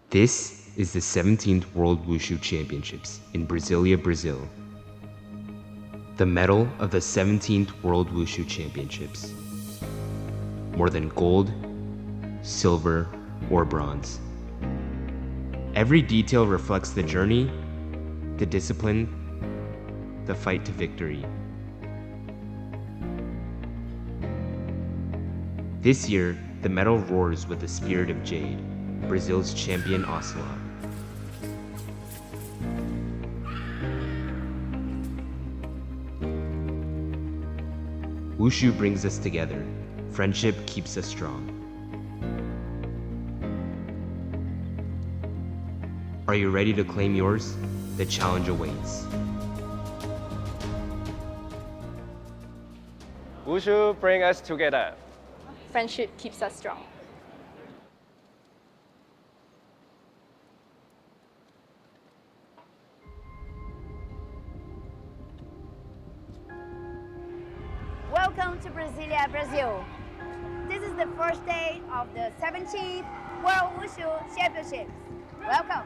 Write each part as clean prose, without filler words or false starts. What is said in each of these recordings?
This is the 17th World Wushu Championships in Brasilia, Brazil. The medal of the 17th World Wushu Championships. More than gold, silver, or bronze. Every detail reflects the journey, the discipline, the fight to victory. This year, the medal roars with the spirit of Jade, Brazil's champion ocelot. Wushu brings us together. Friendship keeps us strong. Are you ready to claim yours? The challenge awaits. Wushu brings us together. Friendship keeps us strong. Welcome to Brasilia, Brazil. This is the first day of the 17th World Wushu Championships. Welcome.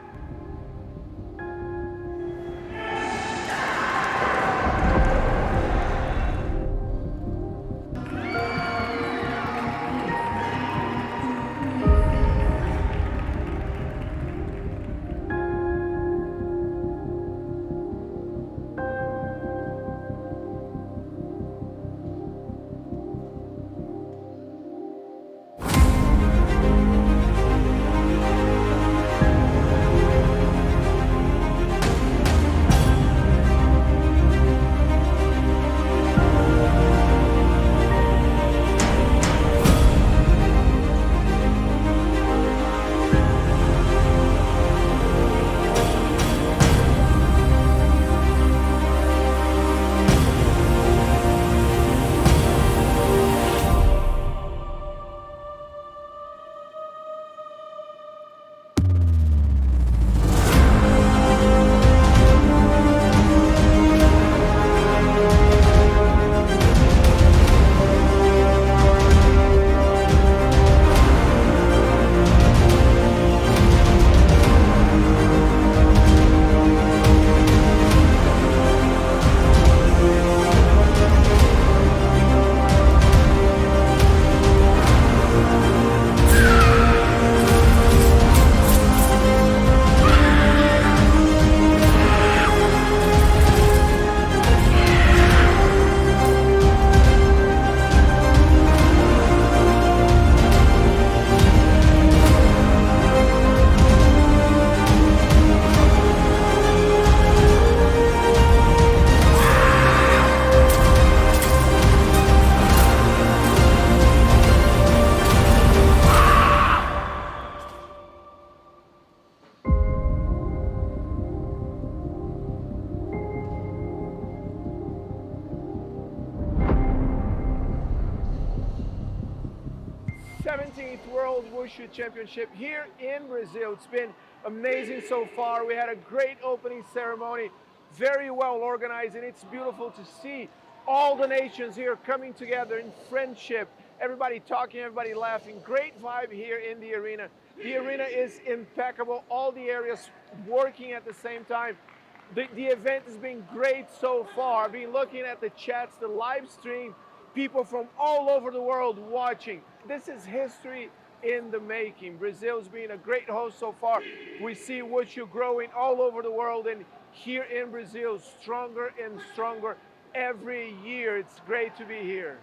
World Wushu Championship here in Brazil. It's been amazing so far. We had a great opening ceremony, very well organized, and it's beautiful to see all the nations here coming together in friendship, everybody talking, everybody laughing. Great vibe here in the arena. The arena is impeccable, all the areas working at the same time. The event has been great so far. I've been looking at the chats, the live stream, people from all over the world watching. This is history in the making. Brazil's been a great host so far. We see Wushu growing all over the world, and here in Brazil, stronger and stronger every year. It's great to be here.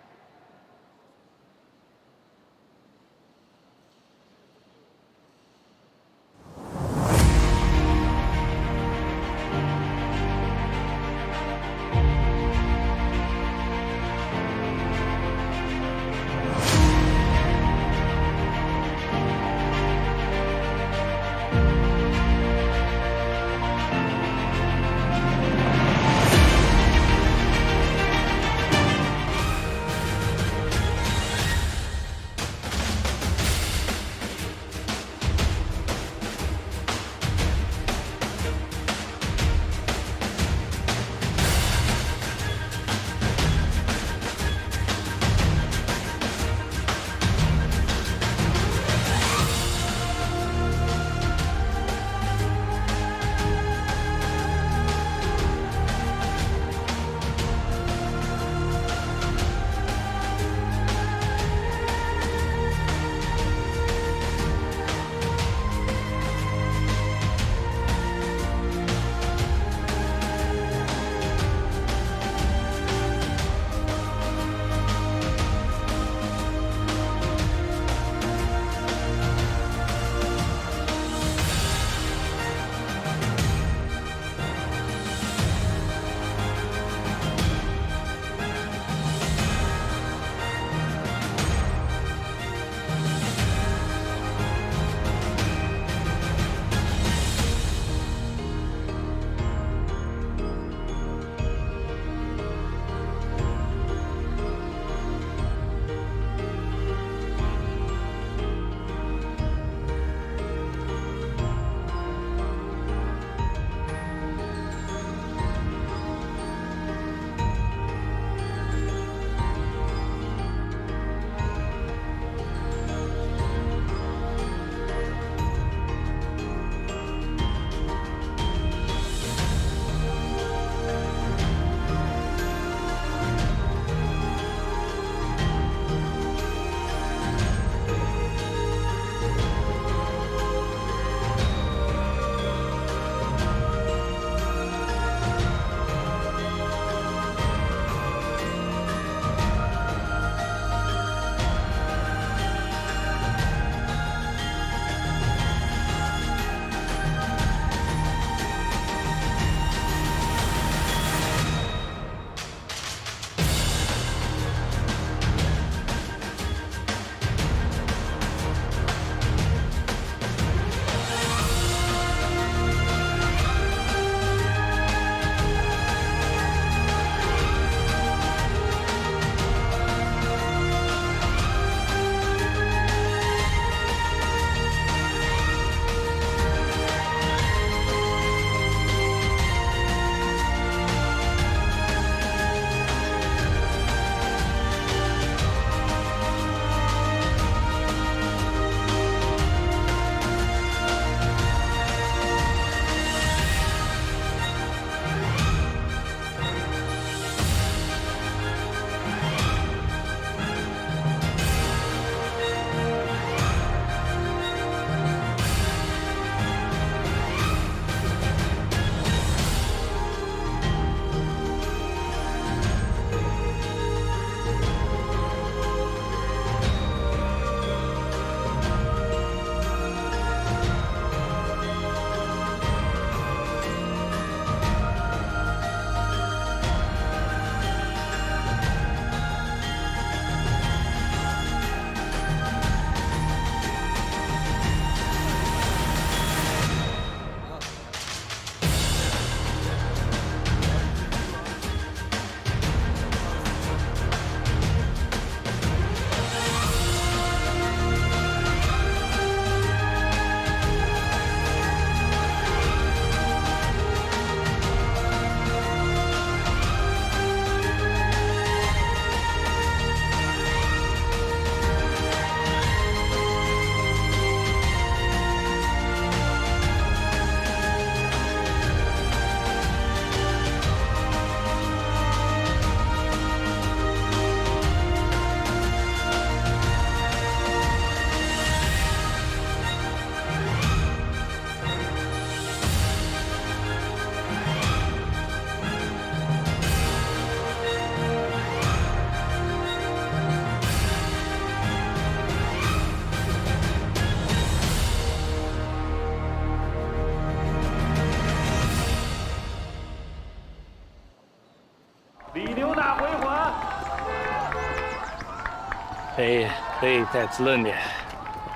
可以再滋润点。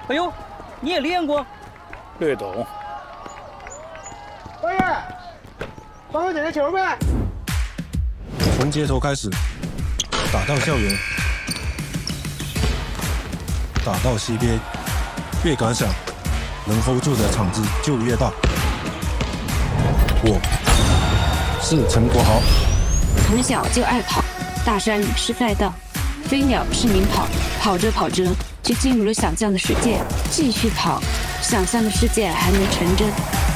哎呦，你也练过？略懂。导演，帮我点个球呗。从街头开始，打到校园，打到西边，越敢想，能 hold 住的场子就越大。我是陈国豪，从小就爱跑，大山是赛道，飞鸟是领跑，跑着跑着就进入了想象的世界，继续跑，想象的世界还没成真。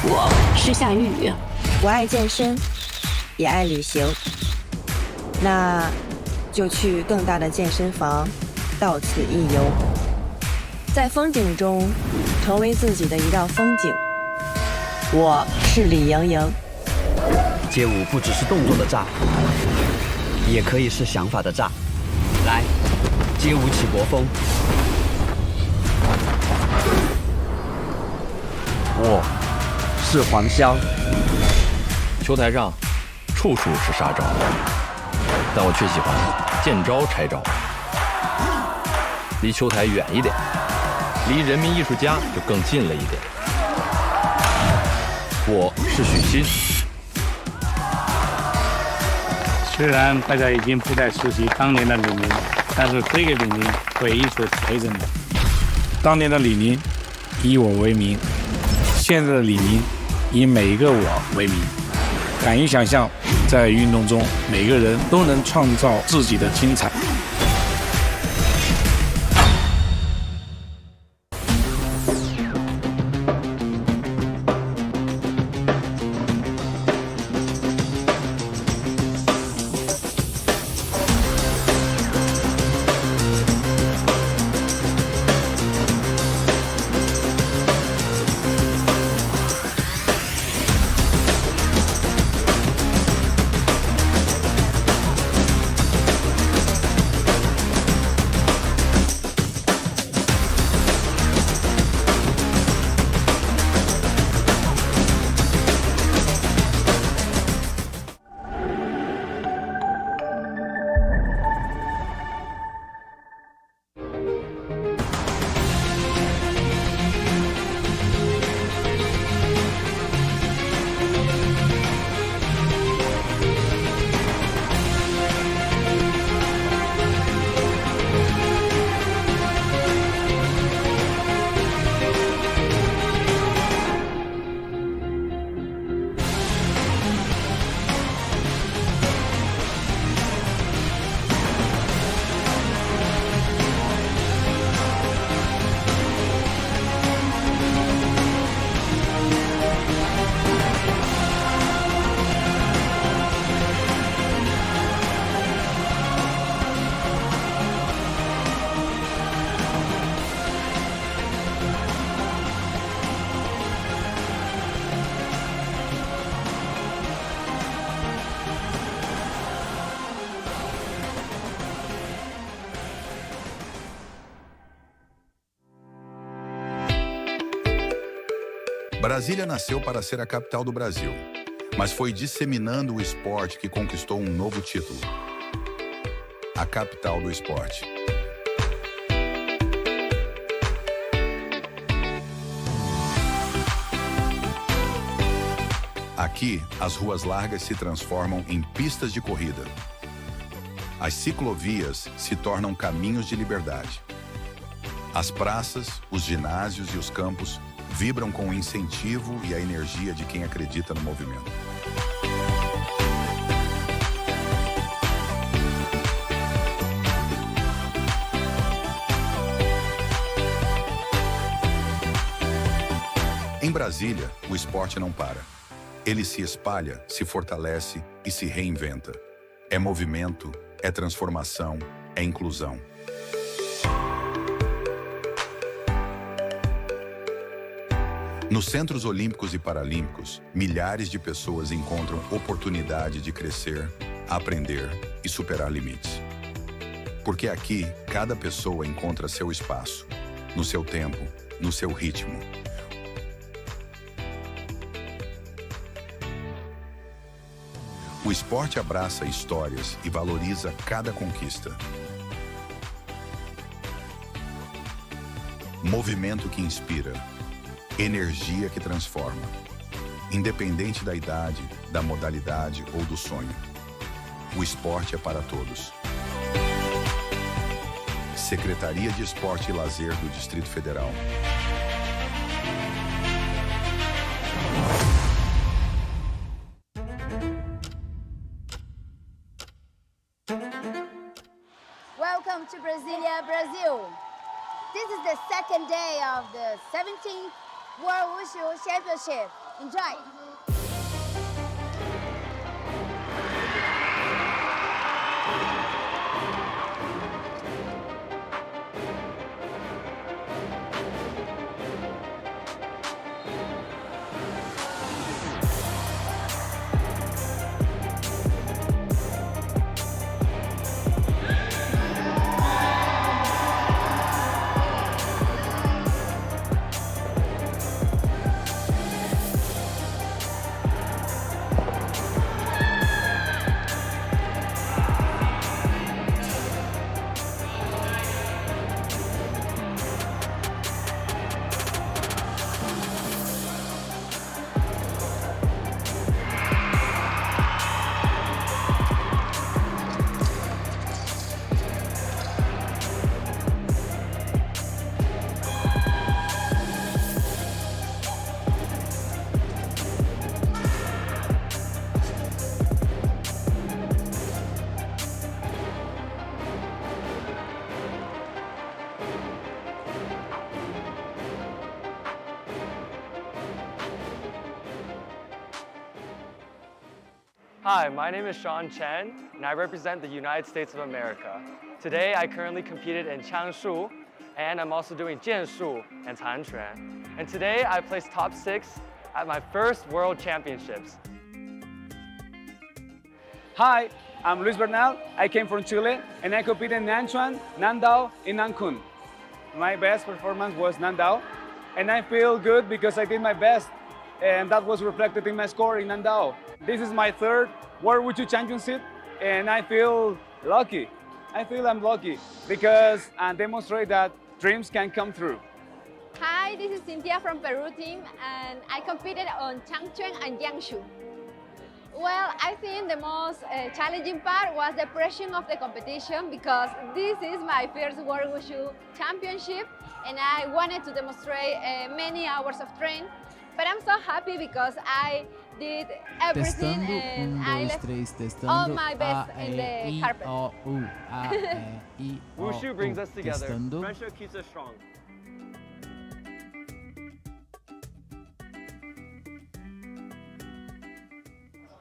我是夏玉宇，我爱健身，也爱旅行，那就去更大的健身房，到此一游，在风景中成为自己的一道风景。我是李盈莹。街舞不只是动作的炸，也可以是想法的炸。来，街舞起国风。我是黄潇。球台上处处是杀招，但我却喜欢见招拆招。离球台远一点，离人民艺术家就更近了一点。我是许昕。虽然大家已经不再熟悉当年的李宁，但是这个李宁会一直陪着你。当年的李宁以我为名，现在的李宁以每一个我为名。敢于想象，在运动中每个人都能创造自己的精彩。Brasília nasceu para ser a capital do Brasil, mas foi disseminando o esporte que conquistou um novo título: a capital do esporte. Aqui, as ruas largas se transformam em pistas de corrida. As ciclovias se tornam caminhos de liberdade. As praças, os ginásios e os campos vibram com o incentivo e a energia de quem acredita no movimento. Em Brasília, o esporte não para. Ele se espalha, se fortalece e se reinventa. É movimento, é transformação, é inclusão. Nos Centros Olímpicos e Paralímpicos, milhares de pessoas encontram oportunidade de crescer, aprender e superar limites. Porque aqui, cada pessoa encontra seu espaço, no seu tempo, no seu ritmo. O esporte abraça histórias e valoriza cada conquista. Movimento que inspira. Energia que transforma. Independente da idade, da modalidade ou do sonho. O esporte é para todos. Secretaria de Esporte e Lazer do Distrito Federal. Welcome to Brasilia, Brazil. This is the second day of the 17th World Wushu Championship. Enjoy! Hi, my name is Sean Chen, and I represent the United States of America. Today, I currently competed in Changshu, and I'm also doing Jianshu and Tanquan. And today, I placed top 6 at my first World Championships. Hi, I'm Luis Bernal. I came from Chile, and I competed in Nanchuan, Nandao, and Nankun. My best performance was Nandao, and I feel good because I did my best, and that was reflected in my score in Nandao. This is my third World Wushu Championship, and I feel lucky. I feel I'm lucky because I demonstrate that dreams can come true. Hi, this is Cynthia from Peru team, and I competed on Changchuan and Jiangsu. Well, I think the most challenging part was the pressure of the competition because this is my first World Wushu Championship, and I wanted to demonstrate many hours of training. But I'm so happy because I did everything and I left all my best in the carpet. Wushu brings us together. Friendship keeps us strong.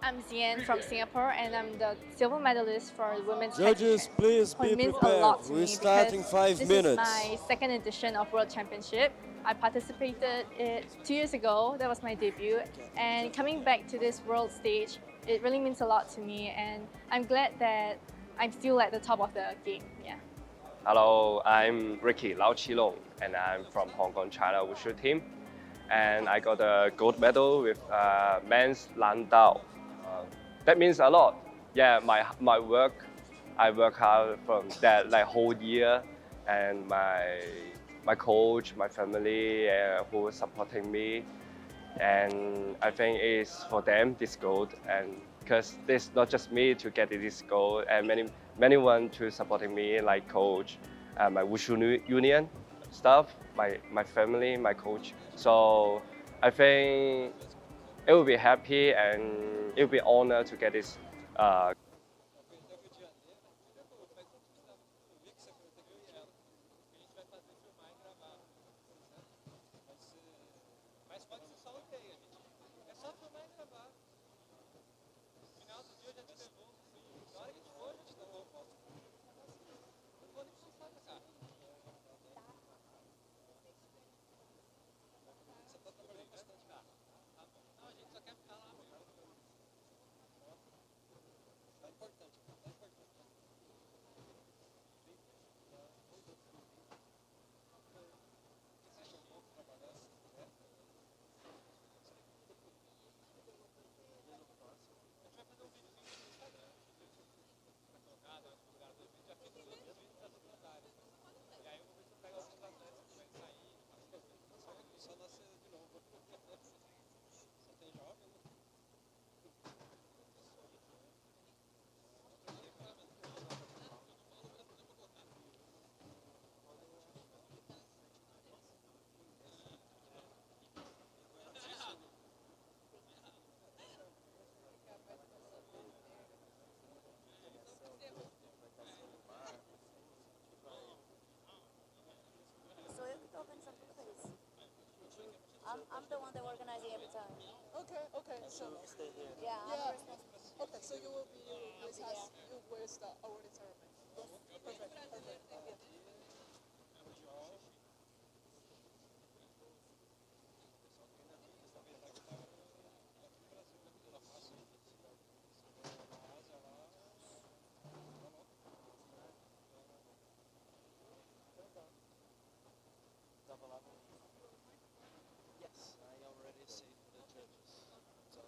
I'm Xian from Singapore, and I'm the silver medalist for the women's Judges, please be It means a prepared. lot to We're me starting because 5 minutes. This is my second edition of World Championship. I participated it 2 years ago. That was my debut. And coming back to this world stage, it really means a lot to me. And I'm glad that I'm still at the top of the game. Yeah. Hello, I'm Ricky Lau Qilong, and I'm from Hong Kong China Wushu team. And I got a gold medal with men's Landao. That means a lot. Yeah, my work, I work hard from that whole year, and my coach, my family who was supporting me, and I think it's for them this gold, and because it's not just me to get this gold, and many one to supporting me, like coach, my Wushu Union staff, my family, my coach. So I think it will be happy and it will be honored to get this. I'm the one that organizing every time. Okay, okay. So stay here. Yeah, I'm responsible. Okay, so you will be with us with the awarding ceremony. Perfect, perfect. Thank you. Yes, I already saved the judges. So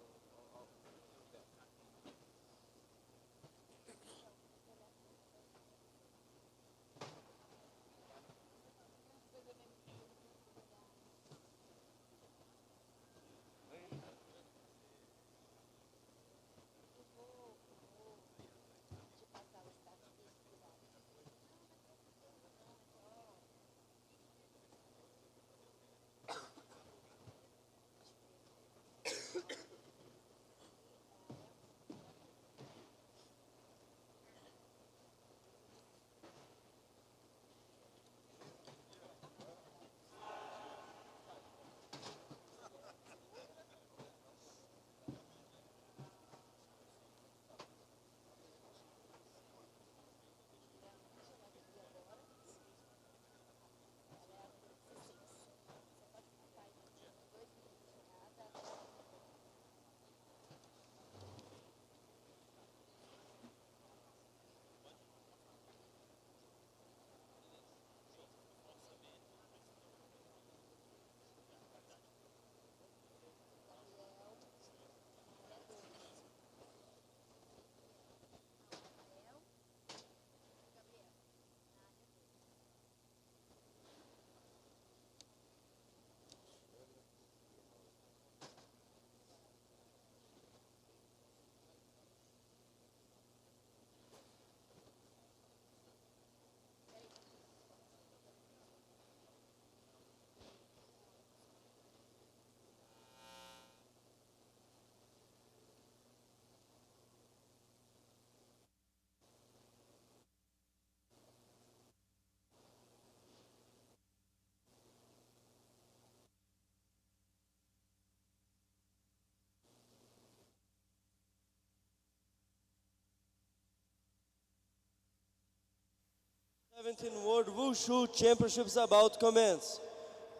World Wushu Championships about to commence.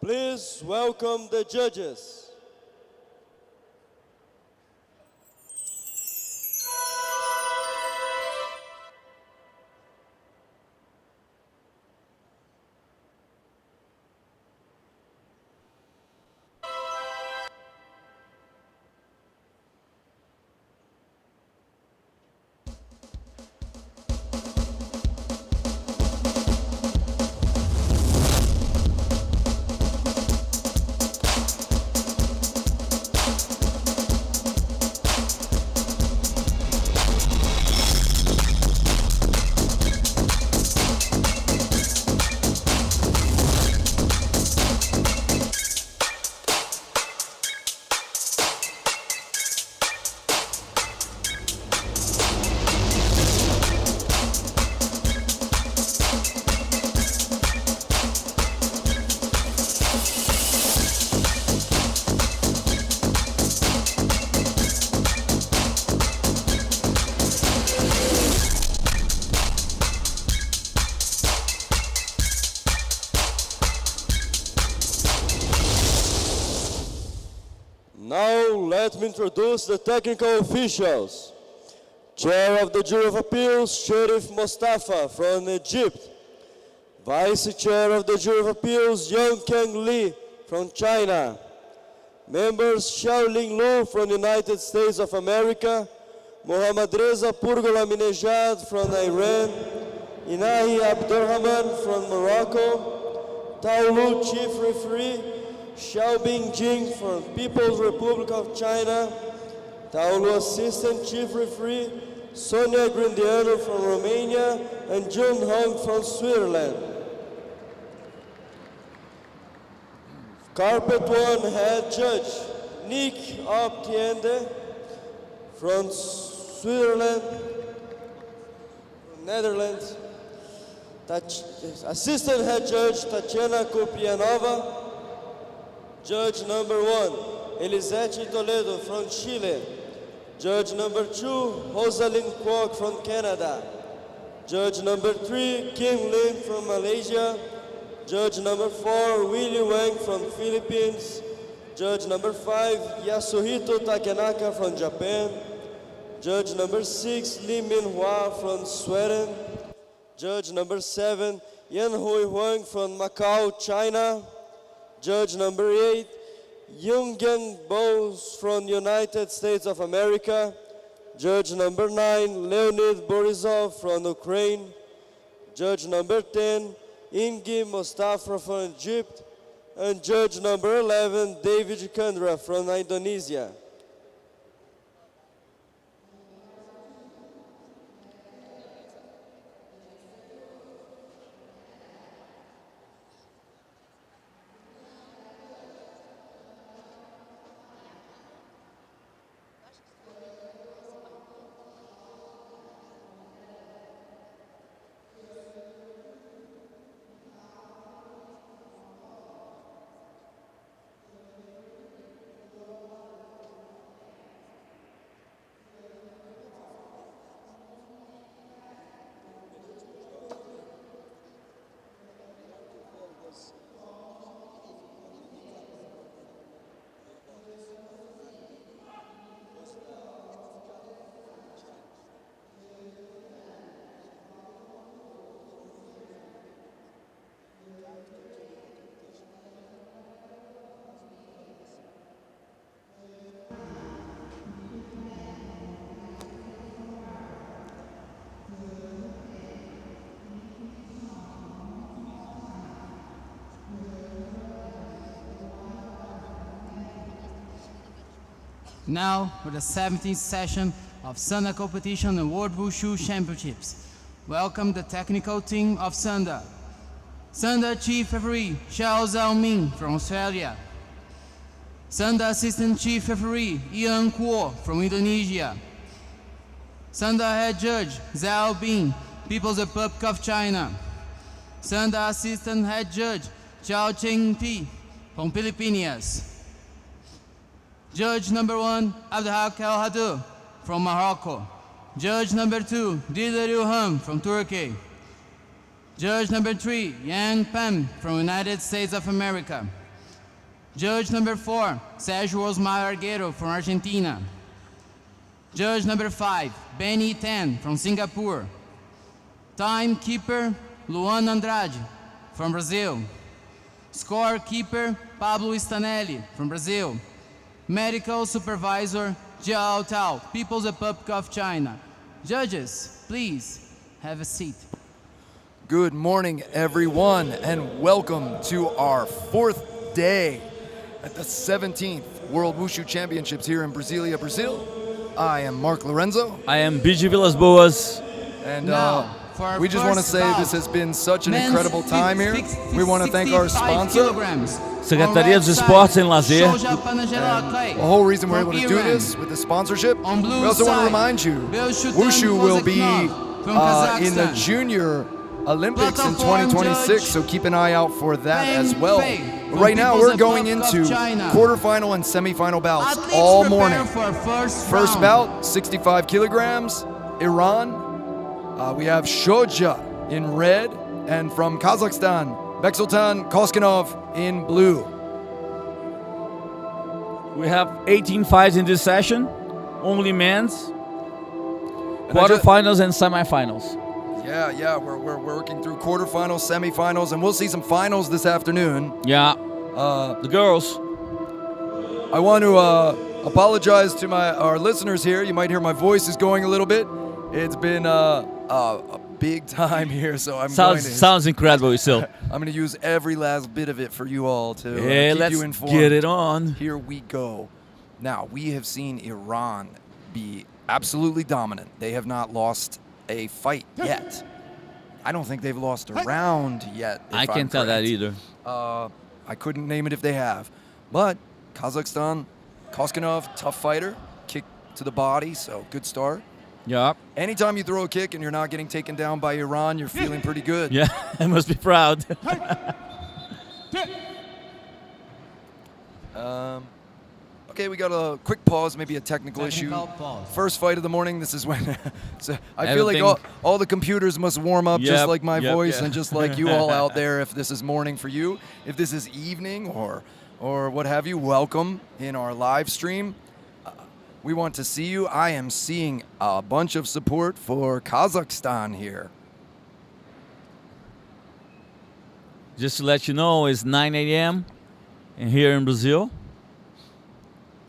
Please welcome the judges. Now let me introduce the technical officials. Chair of the Jury of Appeals, Sheriff Mustafa from Egypt. Vice Chair of the Jury of Appeals, Yang Kang Lee from China. Members Xiaoling Lu from the United States of America, Mohammad Reza Purgola Minejad from Iran, Inahi Abdurrahman from Morocco, Taolu Chief Referee, Xiaobing Jing from People's Republic of China, Taolu Assistant Chief Referee, Sonia Grindiano from Romania, and Jun Hong from Switzerland. Carpet 1 Head Judge, Nick Optiende from Switzerland, Netherlands. Assistant Head Judge, Tatiana Kopianova. Judge number 1, Elisete Toledo from Chile. Judge number 2, Rosalind Kwok from Canada. Judge number 3, Kim Lin from Malaysia. Judge number 4, Willie Wang from Philippines. Judge number 5, Yasuhito Takenaka from Japan. Judge number 6, Lee Min-hwa from Sweden. Judge number 7, Yan Hui Huang from Macau, China. Judge number 8, Young-Gen Bose from United States of America. Judge number 9, Leonid Borisov from Ukraine. Judge number 10, Ingi Mostafa from Egypt. And judge number 11, David Kandra from Indonesia. Now for the 17th session of Sanda competition and World Wushu Championships. Welcome the technical team of Sanda. Sanda Chief Referee Xiao Zhaoming from Australia. Sanda Assistant Chief Referee Ian Kuo from Indonesia. Sanda Head Judge Zhao Bin, People's Republic of China. Sanda Assistant Head Judge Chao Cheng Pi from Philippines. Judge number 1, Abdelhak El Hadou from Morocco. Judge number 2, Dider Ilham from Turkey. Judge number 3, Yang Pam from United States of America. Judge number 4, Sergio Osmar Arguero from Argentina. Judge number 5, Benny Tan from Singapore. Timekeeper, Luan Andrade from Brazil. Scorekeeper, Pablo Stanelli from Brazil. Medical Supervisor, Jiao Tao, People's Republic of China. Judges, please have a seat. Good morning, everyone, and welcome to our 4th day at the 17th World Wushu Championships here in Brasilia, Brazil. I am Mark Lorenzo. I am Biji Villas-Boas. And we just want to say this has been such an incredible time here. We want to thank our sponsor, Secretaria dos Esportes e Lazer. The whole reason we're able to do this with the sponsorship. We also want to remind you, Wushu will be in the Junior Olympics in 2026, so keep an eye out for that as well. But right now, we're going into quarterfinal and semifinal bouts all morning. First bout, 65 kilograms, Iran. We have Shoja in red, and from Kazakhstan, Beksultan Koskinov in blue. We have 18 fights in this session, only men's, quarterfinals and semifinals. Yeah, we're working through quarterfinals, semifinals, and we'll see some finals this afternoon. Yeah, the girls. I want to apologize to our listeners here. You might hear my voice is going a little bit. It's been a big time here, so sounds incredible still. I'm going to use every last bit of it for you all to keep you informed. Get it on. Here we go. Now, we have seen Iran be absolutely dominant. They have not lost a fight yet. I don't think they've lost a round yet. I can't tell that either. I couldn't name it if they have. But Kazakhstan, Koskinov, tough fighter, kick to the body, so good start. Yeah. Anytime you throw a kick and you're not getting taken down by Iran, you're feeling pretty good. Yeah, I must be proud. Okay, we got a quick pause, maybe a technical issue. Pause. First fight of the morning. This is when so I feel like all the computers must warm up, just like my voice and just like you all out there. If this is morning for you, if this is evening or what have you, welcome in our live stream. We want to see you. I am seeing a bunch of support for Kazakhstan here. Just to let you know, it's 9 a.m. here in Brazil.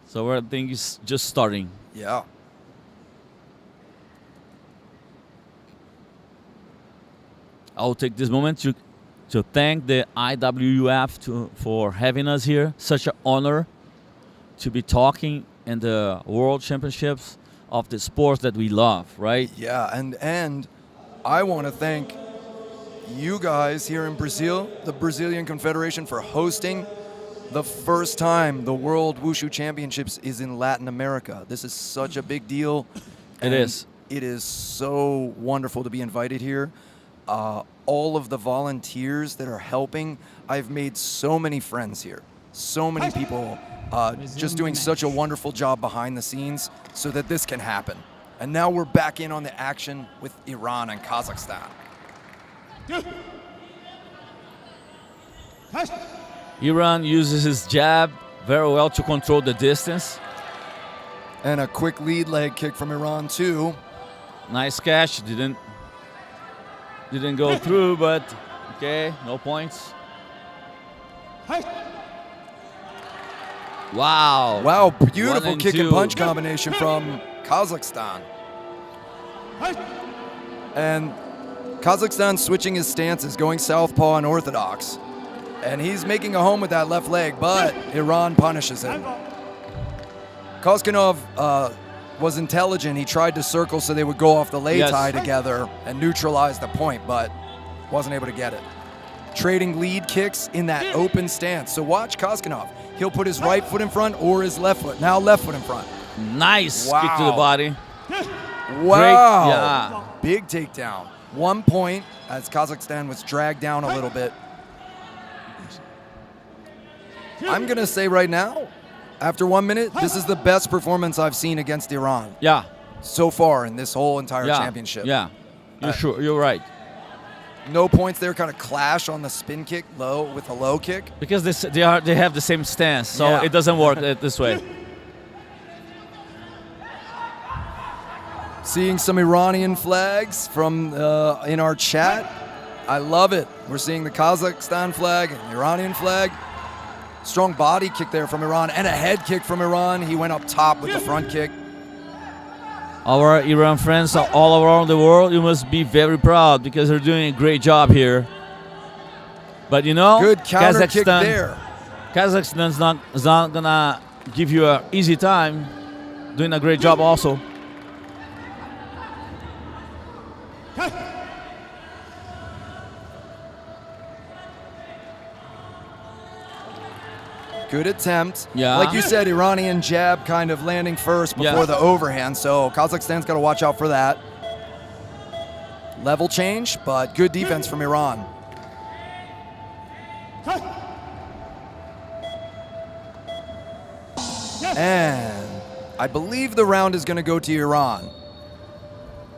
So everything is just starting. Yeah. I'll take this moment to thank the IWUF for having us here. Such an honor to be talking in the World Championships of the sports that we love, right? Yeah, and I want to thank you guys here in Brazil, the Brazilian Confederation, for hosting the first time the World Wushu Championships is in Latin America. This is such a big deal. It is. It is so wonderful to be invited here. All of the volunteers that are helping, I've made so many friends here. So many people just doing such a wonderful job behind the scenes so that this can happen. And now we're back in on the action with Iran and Kazakhstan. Iran uses his jab very well to control the distance. And a quick lead leg kick from Iran too. Nice catch. Didn't go through, but okay, no points. Wow. Wow, beautiful kick and 1-2. punch combination from Kazakhstan. And Kazakhstan switching his stances, going southpaw and orthodox. And he's making a home with that left leg, but Iran punishes him. Koskanov was intelligent. He tried to circle so they would go off the lei tie together and neutralize the point, but wasn't able to get it. Trading lead kicks in that open stance. So watch Koskanov. He'll put his right foot in front or his left foot. Now left foot in front. Nice kick to the body. Wow. Great, yeah. Big takedown. 1 point as Kazakhstan was dragged down a little bit. I'm going to say right now, after 1 minute, this is the best performance I've seen against Iran. Yeah. So far in this whole entire championship. Yeah. You're right. No points there, kind of clash on the spin kick low with a low kick. Because they have the same stance, so it doesn't work this way. Seeing some Iranian flags from in our chat. I love it. We're seeing the Kazakhstan flag and the Iranian flag. Strong body kick there from Iran and a head kick from Iran. He went up top with the front kick. Our Iran friends all around the world, you must be very proud because they're doing a great job here. But you know, good counter kick there. Kazakhstan's not gonna give you an easy time. Doing a great job also. Good attempt. Yeah. Like you said, Iranian jab kind of landing first before the overhand, so Kazakhstan's got to watch out for that. Level change, but good defense from Iran. And I believe the round is going to go to Iran.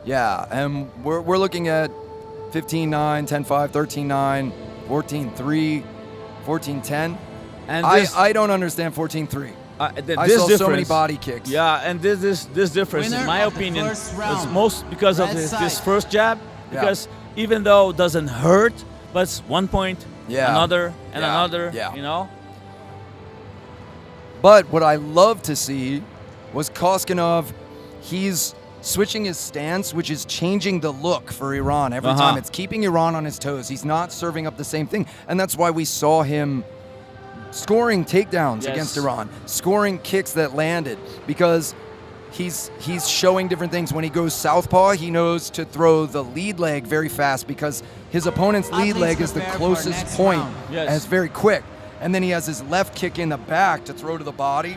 Yeah, and we're looking at 15-9, 10-5, 13-9, 14-3, 14-10. And I don't understand 14-3. I saw so many body kicks. Yeah, and this difference, in my opinion, is most because of this first jab. Because even though it doesn't hurt, but it's 1 point, another, and another, you know? But what I love to see was Koskanov, he's switching his stance, which is changing the look for Iran every time. It's keeping Iran on his toes. He's not serving up the same thing. And that's why we saw him scoring takedowns against Iran, scoring kicks that landed, because he's showing different things. When he goes southpaw, he knows to throw the lead leg very fast because his opponent's lead leg is the closest point and it's very quick. And then he has his left kick in the back to throw to the body.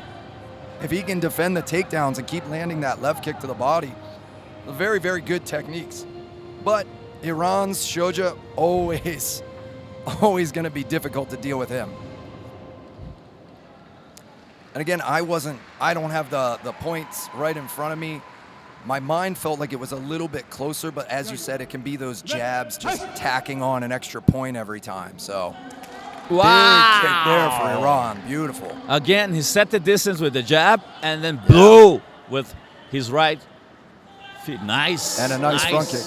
If he can defend the takedowns and keep landing that left kick to the body, very, very good techniques. But Iran's Shoja always going to be difficult to deal with him. And again, I don't have the points right in front of me. My mind felt like it was a little bit closer, but as you said, it can be those jabs just tacking on an extra point every time. So, wow. Big kick there for Iran. Beautiful. Again, he set the distance with the jab and then blew with his right feet. Nice. And a nice front kick.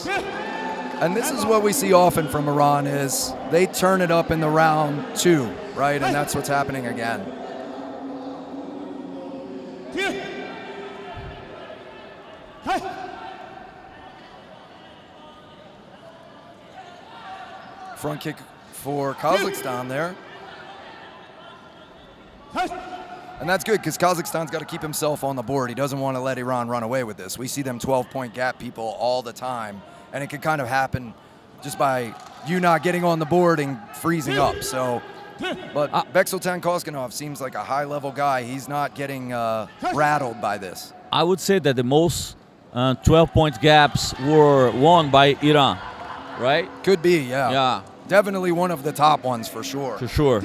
And this is what we see often from Iran is they turn it up in the round 2, right? And that's what's happening again. Front kick for Kazakhstan there. And that's good because Kazakhstan's got to keep himself on the board. He doesn't want to let Iran run away with this. We see them 12-point gap people all the time, and it can kind of happen just by you not getting on the board and freezing up. So, but Beksultan Koskanov seems like a high-level guy. He's not getting rattled by this. I would say that the most 12-point gaps were won by Iran, right? Could be, yeah. Yeah. Definitely one of the top ones for sure. For sure.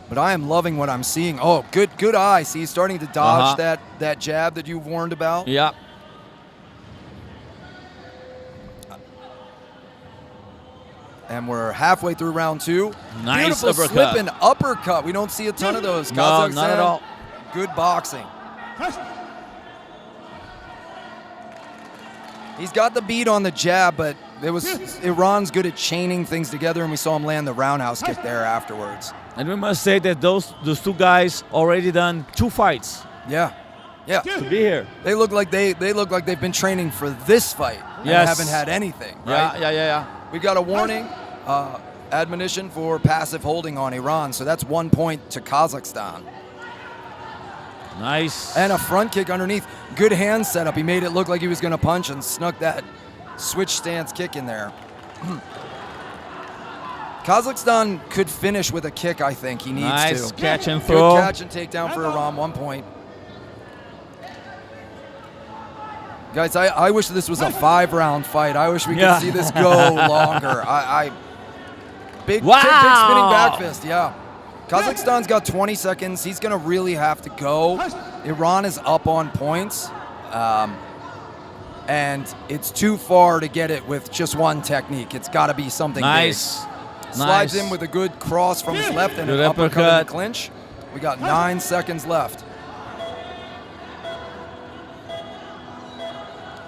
But I am loving what I'm seeing. Oh, good eye. See, he's starting to dodge that jab that you warned about. Yeah. And we're halfway through round 2. Nice Beautiful uppercut. slip and uppercut. We don't see a ton of those. No, Kazakhstan, not at all. Good boxing. He's got the beat on the jab, but Iran's good at chaining things together, and we saw him land the roundhouse kick there afterwards. And we must say that those two guys already done 2 fights. Yeah. Yeah. To be here. They look like they've been training for this fight and haven't had anything, right? Yeah. We got a warning, admonition for passive holding on Iran, so that's 1 point to Kazakhstan. Nice. And a front kick underneath. Good hand setup. He made it look like he was going to punch and snuck that switch stance kick in there. Kazakhstan could finish with a kick, I think. He needs to. Nice catch and throw. Good catch and takedown for Iran, 1 point. Guys, I wish this was a 5-round fight. I wish we could see this go longer. Big spinning back fist, yeah. Kazakhstan's got 20 seconds. He's going to really have to go. Iran is up on points. And it's too far to get it with just one technique. It's got to be something big. Slides in with a good cross from his left and an uppercut in the clinch. We got 9 seconds left.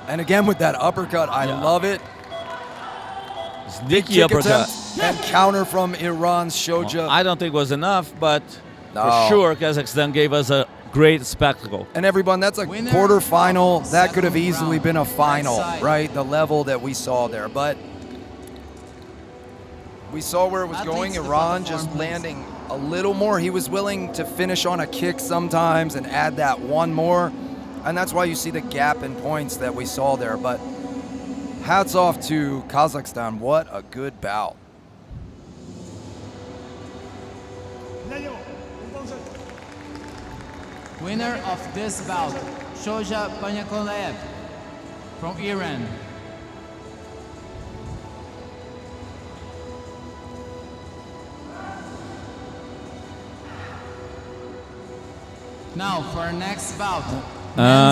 And again with that uppercut, I love it. Sneaky uppercut. And counter from Iran's Shoja. I don't think it was enough, but for sure Kazakhstan gave us a great spectacle. And everyone, that's a quarterfinal. That could have easily been a final, right? The level that we saw there. But we saw where it was going. Iran just landing a little more. He was willing to finish on a kick sometimes and add that one more. And that's why you see the gap in points that we saw there. But hats off to Kazakhstan. What a good bout. Winner of this bout, Shoja Panyakolev from Iran. Now for our next bout.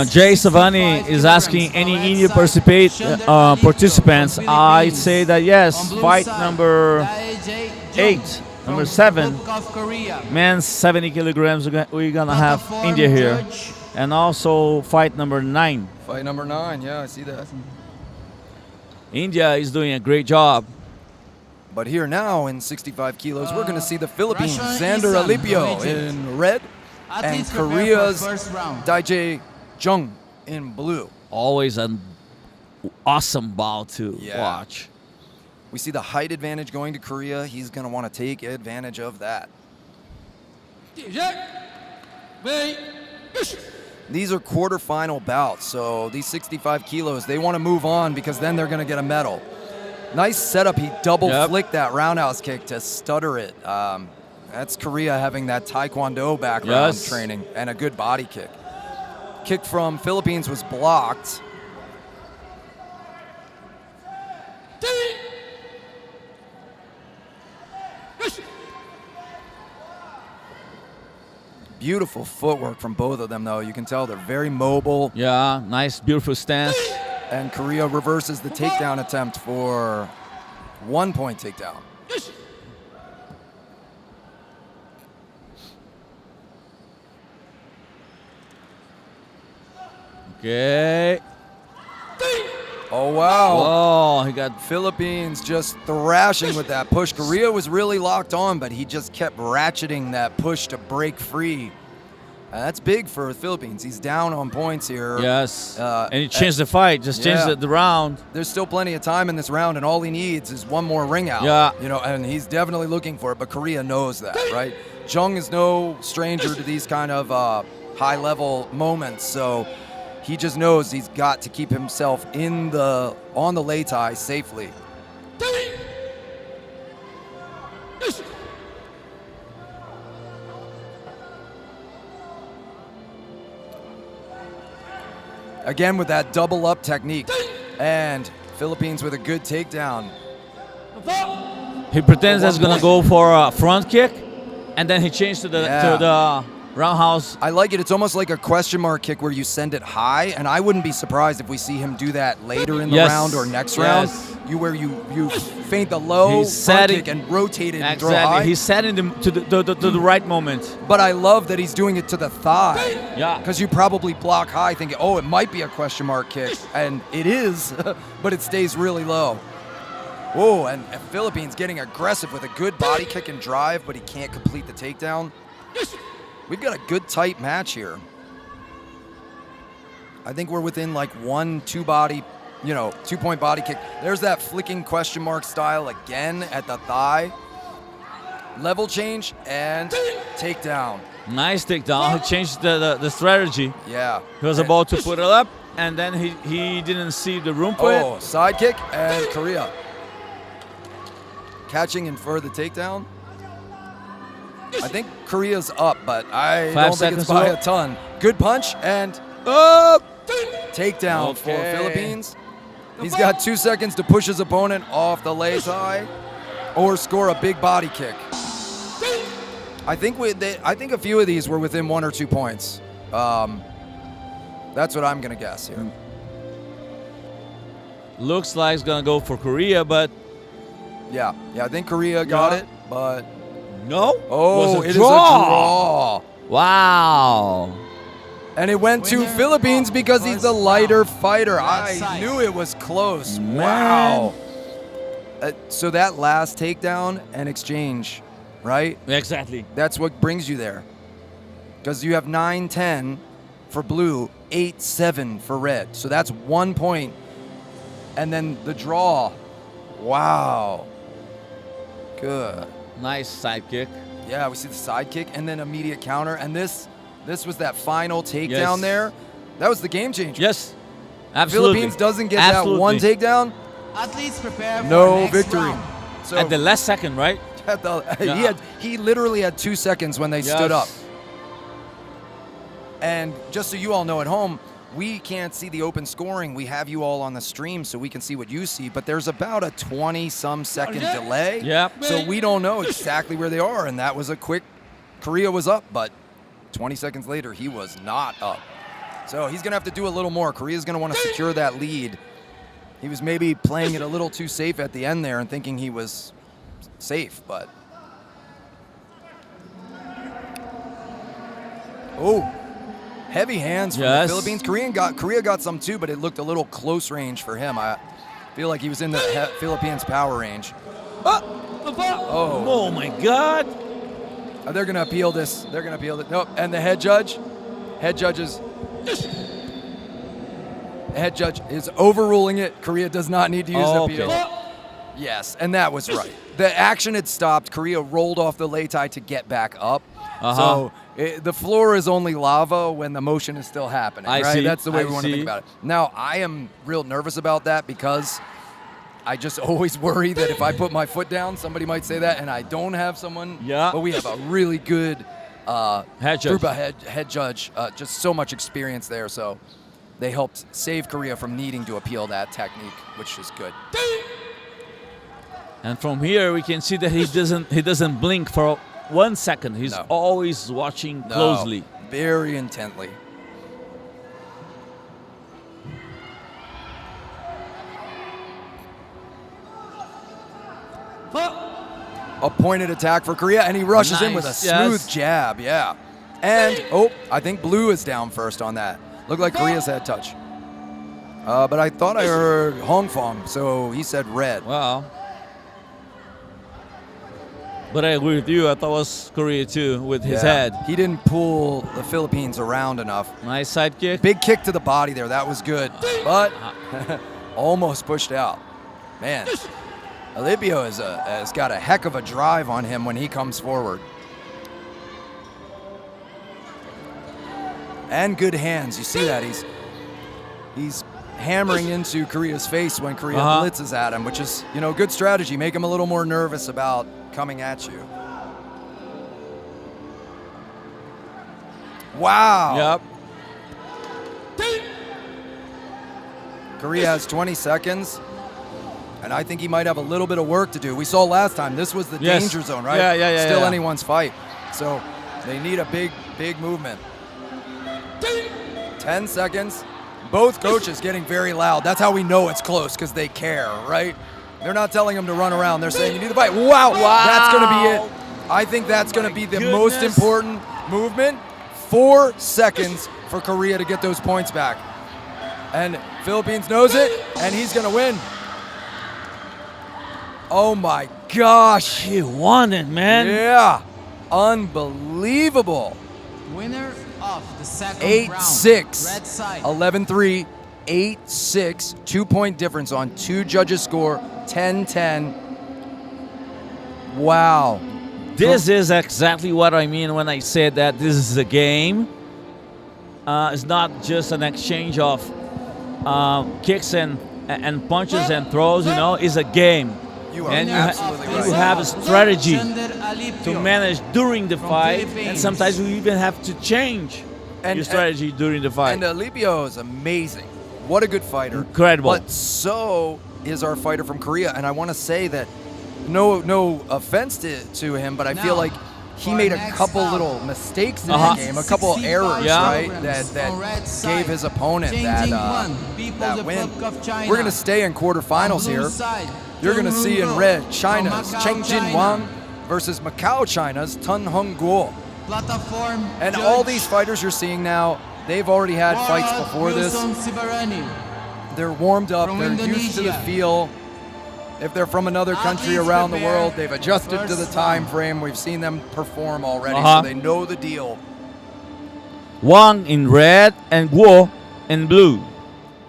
Jay Savani is asking any Indian participants. I say that yes, fight number 8, number 7, men's 70 kilograms, we're gonna have India here. And also fight number 9. Fight number 9, yeah, I see that. India is doing a great job. But here now in 65 kilos, we're gonna see the Philippines, Xander Alipio in red, and Korea's Daejae Jung in blue. Always an awesome bout to watch. We see the height advantage going to Korea. He's going to want to take advantage of that. These are quarterfinal bouts, so these 65 kilos, they want to move on because then they're going to get a medal. Nice setup. He double flicked that roundhouse kick to stutter it. That's Korea having that Taekwondo background training and a good body kick. Kick from Philippines was blocked. Beautiful footwork from both of them, though. You can tell they're very mobile. Yeah, nice, beautiful stance. And Korea reverses the takedown attempt for 1 point takedown. Okay. Oh, wow. Oh, he got Philippines just thrashing with that push. Korea was really locked on, but he just kept ratcheting that push to break free. That's big for the Philippines. He's down on points here. Yes. And he changed the fight, just changed the round. There's still plenty of time in this round, and all he needs is one more ring out. Yeah. You know, and he's definitely looking for it, but Korea knows that, right? Jung is no stranger to these kind of high-level moments, so he just knows he's got to keep himself on the lei tai safely. Again with that double up technique. And Philippines with a good takedown. He pretends that's gonna go for a front kick, and then he changed to the roundhouse. I like it. It's almost like a question mark kick where you send it high, and I wouldn't be surprised if we see him do that later in the round or next round. Where you feint the low front kick and rotate it and throw high. He's setting them to the right moment. But I love that he's doing it to the thigh. Yeah. Because you probably block high thinking, oh, it might be a question mark kick. And it is, but it stays really low. Whoa, and Philippines getting aggressive with a good body kick and drive, but he can't complete the takedown. We've got a good tight match here. I think we're within like 2 point body kick. There's that flicking question mark style again at the thigh. Level change and takedown. Nice takedown. He changed the strategy. Yeah. He was about to put it up, and then he didn't see the room for it. Oh, side kick and Korea. Catching and for the takedown. I think Korea's up, but I don't think it's by a ton. Good punch and takedown for Philippines. He's got 2 seconds to push his opponent off the lei tai or score a big body kick. I think a few of these were within 1 or 2 points. That's what I'm gonna guess here. Looks like it's gonna go for Korea, but yeah, I think Korea got it, but no. Oh, it is a draw. Wow. And it went to Philippines because he's the lighter fighter. I knew it was close. Wow. So that last takedown and exchange, right? Exactly. That's what brings you there. Because you have 9-10 for blue, 8-7 for red. So that's 1 point. And then the draw. Wow. Good. Nice side kick. Yeah, we see the side kick and then immediate counter. And this was that final takedown there. That was the game changer. Yes, absolutely. Philippines doesn't get that one takedown. Athletes prepare for no next victory. round. So at the last second, right? he literally had 2 seconds when they stood up. And just so you all know at home, we can't see the open scoring. We have you all on the stream so we can see what you see, but there's about a 20-some second delay. Yep. So we don't know exactly where they are, and that was a quick, Korea was up, but 20 seconds later, he was not up. So he's gonna have to do a little more. Korea's gonna wanna secure that lead. He was maybe playing it a little too safe at the end there and thinking he was safe, but. Oh. Heavy hands from the Philippines. Korea got some too, but it looked a little close range for him. I feel like he was in the Philippines power range. Oh my God. They're going to appeal this. They're going to appeal it. Nope. And the head judge is overruling it. Korea does not need to use the appeal. Yes, and that was right. The action had stopped. Korea rolled off the lei tai to get back up. So the floor is only lava when the motion is still happening, right? See. That's the way we want to think about it. Now, I am real nervous about that because I just always worry that if I put my foot down, somebody might say that, and I don't have someone. Yeah. But we have a really good head group of head judge, just so much experience there. So they helped save Korea from needing to appeal that technique, which is good. And from here we can see that he doesn't blink for 1 second. He's always watching closely. Very intently. A pointed attack for Korea, and he rushes in with a smooth jab, yeah. And, I think blue is down first on that. Looked like Korea's head touch. But I thought I heard Hong Fong, so he said red. Wow. But I agree with you. I thought it was Korea too with his head. He didn't pull the Philippines around enough. Nice side kick. Big kick to the body there. That was good. But almost pushed out. Man, Alipio has got a heck of a drive on him when he comes forward. And good hands. You see that. He's hammering into Korea's face when Korea blitzes at him, which is, good strategy. Make him a little more nervous about coming at you. Wow. Yep. Korea has 20 seconds, and I think he might have a little bit of work to do. We saw last time, this was the danger zone, right? Yeah. Still anyone's fight. So they need a big movement. 10 seconds. Both coaches getting very loud. That's how we know it's close, because they care, right? They're not telling him to run around. They're saying you need to fight. Wow. That's going to be it. I think that's going to be the most important movement. 4 seconds for Korea to get those points back. And Philippines knows it, and he's going to win. Oh my gosh. He won it, man. Yeah. Unbelievable. Winner of the second 8-6. round. Red side. 11-3. 8-6, 2-point difference on 2 judges' score, 10-10. Wow. This is exactly what I mean when I say that this is a game. It's not just an exchange of kicks and punches and throws, It's a game. You are and absolutely right. You have a strategy to manage during the fight, and sometimes you even have to change your strategy during the fight. And Alipio is amazing. What a good fighter. Incredible. But so is our fighter from Korea. And I want to say that no offense to him, but I feel like he made a couple little mistakes in the game, a couple errors, right, that gave his opponent that win. We're going to stay in quarterfinals here. You're going to see in red China's Cheng Jin Wang versus Macau China's Tun Hung Guo. And all these fighters you're seeing now, they've already had fights before this. They're warmed up. They're used to the feel. If they're from another country around the world, they've adjusted to the time frame. We've seen them perform already, so they know the deal. Wang in red and Guo in blue.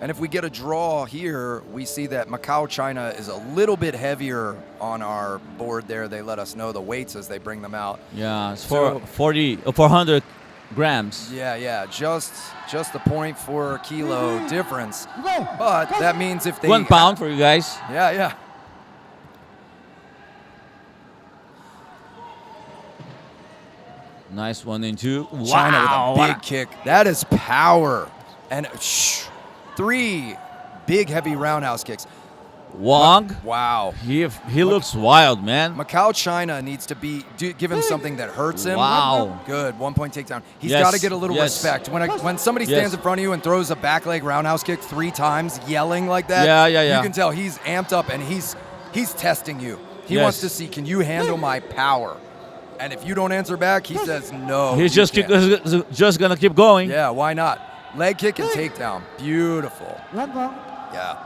And if we get a draw here, we see that Macau China is a little bit heavier on our board there. They let us know the weights as they bring them out. Yeah, it's 400 grams. Yeah, just the 0.4 kilo difference. But that means if they 1 pound for you guys. Yeah. Nice 1 and 2. China with a big kick. That is power. And 3 big heavy roundhouse kicks. Wang. Wow. He looks wild, man. Macau China needs to give him something that hurts him. Wow. Good. 1 point takedown. He's got to get a little respect. When somebody stands in front of you and throws a back leg roundhouse kick 3 times, yelling like that, you can tell he's amped up and he's testing you. He wants to see, can you handle my power? And if you don't answer back, he says no. He's just going to keep going. Yeah, why not? Leg kick and takedown. Beautiful. Yeah.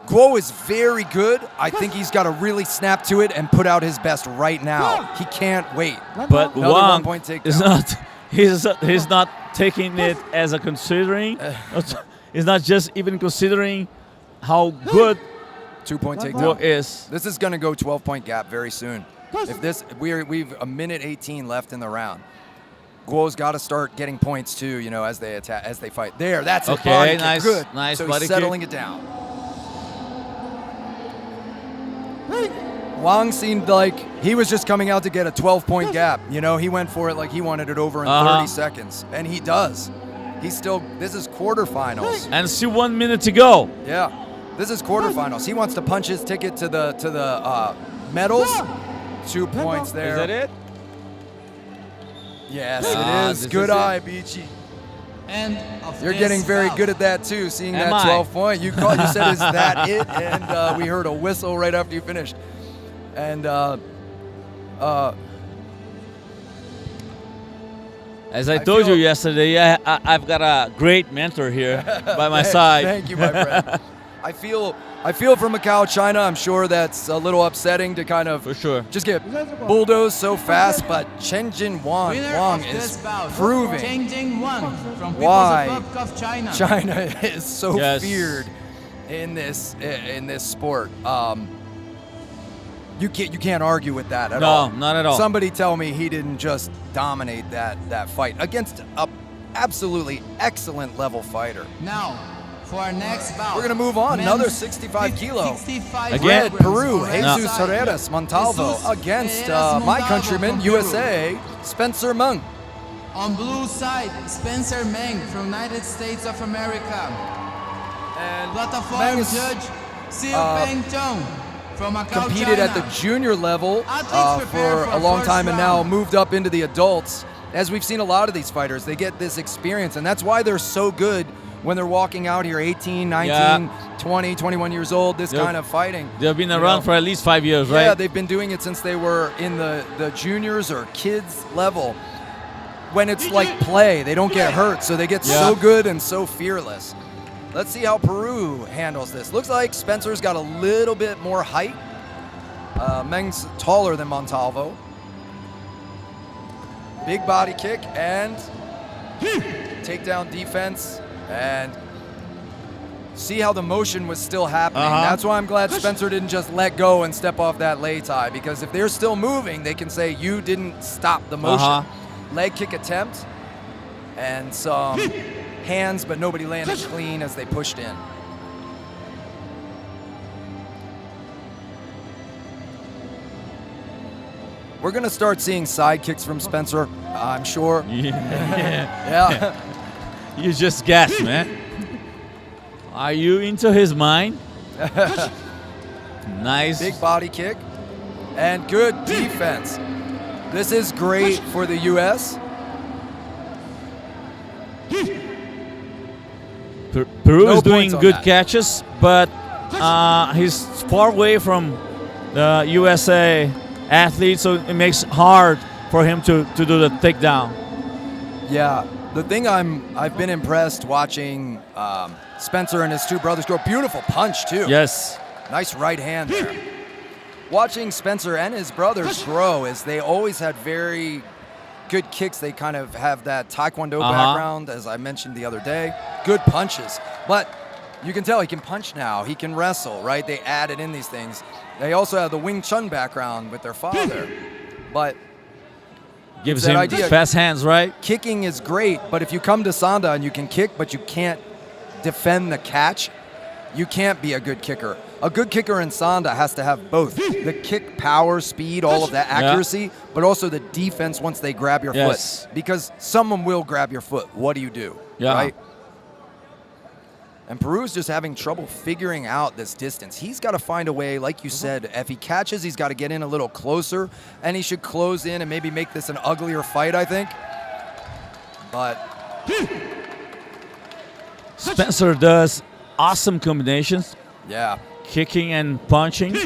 Guo is very good. I think he's got to really snap to it and put out his best right now. He can't wait. But Another Wang is not. He's not taking it as a considering. He's not just even considering how good 2-point takedown Guo is. This is going to go 12-point gap very soon. If we've a minute 18 left in the round. Guo's got to start getting points too, as they attack, as they fight. There, that's it. Okay, nice, good. Nice so body he's settling kick. it down. Wang seemed like he was just coming out to get a 12-point gap. He went for it like he wanted it over in 30 seconds, and he does. This is quarterfinals. And still 1 minute to go. Yeah, this is quarterfinals. He wants to punch his ticket to the medals. 2 points there. Is that it? Yes, Ah, it is. this Good is it. eye, Beachy. End of You're this getting very bout. good at that too, seeing Am that I? 12-point. You said, is that it? And we heard a whistle right after you finished. And As I told you yesterday, I've got a great mentor here by my side. Thank you, my friend. I feel for Macau, China. I'm sure that's a little upsetting to kind of For sure. just get bulldozed so fast, but Chen Jin Wang Winner is of this bout, proving Chen Jing-Wang from People's why Republic of China. China is so Yes. feared in this sport. You can't argue with that at all. No, not at all. Somebody tell me he didn't just dominate that fight against a absolutely excellent level fighter. Now, for our next bout. We're gonna move on. men's Another 65 kilo. 65 Again? Red, Peru, kilograms. Jesus Herreras Montalvo Jesus against Herreras my Montalvo countryman, from Peru. USA, Spencer Meng. On blue side, Spencer Meng from United States of America. And Platform Meng is, judge, Siu Peng Chong from Macau, competed China. at the junior level Athletes prepare for for a long first time and now round. moved up into the adults. As we've seen a lot of these fighters, they get this experience, and that's why they're so good when they're walking out here 18, 19, 20, 21 years old, this Yep. kind of fighting. They've been You around know? for at least 5 years, right? Yeah, they've been doing it since they were in the juniors or kids level. When it's like play, they don't get hurt, so they get so good and so fearless. Let's see how Peru handles this. Looks like Spencer's got a little bit more height. Meng's taller than Montalvo. Big body kick and takedown defense, and see how the motion was still happening. That's why I'm glad Spencer didn't just let go and step off that lei tai, because if they're still moving, they can say you didn't stop the motion. Leg kick attempt and some hands, but nobody landed clean as they pushed in. We're gonna start seeing side kicks from Spencer, I'm sure. Yeah. You just guess, man. Are you into his mind? Nice. Big body kick and good defense. This is great for the U.S. Peru No is doing points on good that. catches, but he's far away from the USA athlete, so it makes it hard for him to do the takedown. Yeah, the thing I've been impressed watching Spencer and his two brothers grow. Beautiful punch too. Yes. Nice right hand there. Watching Spencer and his brothers grow is they always had very good kicks. They kind of have that Taekwondo background, as I mentioned the other day. Good punches. But you can tell he can punch now. He can wrestle, right? They added in these things. They also have the Wing Chun background with their father. But Gives that him idea. fast hands, right? Kicking is great, but if you come to Sanda and you can kick, but you can't defend the catch, you can't be a good kicker. A good kicker in Sanda has to have both. The kick power, speed, all of that accuracy, but also the defense once they grab your Yes. foot. Because someone will grab your foot. What do you do? Yeah. Right? And Peru's just having trouble figuring out this distance. He's got to find a way, like you said, if he catches, he's got to get in a little closer, and he should close in and maybe make this an uglier fight, I think. But Spencer does awesome combinations. yeah. Kicking and punching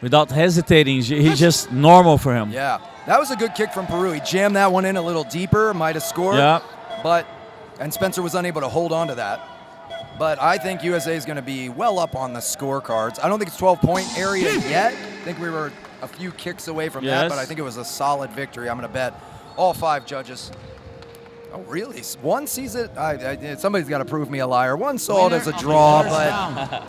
without hesitating. He's just normal for him. Yeah, that was a good kick from Peru. He jammed that one in a little deeper, might have scored. Yeah. And Spencer was unable to hold on to that. But I think USA is going to be well up on the scorecards. I don't think it's 12-point area yet. I think we were a few kicks away from that, but I think it was a solid victory. I'm going to bet all 5 judges. Oh, really? One sees it. Somebody's got to prove me a liar. One saw it as a draw, but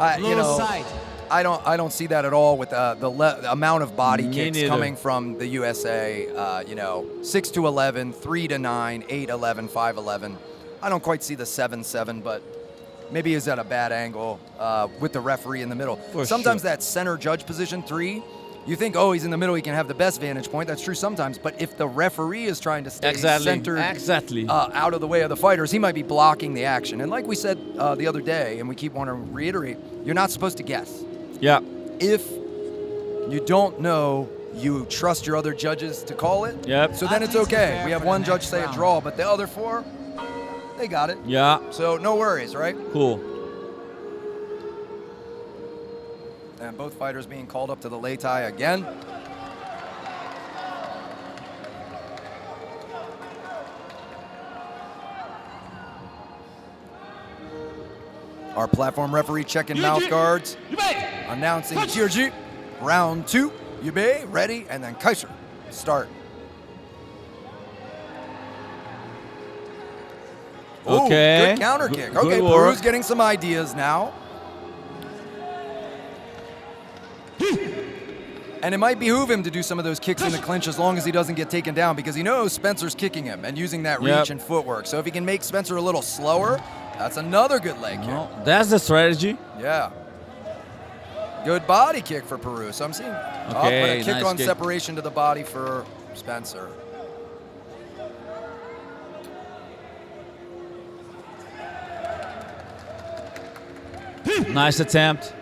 I don't see that at all with the amount of body Me kicks neither. coming from the USA. 6-11, 3-9, 8-11, 5-11. I don't quite see the 7-7, but maybe he's at a bad angle with the referee in the middle. For Sometimes sure. that center judge position 3. You think, oh, he's in the middle, he can have the best vantage point. That's true sometimes. But if the referee is trying to stay centered out of the way of the fighters, he might be blocking the action. And like we said the other day, and we keep wanting to reiterate, you're not supposed to guess. Yeah. If you don't know you trust your other judges to call it. Yep. So then it's okay. We have one judge say a draw, but the other 4, they got it. Yeah. So no worries, right? Cool. And both fighters being called up to the lei tai again. Our platform referee checking mouth guards. Announcing Jirji. Round 2. Yubei, ready, and then Kaiser. Start. Ooh, Okay. good counter kick. Good Okay, work. Peru's getting some ideas now. And it might behoove him to do some of those kicks in the clinch as long as he doesn't get taken down, because he knows Spencer's kicking him and using that reach Yep. and footwork. So if he can make Spencer a little slower, that's another good leg kick. No, that's the strategy. Yeah. Good body kick for Peru. So I'm seeing but Okay, a kick nice on kick. separation to the body for Spencer. Nice attempt.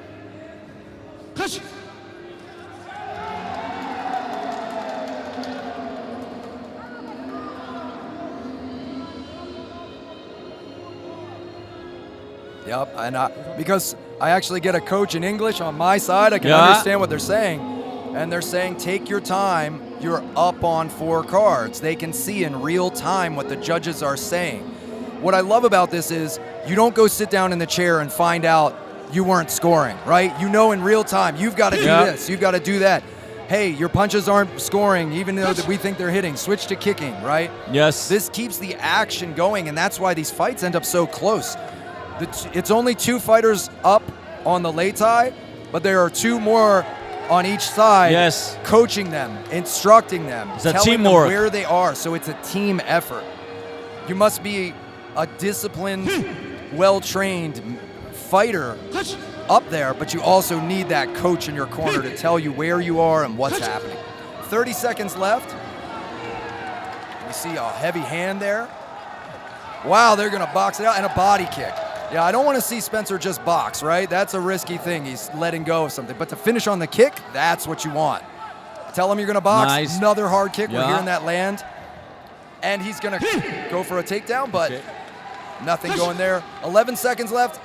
Yep, and because I actually get a coach in English on my side, I can Yeah. understand what they're saying. And they're saying, take your time, you're up on 4 cards. They can see in real time what the judges are saying. What I love about this is you don't go sit down in the chair and find out you weren't scoring, right? You know in real time, you've got to do this, you've got to do that. Hey, your punches aren't scoring, even though that we think they're hitting. Switch to kicking, right? Yes. This keeps the action going, and that's why these fights end up so close. It's only 2 fighters up on the lei tai, but there are 2 more on each side, coaching them, instructing them, It's a telling them teamwork. where they are. So it's a team effort. You must be a disciplined, well-trained fighter up there, but you also need that coach in your corner to tell you where you are and what's happening. 30 seconds left. We see a heavy hand there. Wow, they're gonna box it out, and a body kick. Yeah, I don't want to see Spencer just box, right? That's a risky thing. He's letting go of something. But to finish on the kick, that's what you want. Tell him you're going to box. Nice. Another hard kick. Yeah. We're hearing that land. And he's going to go for a takedown, but nothing going there. 11 seconds left.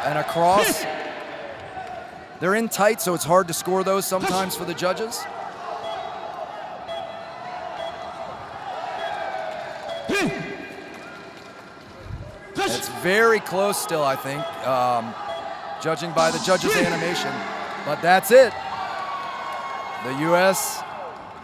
And a cross. They're in tight, so it's hard to score those sometimes for the judges. It's very close still, I think, judging by the judges' animation. But that's it. The U.S.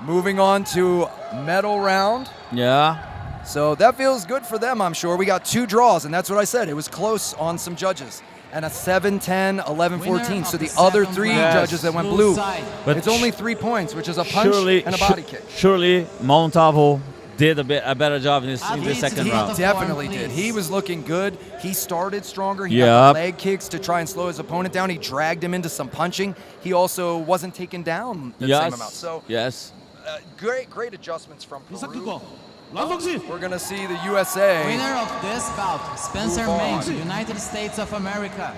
moving on to medal round. Yeah. So that feels good for them, I'm sure. We got 2 draws, and that's what I said. It was close on some judges. And a 7-10, 11-14. So the other 3 judges that went blue, But it's only 3 points, which is a punch and a body kick. Surely Montalvo did a better job in the second round. He definitely did. He was looking good. He started stronger. He had the leg kicks to try and slow his opponent down. He dragged him into some punching. He also wasn't taken down the same amount. So great adjustments from Peru. We're going to see the USA. Winner of this bout, Spencer Meng, United States of America.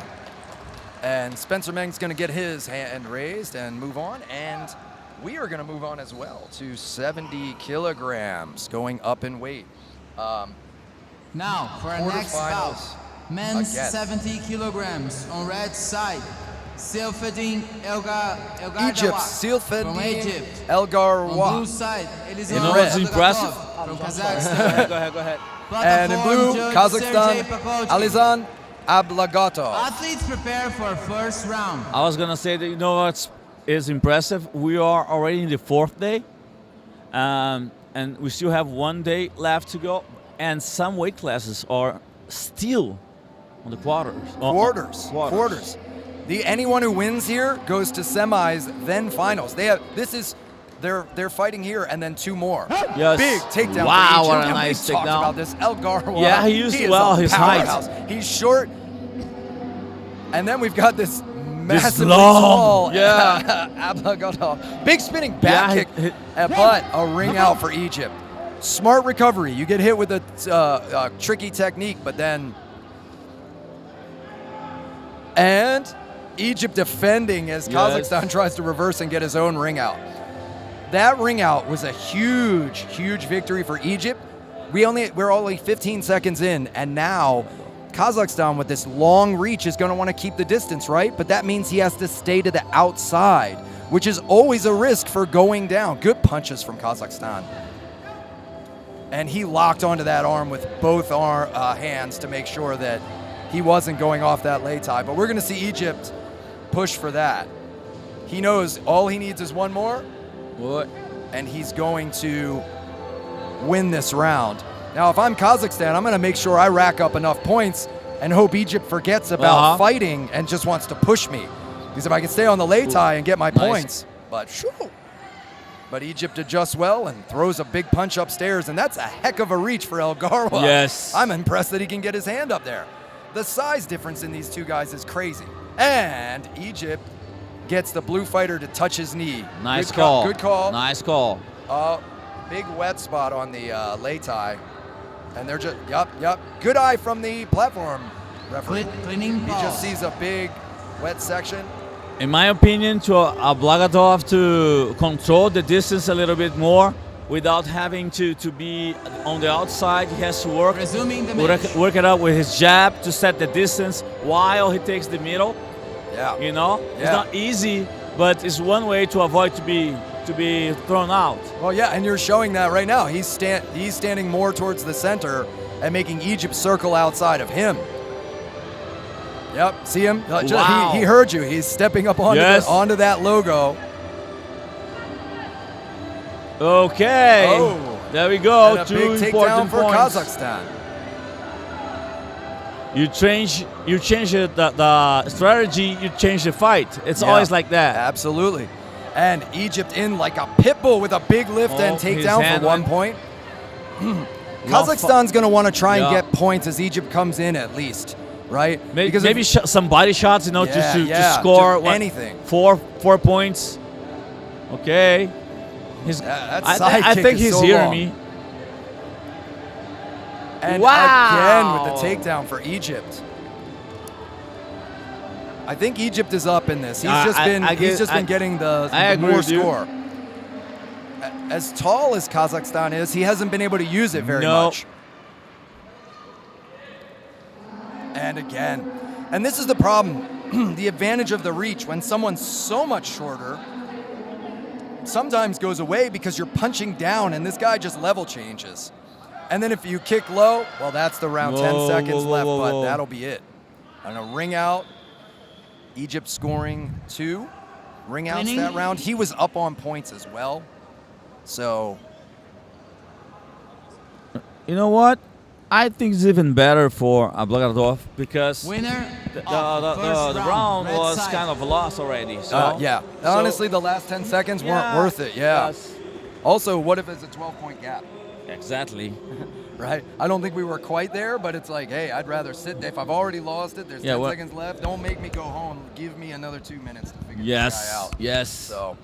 And Spencer Meng's going to get his hand raised and move on. And we are going to move on as well to 70 kilograms, going up in weight. Now for our next bout, men's 70 kilograms on red side. Sylfedin Elgarwa Egypt, from Sylfedin Egypt. Elgarwa. On blue side, it is You know what's impressive? From Kazakhstan. Go ahead. And in blue, Kazakhstan, Alizan Ablagatov. Athletes prepare for first round. I was gonna say that you know what is impressive. We are already in the 4th day, and we still have 1 day left to go. And some weight classes are still on the quarters. Quarters. Anyone who wins here goes to semis, then finals. They're fighting here and then 2 more. Yes. Big takedown. Wow, for what a Egypt. nice We talked takedown. about this. Elgarwa. Yeah, he used is well a his height. powerhouse. He's short. And then we've got this massively long. small Yeah. Ablagatov. Big spinning back kick, but a ring out for Egypt. Smart recovery. You get hit with a tricky technique, but then... And Egypt defending as Kazakhstan tries to reverse and get his own ring out. That ring out was a huge, huge victory for Egypt. We're only 15 seconds in, and now Kazakhstan with this long reach is going to want to keep the distance, right? But that means he has to stay to the outside, which is always a risk for going down. Good punches from Kazakhstan. And he locked onto that arm with both hands to make sure that he wasn't going off that lei tai. But we're going to see Egypt push for that. He knows all he needs is one more. What? And he's going to win this round. Now, if I'm Kazakhstan, I'm going to make sure I rack up enough points and hope Egypt forgets about fighting and just wants to push me. Because if I can stay on the lei tai and get my points, but Egypt adjusts well and throws a big punch upstairs, and that's a heck of a reach for El Garwa. Yes. I'm impressed that he can get his hand up there. The size difference in these two guys is crazy. And Egypt gets the blue fighter to touch his knee. Nice call. Good call. Nice call. Big wet spot on the lei tai. And they're just, yep. Good eye from the platform referee. He just sees a big wet section. In my opinion, to Ablagatov to control the distance a little bit more without having to be on the outside. He has to work it out with his jab to set the distance while he takes the middle. Yeah. You know? It's not easy, but it's one way to avoid to be thrown out. Well, yeah, and you're showing that right now. He's standing more towards the center and making Egypt circle outside of him. Yep, see him? Wow. He heard you. He's stepping up onto that logo. Okay. Oh. There we go. And a Two big important takedown for points. Kazakhstan. You change the strategy, you change the fight. It's always like that. Absolutely. And Egypt in like a pit bull with a big lift and takedown for 1 point. Kazakhstan's going to want to try and get points as Egypt comes in at least, right? Maybe some body shots, you know, just to score anything. 4 points. Okay. I think he's so hearing long. me. And wow. again with the takedown for Egypt. I think Egypt is up in this. He's just been getting the more score. As tall as Kazakhstan is, he hasn't been able to use it very much. And again, and this is the problem, the advantage of the reach when someone's so much shorter sometimes goes away because you're punching down and this guy just level changes. And then if you kick low, well, that's the round. 10 seconds left, but that'll be it. And a ring out. Egypt scoring 2 ring outs that round. He was up on points as well. So, you know what? I think it's even better for Ablagatov because the round was kind of lost already. So, honestly, the last 10 seconds weren't worth it. Yes. Also, what if it's a 12-point gap? Exactly. Right? I don't think we were quite there, but it's like, hey, I'd rather sit. If I've already lost it, there's 10 seconds left. Don't make me go home. Give me another 2 minutes to figure this guy out. Yes. So.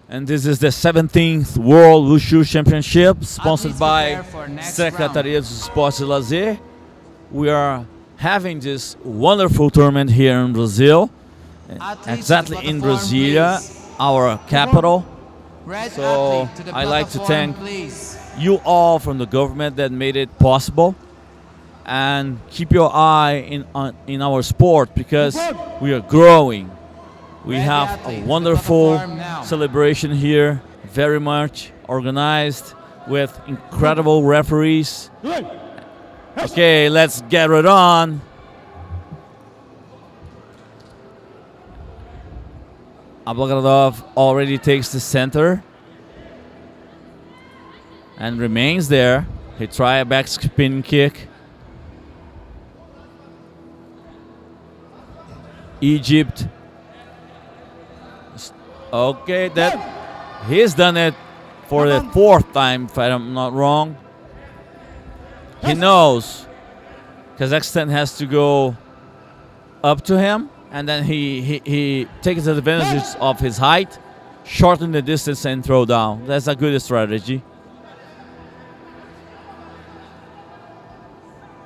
And this is the 17th World Wushu Championships, sponsored by Secretaria dos Esportes e Lazer. We are having this wonderful tournament here in Brazil, exactly in Brasilia, our capital. So I'd like to thank you all from the government that made it possible. And keep your eye in our sport because we are growing. We have a wonderful celebration here, very much organized with incredible referees. Okay, let's get it on. Ablagatov already takes the center and remains there. He tries a back spin kick. Egypt. Okay, he's done it for the 4th time, if I'm not wrong. He knows Kazakhstan has to go up to him, and then he takes advantage of his height shorten the distance and throw down. That's a good strategy.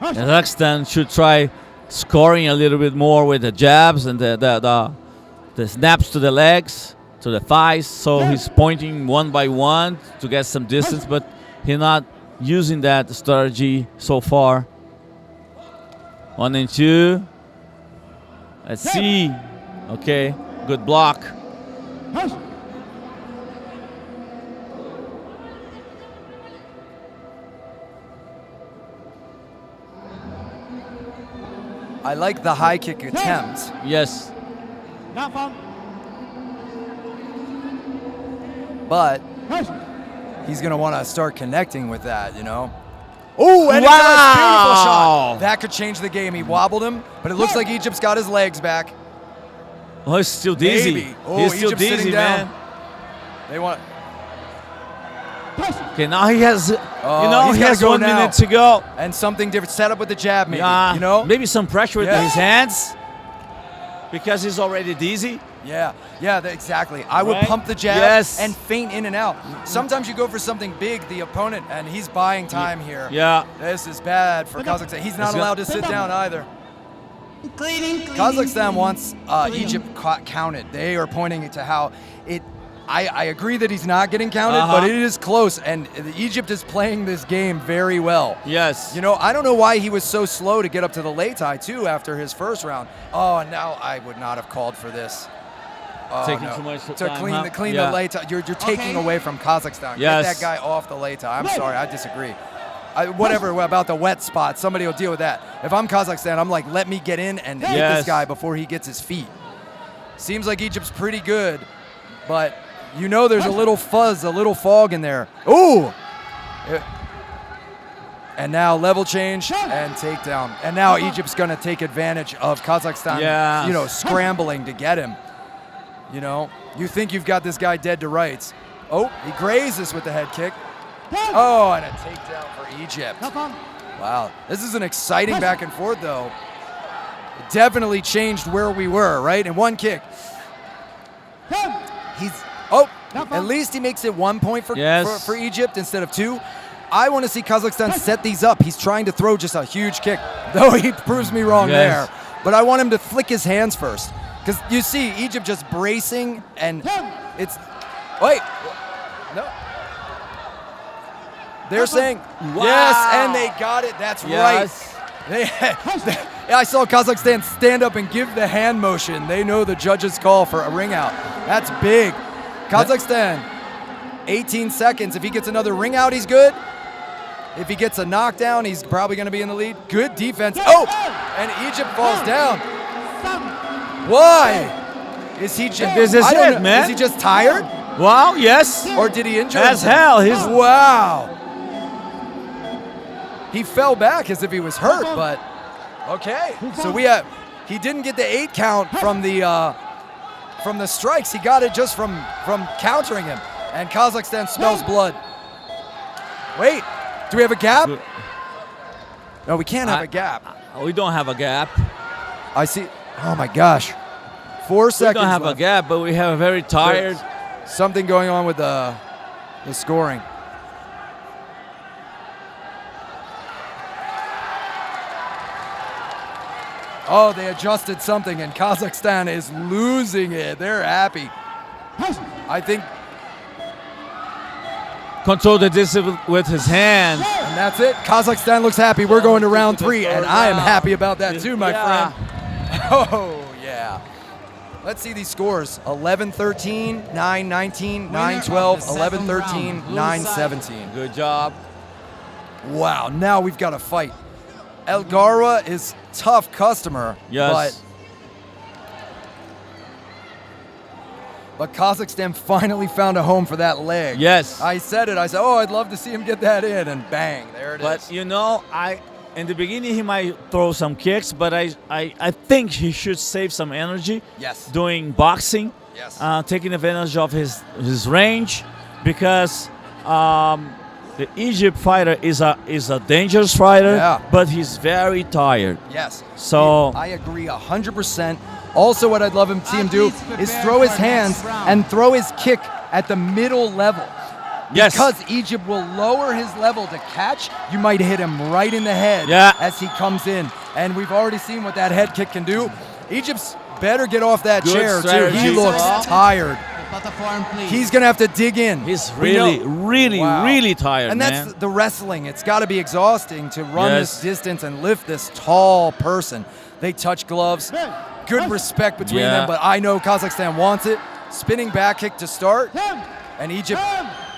Kazakhstan should try scoring a little bit more with the jabs and the snaps to the legs, to the thighs. So he's pointing one by one to get some distance, but he's not using that strategy so far. 1 and 2. Let's see. Okay, good block. I like the high kick attempt. Yes. But he's going to want to start connecting with that, you know? Oh, and wow. It's a beautiful shot. That could change the game. He wobbled him, but it looks like Egypt's got his legs back. Oh, he's still dizzy. Maybe. Oh, he's still Egypt's dizzy, man. They want. Okay, now he has, he has 1 minute to go. And something different. Set up with the jab, maybe. You know? Maybe some pressure with his hands because he's already dizzy. Yeah, exactly. I would pump the jab and feint in and out. Sometimes you go for something big, the opponent, and he's buying time here. Yeah. This is bad for Kazakhstan. He's not allowed to sit down either. Kazakhstan wants Egypt counted. They are pointing to how it. I agree that he's not getting counted, but it is close, and Egypt is playing this game very well. Yes. You know, I don't know why he was so slow to get up to the lei tai, too, after his first round. Oh, and now I would not have called for this. Oh, taking too much time, to clean the lei tai. You're taking away from Kazakhstan. Yes. Get that guy off the lei tai. I'm sorry, I disagree. Whatever about the wet spot, somebody will deal with that. If I'm Kazakhstan, I'm like, let me get in and hit this guy before he gets his feet. Seems like Egypt's pretty good, but you know there's a little fuzz, a little fog in there. Ooh! And now level change and takedown. And now Egypt's going to take advantage of Kazakhstan, scrambling to get him. You know, you think you've got this guy dead to rights. Oh, he grazes with the head kick. Oh, and a takedown for Egypt. Wow, this is an exciting back and forth, though. It definitely changed where we were, right? In one kick. At least he makes it 1 point for Egypt instead of 2. I want to see Kazakhstan set these up. He's trying to throw just a huge kick, though he proves me wrong there. But I want him to flick his hands first. Because you see Egypt just bracing, and it's... Wait. No. They're saying, yes, and they got it. That's right. I saw Kazakhstan stand up and give the hand motion. They know the judge's call for a ring out. That's big. Kazakhstan, 18 seconds. If he gets another ring out, he's good. If he gets a knockdown, he's probably going to be in the lead. Good defense. Oh, and Egypt falls down. Why? Is he just? This is it, man. Is he just tired? Wow. Yes. Or did he injure himself? As hell. Wow. He fell back as if he was hurt, but okay. So he didn't get the 8 count from the strikes. He got it just from countering him. And Kazakhstan smells blood. Wait, do we have a gap? No, we can't have a gap. We don't have a gap. I see. Oh my gosh. 4 seconds. We don't have a gap, but we have a very tired. There's something going on with the scoring. Oh, they adjusted something, and Kazakhstan is losing it. They're happy. I think. Control the distance with his hands. And that's it. Kazakhstan looks happy. We're going to round 3, and I am happy about that too, my friend. Oh, yeah. Let's see these scores. 11-13, 9-19, 9-12, 11-13, 9-17. Good job. Wow, now we've got a fight. Elgara is tough customer, but Kazakhstan finally found a home for that leg. Yes. I said it. I said, oh, I'd love to see him get that in, and bang, there it is. But you know, in the beginning he might throw some kicks, but I think he should save some energy. Yes. Doing boxing. Yes. Taking advantage of his range, because the Egypt fighter is a dangerous fighter, but he's very tired. Yes. So I agree 100%. Also, what I'd love him see him do is throw his hands and throw his kick at the middle level. Yes. Because Egypt will lower his level to catch, you might hit him right in the head as he comes in. And we've already seen what that head kick can do. Egypt's better get off that Good chair, strategy. too. He looks tired. He's going to have to dig in. He's really tired, and that's the wrestling. It's got to be exhausting to run this distance and lift this tall person. They touch gloves. Good respect between them, but I know Kazakhstan wants it. Spinning back kick to start. And Egypt,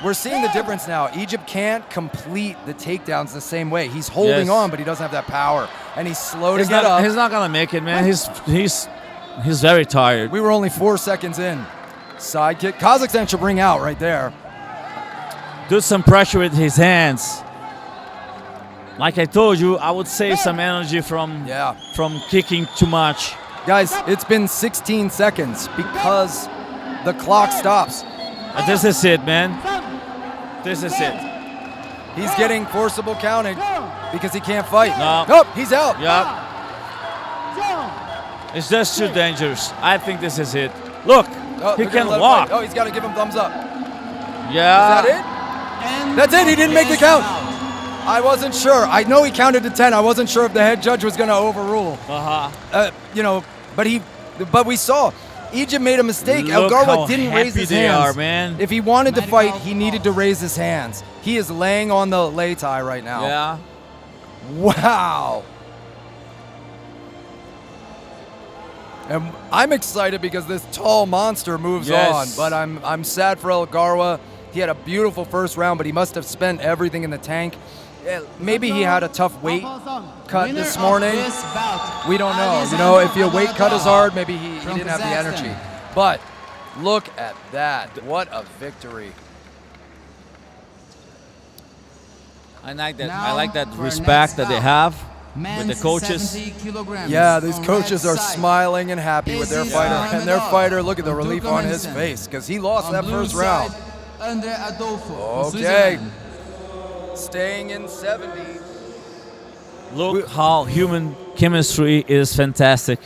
we're seeing the difference now. Egypt can't complete the takedowns the same way. He's holding on, but he doesn't have that power. And he's slow to get up. He's not going to make it, man. He's very tired. We were only 4 seconds in. Side kick. Kazakhstan should bring out right there. Do some pressure with his hands. Like I told you, I would save some energy from kicking too much. Guys, it's been 16 seconds because the clock stops. But this is it, man. This is it. He's getting forcible counting because he can't fight. No. Nope, he's out. Yep. It's just too dangerous. I think this is it. Look, he can walk. Oh, he's got to give him thumbs up. Yeah. Is that it? That's it. He didn't make the count. I wasn't sure. I know he counted to 10. I wasn't sure if the head judge was going to overrule. You know, but we saw Egypt made a mistake. Look Elgarwa didn't raise his hands. Are, man. If he wanted to fight, he needed to raise his hands. He is laying on the lei tai right now. Yeah. Wow. And I'm excited because this tall monster moves on, but I'm sad for Elgarwa. He had a beautiful first round, but he must have spent everything in the tank. Maybe he had a tough weight cut this morning. We don't know. You know, if your weight cut is hard, maybe he didn't have the energy. But look at that. What a victory. I like that. I like that respect that they have with the coaches. Yeah, these coaches are smiling and happy with their fighter. And their fighter, look at the relief on his face because he lost that first round. Okay. Staying in 70. Look how human chemistry is fantastic.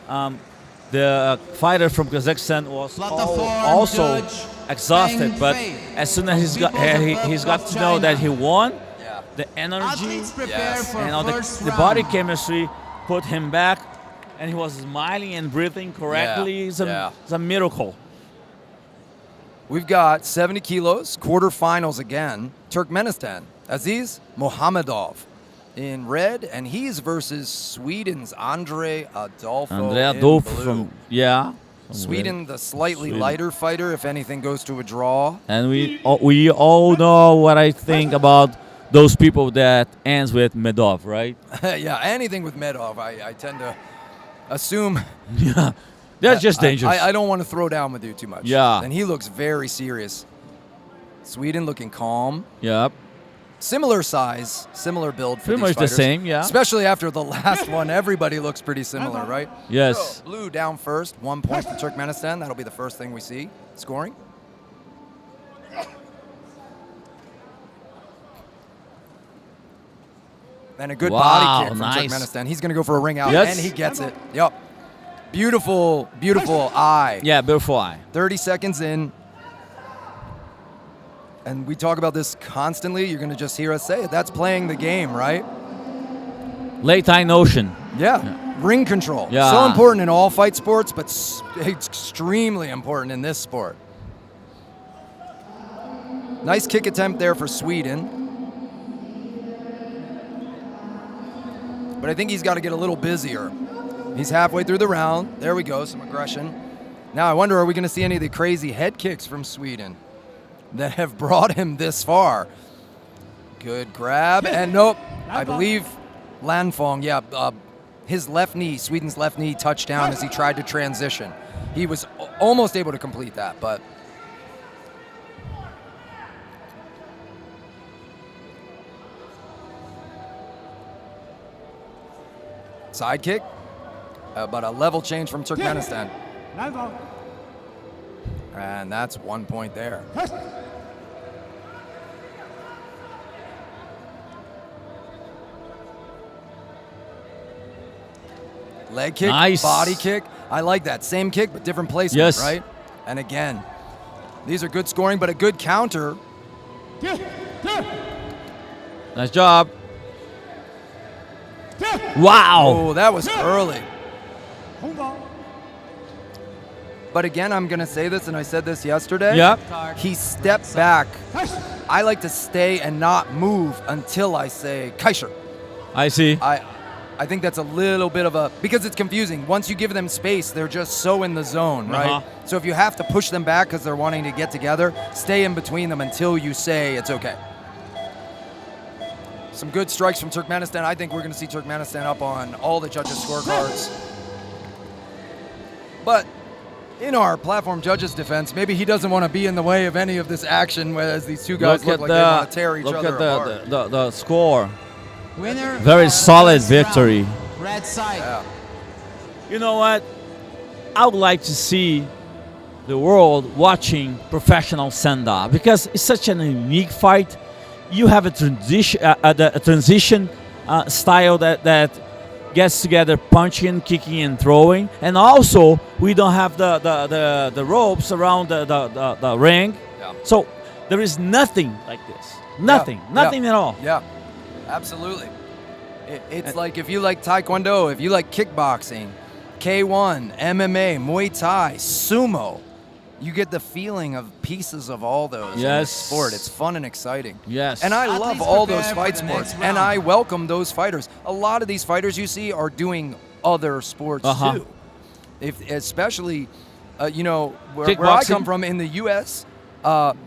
The fighter from Kazakhstan was also exhausted, but as soon as he's got to know that he won, the energy and the body chemistry put him back, and he was smiling and breathing correctly. It's a miracle. We've got 70 kilos, quarterfinals again. Turkmenistan, Aziz Mohamedov in red, and he's versus Sweden's Andre Adolfo. From Sweden, the slightly lighter fighter, if anything goes to a draw. And we all know what I think about those people that ends with Medov, right? Yeah, anything with Medov, I tend to assume. Yeah, they're just dangerous. I don't want to throw down with you too much. Yeah. And he looks very serious. Sweden looking calm. Yep. Similar size, similar build for pretty these much fighters. the same, yeah. Especially after the last one, everybody looks pretty similar, right? Yes. So, blue down first, 1 point for Turkmenistan. That'll be the first thing we see. Scoring. And a good body kick from Turkmenistan. He's going to go for a ring out, and he gets it. Yep. Beautiful, beautiful eye. Yeah, beautiful eye. 30 seconds in. And we talk about this constantly. You're going to just hear us say it. That's playing the game, right? Late eye notion. Yeah. Ring control. Yeah. So important in all fight sports, but it's extremely important in this sport. Nice kick attempt there for Sweden. But I think he's got to get a little busier. He's halfway through the round. There we go, some aggression. Now I wonder, are we going to see any of the crazy head kicks from Sweden that have brought him this far? Good grab, and nope. I believe Lanfong, his left knee, Sweden's left knee touched down as he tried to transition. He was almost able to complete that, but side kick, but a level change from Turkmenistan. And that's 1 point there. Leg kick, nice. Body kick. I like that. Same kick, but different placement, Yes. right? And again, these are good scoring, but a good counter. Nice job. Wow. Oh, that was early. But again, I'm going to say this, and I said this yesterday. Yep. He stepped back. I like to stay and not move until I say Kaiser. I see. I think that's a little bit of a, because it's confusing. Once you give them space, they're just so in the zone, right? Uh-huh. So if you have to push them back because they're wanting to get together, stay in between them until you say it's okay. Some good strikes from Turkmenistan. I think we're going to see Turkmenistan up on all the judges' scorecards. But in our platform judges' defense, maybe he doesn't want to be in the way of any of this action, whereas these two guys look like they want to tear each other apart. Look at the score. Winner. Very solid victory. Red side. Yeah. You know what? I would like to see the world watching professional Sanda because it's such an unique fight. You have a transition style that gets together punching, kicking, and throwing, and also we don't have the ropes around the ring. Yeah. So there is nothing like this. Nothing at all. Yeah, absolutely. It's like if you like Taekwondo, if you like kickboxing, K1, MMA, Muay Thai, Sumo, you get the feeling of pieces of all those in this sport. It's fun and exciting. Yes. And I Athletes love all prepare those for fight the sports, next and round. I welcome those fighters. A lot of these fighters you see are doing other sports too. Especially, you know, where I come from in the U.S.,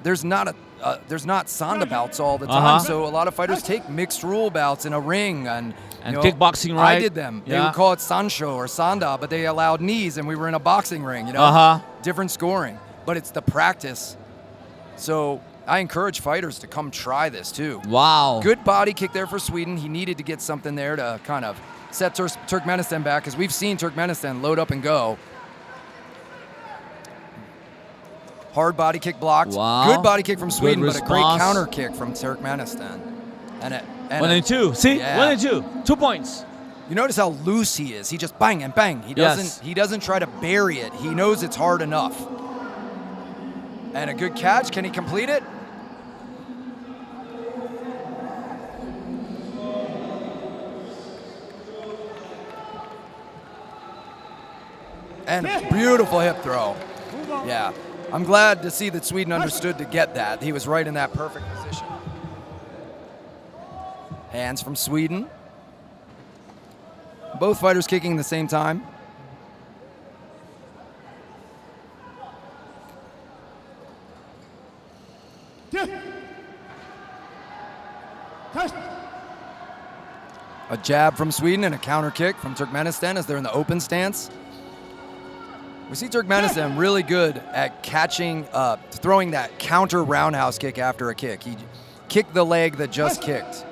there's not Sanda bouts all the time. So a lot of fighters take mixed rule bouts in a ring and you know, kickboxing, right? I did them. They Yeah. would call it Sancho or Sanda, but they allowed knees, and we were in a boxing ring. You know, different scoring, but it's the practice. So I encourage fighters to come try this too. Wow. Good body kick there for Sweden. He needed to get something there to kind of set Turkmenistan back, because we've seen Turkmenistan load up and go. Hard body kick blocked. Wow. Good body kick from Good Sweden, but a great response. counter kick from Turkmenistan. And 1 and 2. See, 1 and 2. 2 points. You notice how loose he is. He just bang and bang. He doesn't try to bury it. He knows it's hard enough. And a good catch. Can he complete it? And a beautiful hip throw. Yeah. I'm glad to see that Sweden understood to get that. He was right in that perfect position. Hands from Sweden. Both fighters kicking at the same time. A jab from Sweden and a counter kick from Turkmenistan as they're in the open stance. We see Turkmenistan really good at catching, throwing that counter roundhouse kick after a kick. He kicked the leg that just kicked.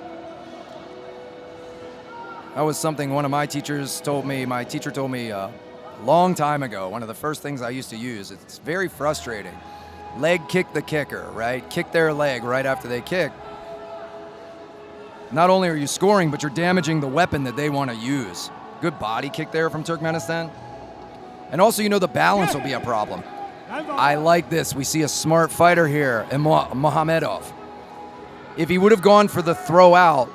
That was something one of my teachers told me. My teacher told me a long time ago, one of the first things I used to use. It's very frustrating. Leg kick the kicker, right? Kick their leg right after they kick. Not only are you scoring, but you're damaging the weapon that they want to use. Good body kick there from Turkmenistan. And also, you know, the balance will be a problem. I like this. We see a smart fighter here in Mohamedov. If he would have gone for the throw out,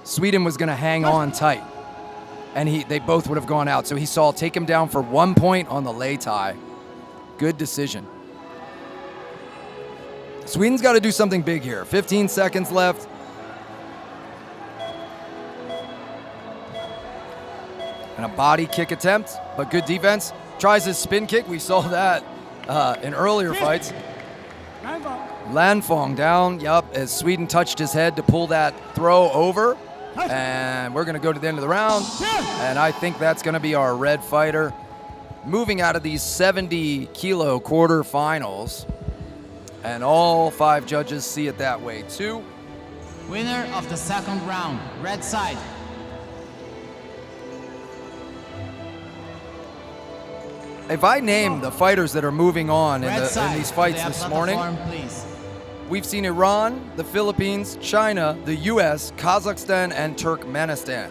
Sweden was going to hang on tight. And they both would have gone out. So he saw take him down for 1 point on the lei tie. Good decision. Sweden's got to do something big here. 15 seconds left. And a body kick attempt, but good defense. Tries his spin kick. We saw that in earlier fights. Landfong down, as Sweden touched his head to pull that throw over. And we're going to go to the end of the round. And I think that's going to be our red fighter. Moving out of these 70-kilo quarterfinals. And all 5 judges see it that way too. Winner of the second round, red side. If I name the fighters that are moving on in these fights this morning, we've seen Iran, the Philippines, China, the US, Kazakhstan, and Turkmenistan.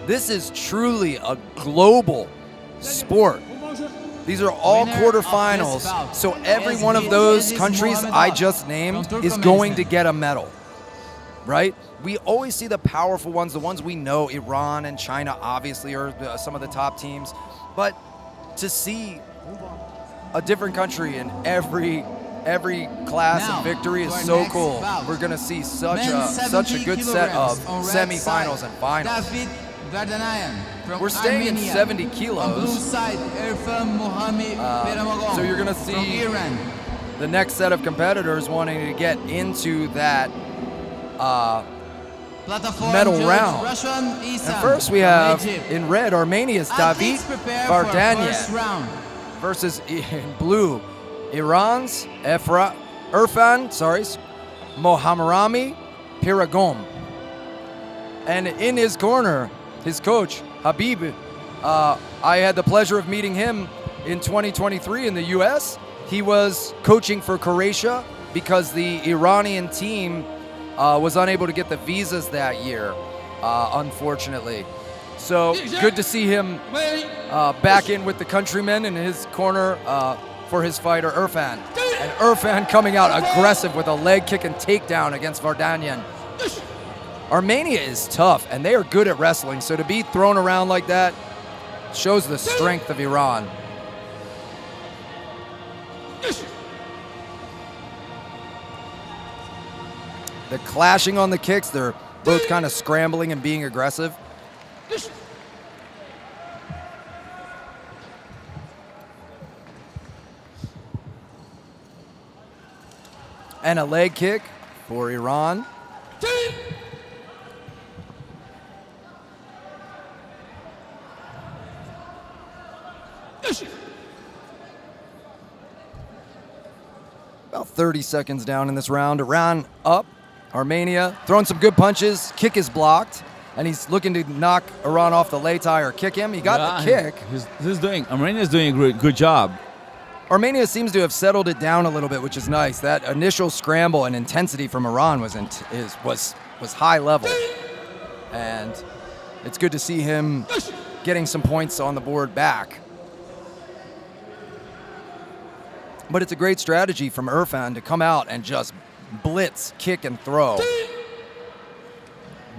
This is truly a global sport. These are all quarterfinals, so every one of those countries I just named is going to get a medal, right? We always see the powerful ones, the ones we know. Iran and China obviously are some of the top teams, but to see a different country in every class of victory is so cool. We're gonna see such a good set of semifinals and finals. We're staying in 70 kilos. So you're gonna see the next set of competitors wanting to get into that medal round. And first we have in red Armenia's David Vardanyan versus in blue Iran's Irfan Mohammarami Piragom. And in his corner, his coach, Habib, I had the pleasure of meeting him in 2023 in the US. He was coaching for Croatia because the Iranian team was unable to get the visas that year, unfortunately. So good to see him back in with the countrymen in his corner for his fighter, Irfan. And Irfan coming out aggressive with a leg kick and takedown against Vardanyan. Armenia is tough, and they are good at wrestling, so to be thrown around like that shows the strength of Iran. The clashing on the kicks, they're both kind of scrambling and being aggressive. And a leg kick for Iran. About 30 seconds down in this round. Iran up. Armenia throwing some good punches. Kick is blocked. And he's looking to knock Iran off the lei tai or kick him. He got the kick. Armenia's doing a good job. Armenia seems to have settled it down a little bit, which is nice. That initial scramble and intensity from Iran was high level. And it's good to see him getting some points on the board back. But it's a great strategy from Irfan to come out and just blitz, kick, and throw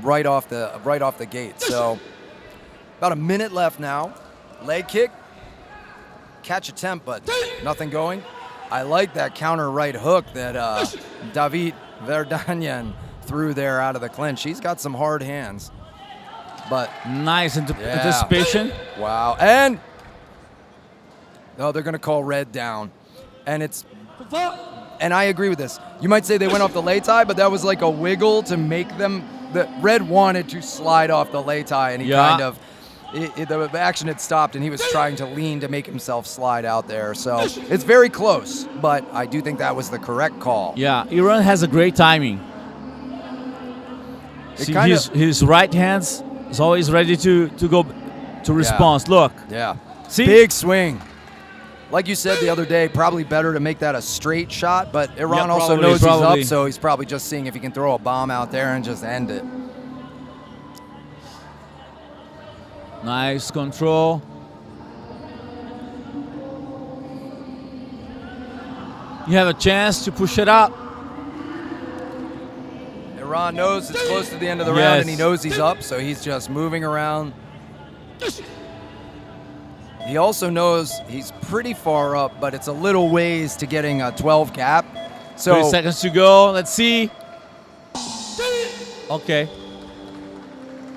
right off the gate. So about a minute left now. Leg kick, catch attempt, but nothing going. I like that counter right hook that David Vardanyan threw there out of the clinch. He's got some hard hands. But nice anticipation. Wow. And they're going to call red down. And I agree with this. You might say they went off the lei tai, but that was like a wiggle to make them. The red wanted to slide off the lei tai, and he kind of, the action had stopped, and he was trying to lean to make himself slide out there. So it's very close, but I do think that was the correct call. Yeah, Iran has a great timing. See, his right hand is always ready to go to response. Yeah. Look. Yeah. See? Big swing. Like you said the other day, probably better to make that a straight shot, but Iran also knows he's up, so he's probably just seeing if he can throw a bomb out there and just end it. Nice control. You have a chance to push it up. Iran knows it's close to the end of the round, and he knows he's up, so he's just moving around. He also knows he's pretty far up, but it's a little ways to getting a 12 cap. So 30 seconds to go. Let's see. Okay.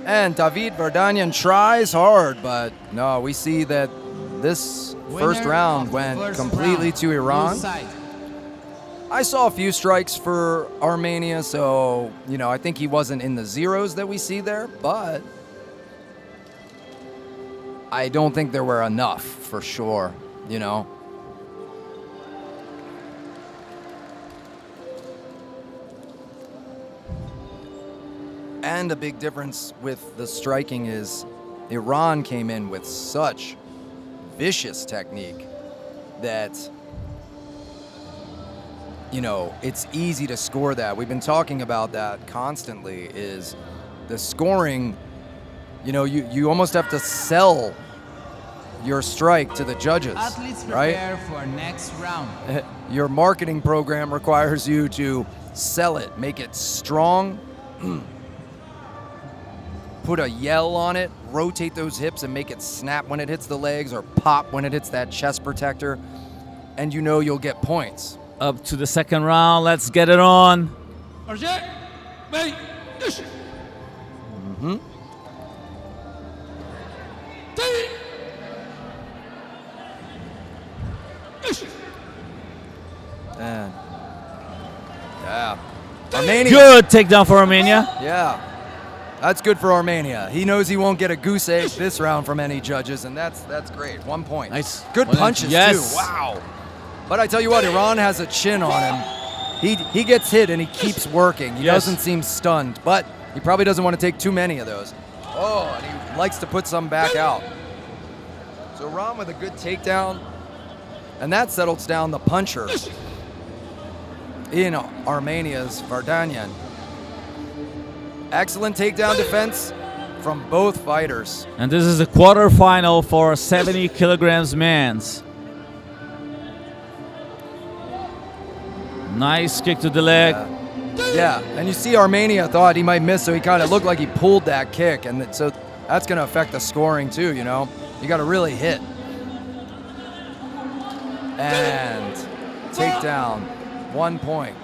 And David Vardanyan tries hard, but no, we see that this first round went completely to Iran. I saw a few strikes for Armenia, so, I think he wasn't in the zeros that we see there, but I don't think there were enough, for sure, And a big difference with the striking is Iran came in with such vicious technique that, it's easy to score that. We've been talking about that constantly, is the scoring. You almost have to sell your strike to the judges, Athletes right? prepare for next round. Your marketing program requires you to sell it, make it strong, put a yell on it, rotate those hips and make it snap when it hits the legs or pop when it hits that chest protector, and you know you'll get points. Up to the second round. Let's get it on. Mm-hmm. And yeah, Armenia. Good takedown for Armenia. Yeah, that's good for Armenia. He knows he won't get a goose egg this round from any judges, and that's great. 1 point. Nice. Good Well, punches yes. too. Wow. But I tell you what, Iran has a chin on him. He gets hit and he keeps working. He doesn't seem stunned, but he probably doesn't want to take too many of those. Oh, and he likes to put some back out. So Iran with a good takedown, and that settles down the puncher in Armenia's Vardanyan. Excellent takedown defense from both fighters. And this is the quarterfinal for 70 kilograms men's. Nice kick to the leg. Yeah, and you see Armenia thought he might miss, so he kind of looked like he pulled that kick, and so that's going to affect the scoring too, you know? You got to really hit. And takedown, 1 point.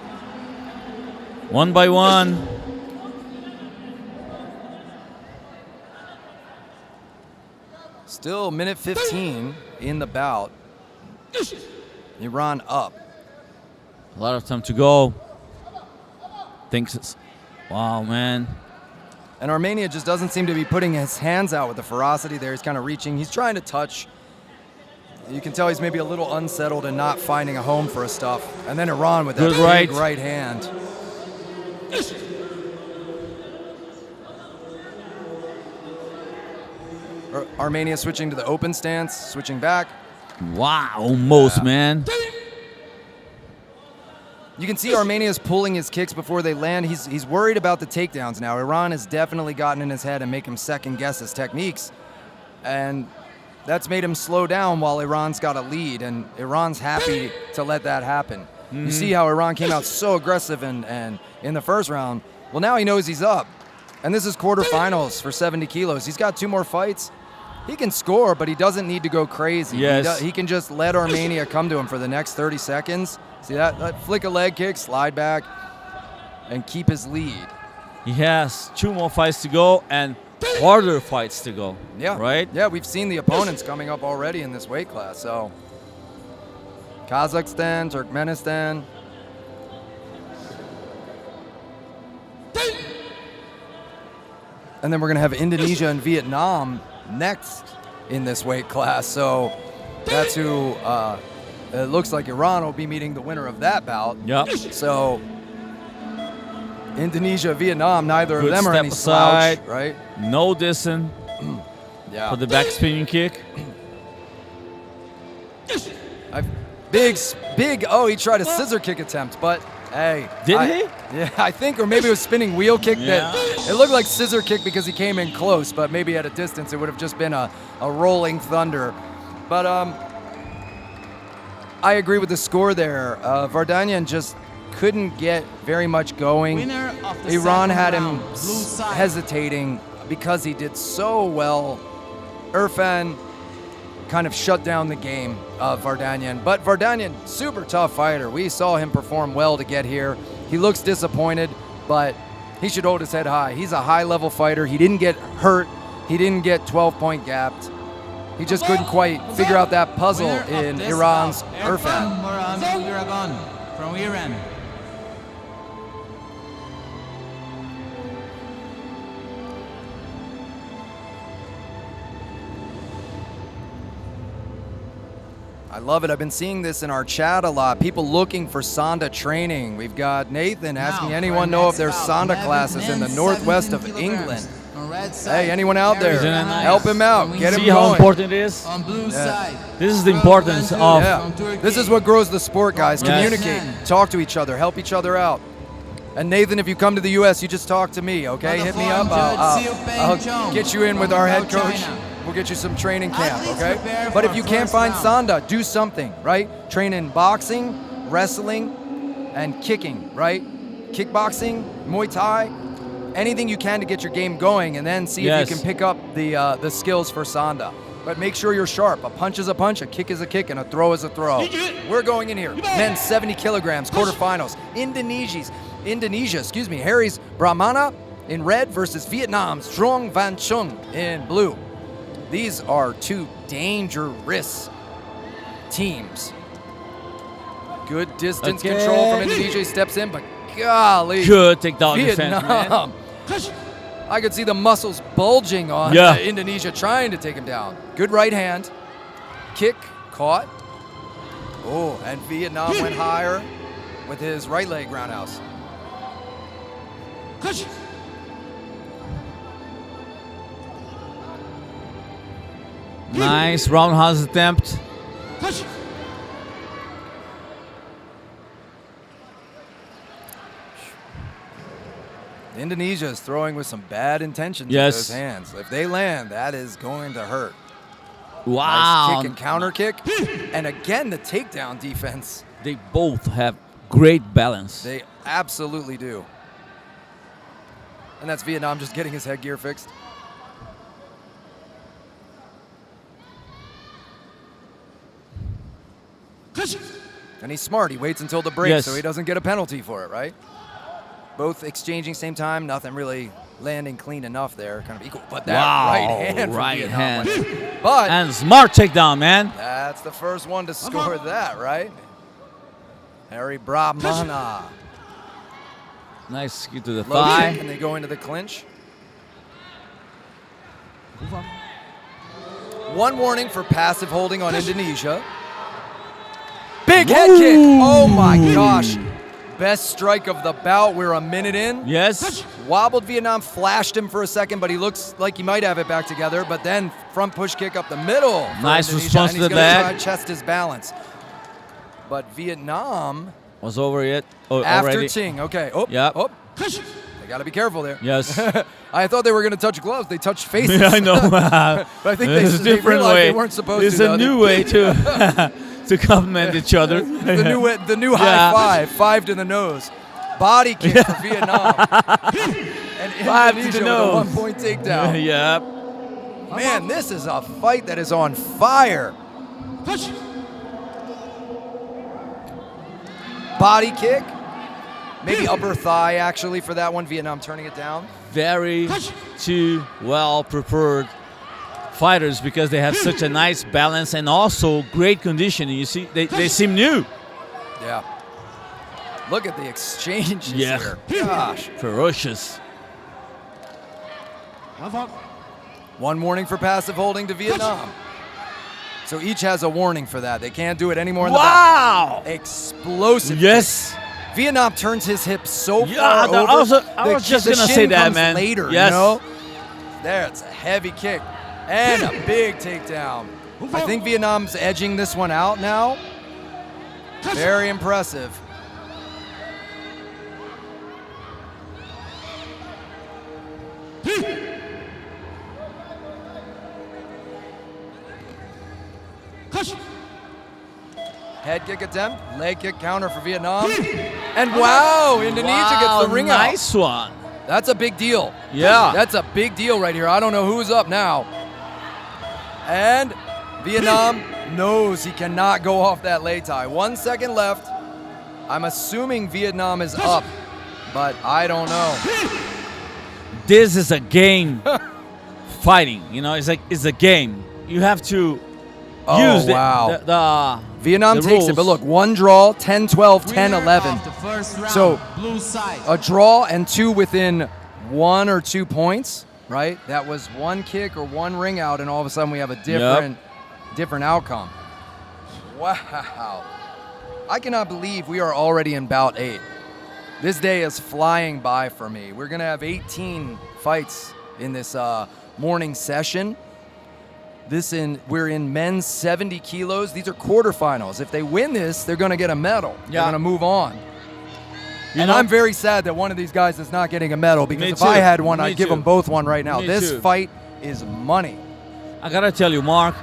1 by 1. Still minute 15 in the bout. Iran up. A lot of time to go. Thinks it's, wow, man. And Armenia just doesn't seem to be putting his hands out with the ferocity there. He's kind of reaching. He's trying to touch. You can tell he's maybe a little unsettled and not finding a home for his stuff. And then Iran with that big right hand. Armenia switching to the open stance, switching back. Wow, almost, man. You can see Armenia's pulling his kicks before they land. He's worried about the takedowns now. Iran has definitely gotten in his head and make him second guess his techniques. And that's made him slow down while Iran's got a lead, and Iran's happy to let that happen. You see how Iran came out so aggressive and in the first round. Well, now he knows he's up. And this is quarterfinals for 70 kilos. He's got 2 more fights. He can score, but he doesn't need to go crazy. Yes. He can just let Armenia come to him for the next 30 seconds. See that flick a leg kick, slide back, and keep his lead. He has 2 more fights to go and harder fights to go. Yeah. Right? Yeah, we've seen the opponents coming up already in this weight class. So Kazakhstan, Turkmenistan. And then we're going to have Indonesia and Vietnam next in this weight class. So that's who it looks like Iran will be meeting the winner of that bout. Yep. So Indonesia, Vietnam, neither Good of them are step any aside. slouch, right? No dissing for the back spinning kick. Big, oh, he tried a scissor kick attempt, but hey. Did he? Yeah, I think, or maybe it was spinning wheel kick Yeah. that, it looked like scissor kick because he came in close, but maybe at a distance it would have just been a rolling thunder. But I agree with the score there. Vardanyan just couldn't get very much going. Winner of the Iran second had him round, blue side. hesitating because he did so well. Irfan kind of shut down the game of Vardanyan. But Vardanyan, super tough fighter. We saw him perform well to get here. He looks disappointed, but he should hold his head high. He's a high-level fighter. He didn't get hurt. He didn't get 12-point gapped. He just couldn't quite figure out that puzzle Winner in of this Iran's bout, Irfan. Erkan Uragan from Iran. I love it. I've been seeing this in our chat a lot. People looking for Sanda training. We've got Nathan asking anyone know if there's Sanda classes in the northwest of England. Hey, anyone out there? Help him out. Get him See going. how important it is? On blue side. This is the importance of This is what grows the sport, guys. Yes. Communicate, talk to each other, help each other out. And Nathan, if you come to the U.S., you just talk to me, okay? Hit me up. I'll get you in with our head coach. We'll get you some training camp, okay? But if you can't find Sanda, do something, right? Train in boxing, wrestling, and kicking, right? Kickboxing, Muay Thai, anything you can to get your game going, and then see if you can pick up the skills for Sanda. But make sure you're sharp. A punch is a punch, a kick is a kick, and a throw is a throw. We're going in here. Men's 70 kilograms, quarterfinals. Indonesia, Harry's Brahmana in red versus Vietnam's Trong Van Chung in blue. These are two dangerous teams. Good distance control from Indonesia. He steps in, but golly. Good takedown defense, Vietnam. man. I could see the muscles bulging on Indonesia trying to take him down. Good right hand. Kick, caught. Oh, and Vietnam went higher with his right leg roundhouse. Nice roundhouse attempt. Indonesia is throwing with some bad intentions with those hands. If they land, that is going to hurt. Wow. Nice kick and counter kick. And again, the takedown defense. They both have great balance. They absolutely do. And that's Vietnam just getting his headgear fixed. And he's smart. He waits until the break so he doesn't get a penalty for it, right? Both exchanging same time. Nothing really landing clean enough there. Kind of equal. But that right hand from Vietnam. But and smart takedown, man. That's the first one to score that, right? Harry Brahmana. Nice kick to the Low thigh. kick, and they go into the clinch. One warning for passive holding on Indonesia. Big head kick. Oh my gosh. Best strike of the bout. We're a minute in. Yes. Wobbled Vietnam, flashed him for a second, but he looks like he might have it back together. But then front push kick up the middle. Nice Indonesia, response and to he's the gonna back. try and chest his balance. But Vietnam Was over it. after already. Ting. Okay. Oh. Yep. Oh. They got to be careful there. Yes. I thought they were going to touch gloves. They touched faces. I know. But I think It's a different realized way. they weren't supposed It's to. a new way to to compliment each other. the new high five to the nose. Body kick for Vietnam. And Five to Indonesia the with a nose. 1-point takedown. Yep. Man, this is a fight that is on fire. Body kick. Maybe upper thigh, actually, for that one. Vietnam turning it down. Very two well prepared fighters because they have such a nice balance and also great conditioning. You see, they seem new. Yeah. Look at the exchanges Yeah. here. Gosh. Ferocious. One warning for passive holding to Vietnam. So each has a warning for that. They can't do it anymore in the Wow. back. Explosive. Yes. kick. Vietnam turns his hips so Yeah, far over. I was just The gonna shin say that, comes man. later, Yes. you know? There, it's a heavy kick. And a big takedown. I think Vietnam's edging this one out now. Very impressive. Head kick attempt, leg kick counter for Vietnam. And wow, Indonesia gets the ring out. Nice one. That's a big deal. Yeah. That's a big deal right here. I don't know who's up now. And Vietnam knows he cannot go off that lei tai. 1 second left. I'm assuming Vietnam is up, but I don't know. This is a game fighting. You know, it's a game. You have to use the Vietnam the takes it, rules. but look, one draw, 10-12, 10-11. So Blue side. a draw and two within 1 or 2 points, right? That was one kick or one ring out, and all of a sudden we have a different outcome. Wow. I cannot believe we are already in bout 8. This day is flying by for me. We're going to have 18 fights in this morning session. We're in men's 70 kilos. These are quarterfinals. If they win this, they're going to get a medal. They're going to move on. And I'm very sad that one of these guys is not getting a medal, because if I had one, I'd give them both one right now. This fight is money. I gotta tell you, Mark,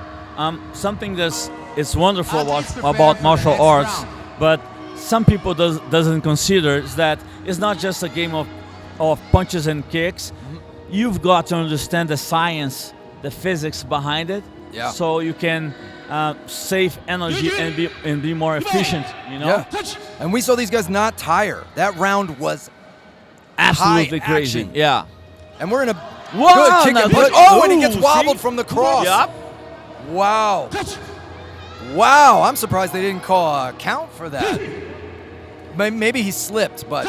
something that's it's wonderful about martial arts, but some people doesn't consider is that it's not just a game of punches and kicks. You've got to understand the science, the physics behind it, so you can save energy and be more efficient. You know. Yeah. And we saw these guys not tire. That round was absolutely high crazy. action. Yeah. And we're in a Whoa, good kick and punch. Oh, and he gets wobbled from the cross. Yep. Wow. Wow, I'm surprised they didn't call a count for that. Maybe he slipped, but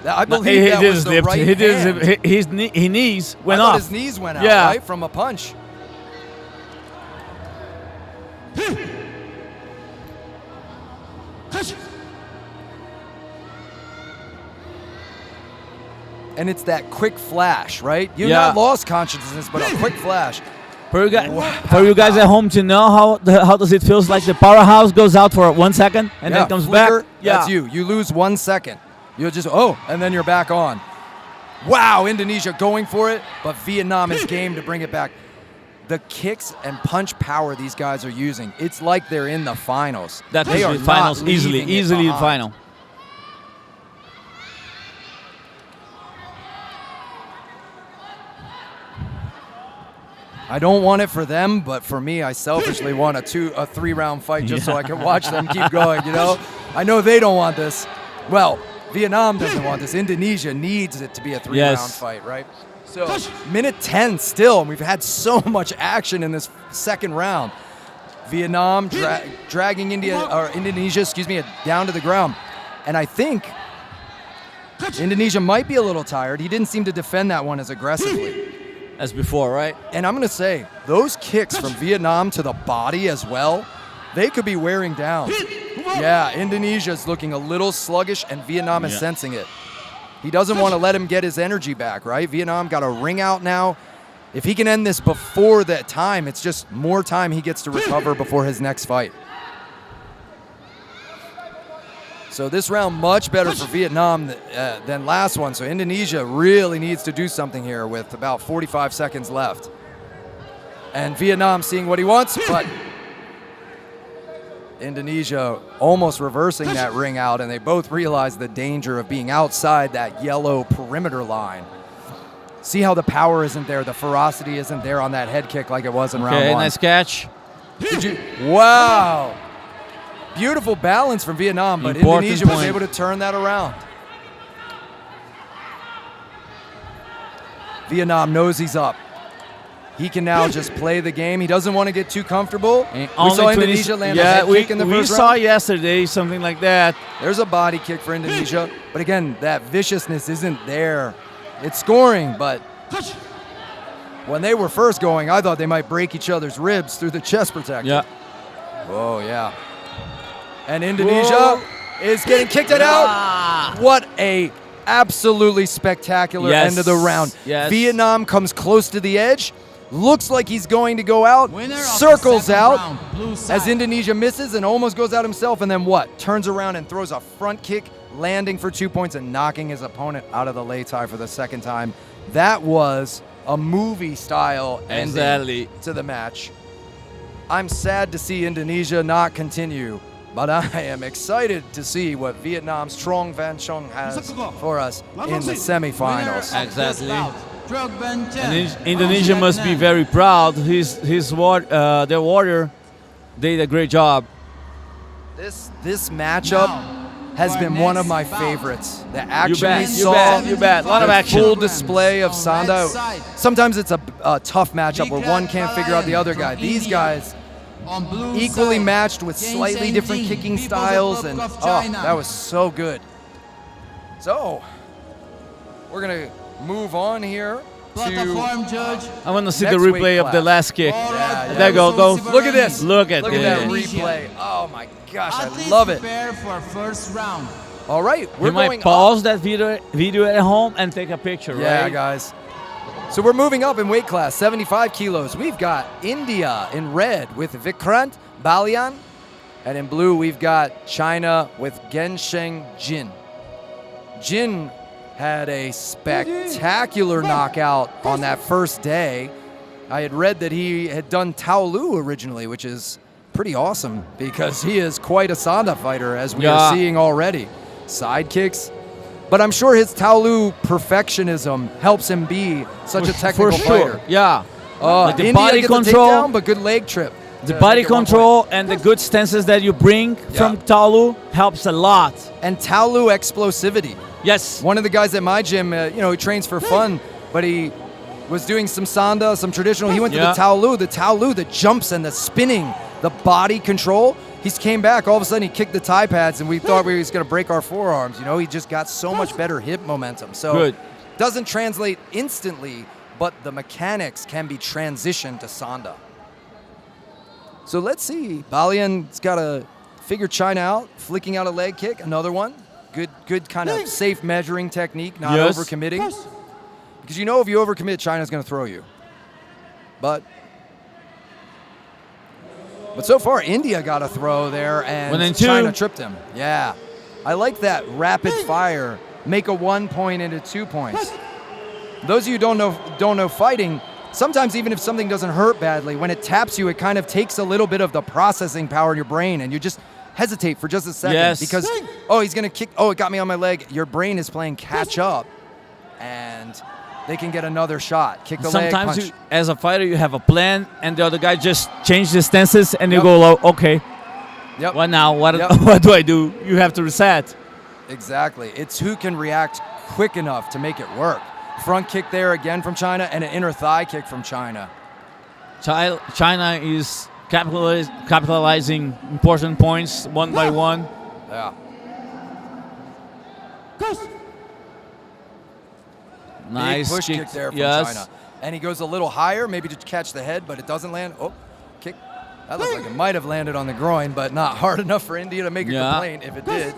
I believe that was the right hand. His knees went I thought off. his knees went out, Yeah. right, from a punch. And it's that quick flash, right? You not lost consciousness, but a quick flash. For you guys at home to know how does it feels like the powerhouse goes out for 1 second and then comes flicker, back? That's you. You lose 1 second. You'll just, and then you're back on. Wow, Indonesia going for it, but Vietnam is game to bring it back. The kicks and punch power these guys are using, it's like they're in the finals. They are finals not easily leaving it behind. final. I don't want it for them, but for me, I selfishly want a 3-round fight just so I can watch them keep going, you know? I know they don't want this. Well, Vietnam doesn't want this. Indonesia needs it to be a 3-round fight, right? So, minute 10 still, and we've had so much action in this second round. Vietnam dragging Indonesia, down to the ground. And I think Indonesia might be a little tired. He didn't seem to defend that one as aggressively as before, right? And I'm going to say, those kicks from Vietnam to the body as well, they could be wearing down. Yeah, Indonesia's looking a little sluggish, and Vietnam is sensing it. He doesn't want to let him get his energy back, right? Vietnam got a ring out now. If he can end this before that time, it's just more time he gets to recover before his next fight. So this round much better for Vietnam than last one. So Indonesia really needs to do something here with about 45 seconds left. And Vietnam seeing what he wants, but Indonesia almost reversing that ring out, and they both realize the danger of being outside that yellow perimeter line. See how the power isn't there, the ferocity isn't there on that head kick like it was in round one. Nice catch. Wow. Beautiful balance from Vietnam, but Indonesia was able to turn that around. Vietnam knows he's up. He can now just play the game. He doesn't want to get too comfortable. We saw Indonesia land a head kick in the first round. We saw yesterday something like that. There's a body kick for Indonesia. But again, that viciousness isn't there. It's scoring, but when they were first going, I thought they might break each other's ribs through the chest protector. Yeah. Oh, yeah. And Indonesia is getting kicked out. What a absolutely spectacular end of the round. Yes. Vietnam comes close to the edge. Looks like he's going to go out. Circles out as Indonesia misses and almost goes out himself. And then what? Turns around and throws a front kick, landing for 2 points and knocking his opponent out of the lei tai for the second time. That was a movie-style ending to the match. I'm sad to see Indonesia not continue, but I am excited to see what Vietnam's Trong Van Trong has for us in the semifinals. Exactly. And Indonesia must be very proud. Their warrior did a great job. This matchup has been one of my favorites. The action we saw, you bet. A lot of action. Full display of Sanda. Sometimes it's a tough matchup where one can't figure out the other guy. These guys equally matched with slightly different kicking styles, and that was so good. So we're gonna move on here to I want to see the replay of the last kick. There go. Look at this. Look at that replay. Oh my gosh, I love it. For first round. All right, we might pause that video at home and take a picture, yeah, right? Guys. So we're moving up in weight class, 75 kilos. We've got India in red with Vikrant Balian. And in blue, we've got China with Gensheng Jin. Jin had a spectacular knockout on that first day. I had read that he had done Taolu originally, which is pretty awesome because he is quite a Sanda fighter, as we are seeing already. Side kicks. But I'm sure his Taolu perfectionism helps him be such a technical fighter. Yeah. Like the India body gets a control, takedown, but good leg trip. the body control and the good stances that you bring from Taolu helps a lot. And Taolu explosivity. Yes. One of the guys at my gym, he trains for fun, but he was doing some Sanda, some traditional. He went to the Taolu, the jumps and the spinning, the body control. He came back, all of a sudden he kicked the Thai pads and we thought we was going to break our forearms. He just got so much better hip momentum. So doesn't translate instantly, but the mechanics can be transitioned to Sanda. So let's see. Balian's got to figure China out, flicking out a leg kick, another one. Good kind of safe measuring technique, not overcommitting. Because if you overcommit, China's going to throw you. But so far, India got a throw there, and China tripped him. Yeah. I like that rapid fire. Make a 1 point into 2 points. Those of you who don't know fighting, sometimes even if something doesn't hurt badly, when it taps you, it kind of takes a little bit of the processing power in your brain, and you just hesitate for just a second. Because, he's going to kick. Oh, it got me on my leg. Your brain is playing catch up, and they can get another shot. Kick the leg, punch. Sometimes, as a fighter, you have a plan, and the other guy just changed the stances, and you go, okay. Yep. What now? What do I do? You have to reset. Exactly. It's who can react quick enough to make it work. Front kick there again from China, and an inner thigh kick from China. China is capitalizing important points one by one. Yeah. Nice big push kick there from China. And he goes a little higher, maybe to catch the head, but it doesn't land. Oh, kick. That looked like it might have landed on the groin, but not hard enough for India to make a complaint if it did.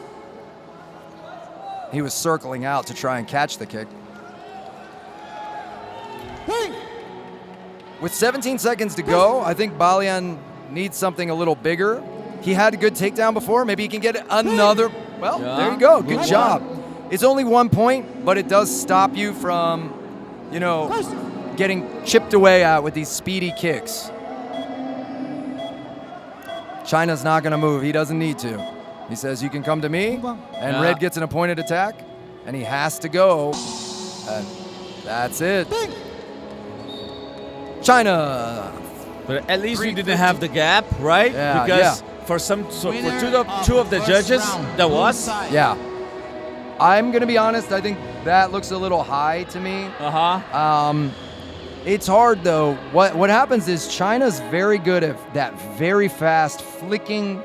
He was circling out to try and catch the kick. With 17 seconds to go, I think Balian needs something a little bigger. He had a good takedown before. Maybe he can get another. Well, there you go. Good job. It's only 1 point, but it does stop you from, getting chipped away at with these speedy kicks. China's not going to move. He doesn't need to. He says, you can come to me, and Red gets an appointed attack, and he has to go. And that's it. China. But at least we didn't have the gap, right? Yeah, because for two of the judges, that was. Yeah. I'm going to be honest, I think that looks a little high to me. It's hard, though. What happens is China's very good at that very fast flicking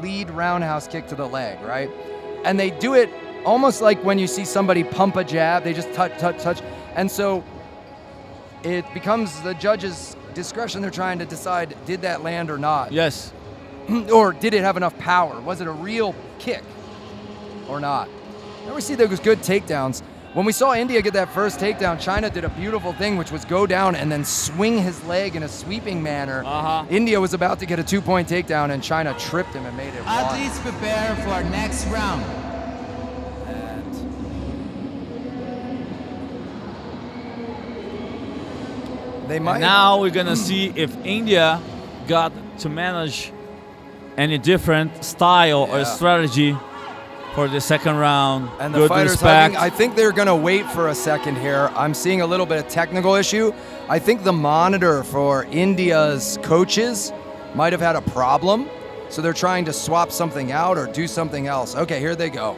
lead roundhouse kick to the leg, right? And they do it almost like when you see somebody pump a jab. They just touch, touch, touch. And so it becomes the judge's discretion. They're trying to decide, did that land or not? Yes. Or did it have enough power? Was it a real kick or not? Now we see those good takedowns. When we saw India get that first takedown, China did a beautiful thing, which was go down and then swing his leg in a sweeping manner. India was about to get a 2-point takedown, and China tripped him and made it one. Athletes prepare for next round. They might. And now we're going to see if India got to manage any different style or strategy for the second round. And the fighters, I think they're going to wait for a second here. I'm seeing a little bit of technical issue. I think the monitor for India's coaches might have had a problem, so they're trying to swap something out or do something else. Okay, here they go.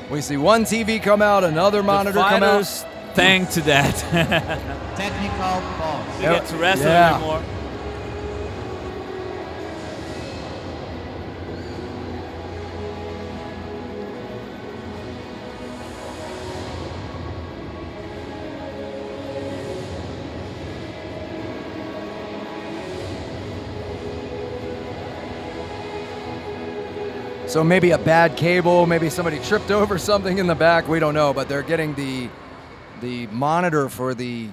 We see one TV come out, another monitor come out. Thank to that. Technical pause. They get to wrestle anymore. So maybe a bad cable, maybe somebody tripped over something in the back. We don't know, but they're getting the monitor for the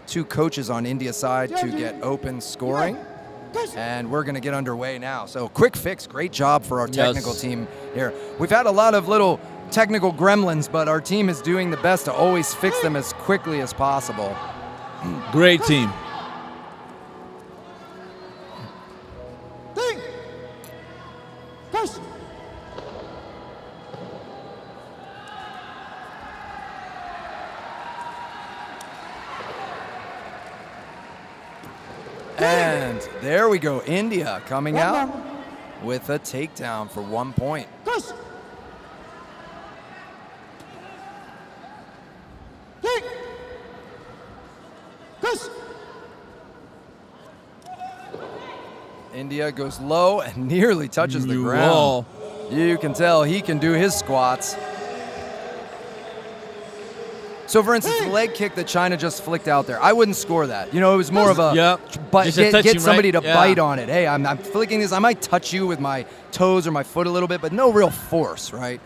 two coaches on India's side to get open scoring. And we're going to get underway now. So quick fix, great job for our technical team here. We've had a lot of little technical gremlins, but our team is doing the best to always fix them as quickly as possible. Great team. And there we go. India coming out with a takedown for 1 point. India goes low and nearly touches the ground. You can tell he can do his squats. So, for instance, the leg kick that China just flicked out there, I wouldn't score that. You know, it was more of a get somebody to bite on it. Hey, I'm flicking this. I might touch you with my toes or my foot a little bit, but no real force, right?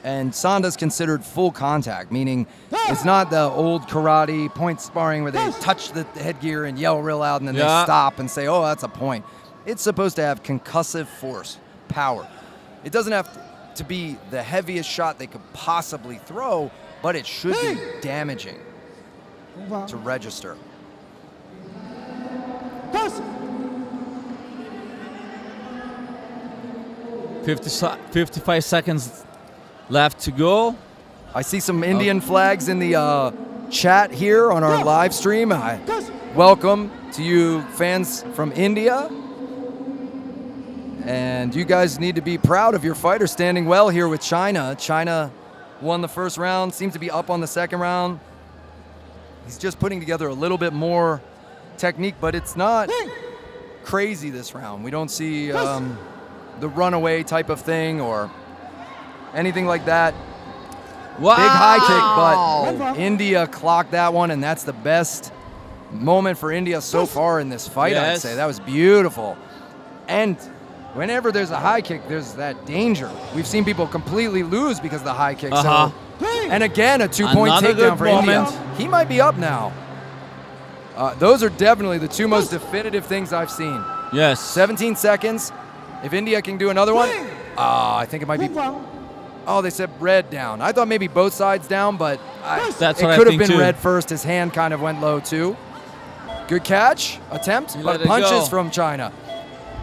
And Sanda's considered full contact, meaning it's not the old karate point sparring where they touch the headgear and yell real loud and then they stop and say, oh, that's a point. It's supposed to have concussive force, power. It doesn't have to be the heaviest shot they could possibly throw, but it should be damaging to register. 55 seconds left to go. I see some Indian flags in the chat here on our live stream. Welcome to you fans from India. And you guys need to be proud of your fighter standing well here with China. China won the first round, seems to be up on the second round. He's just putting together a little bit more technique, but it's not crazy this round. We don't see the runaway type of thing or anything like that. Wow. Big high kick, but India clocked that one, and that's the best moment for India so far in this fight, I'd say. That was beautiful. And whenever there's a high kick, there's that danger. We've seen people completely lose because of the high kick. So, and again, a 2-point takedown for India. He might be up now. Those are definitely the two most definitive things I've seen. Yes. 17 seconds. If India can do another one, I think it might be. Oh, they said red down. I thought maybe both sides down, but it could have been red first. His hand kind of went low too. Good catch, attempt, but punches from China.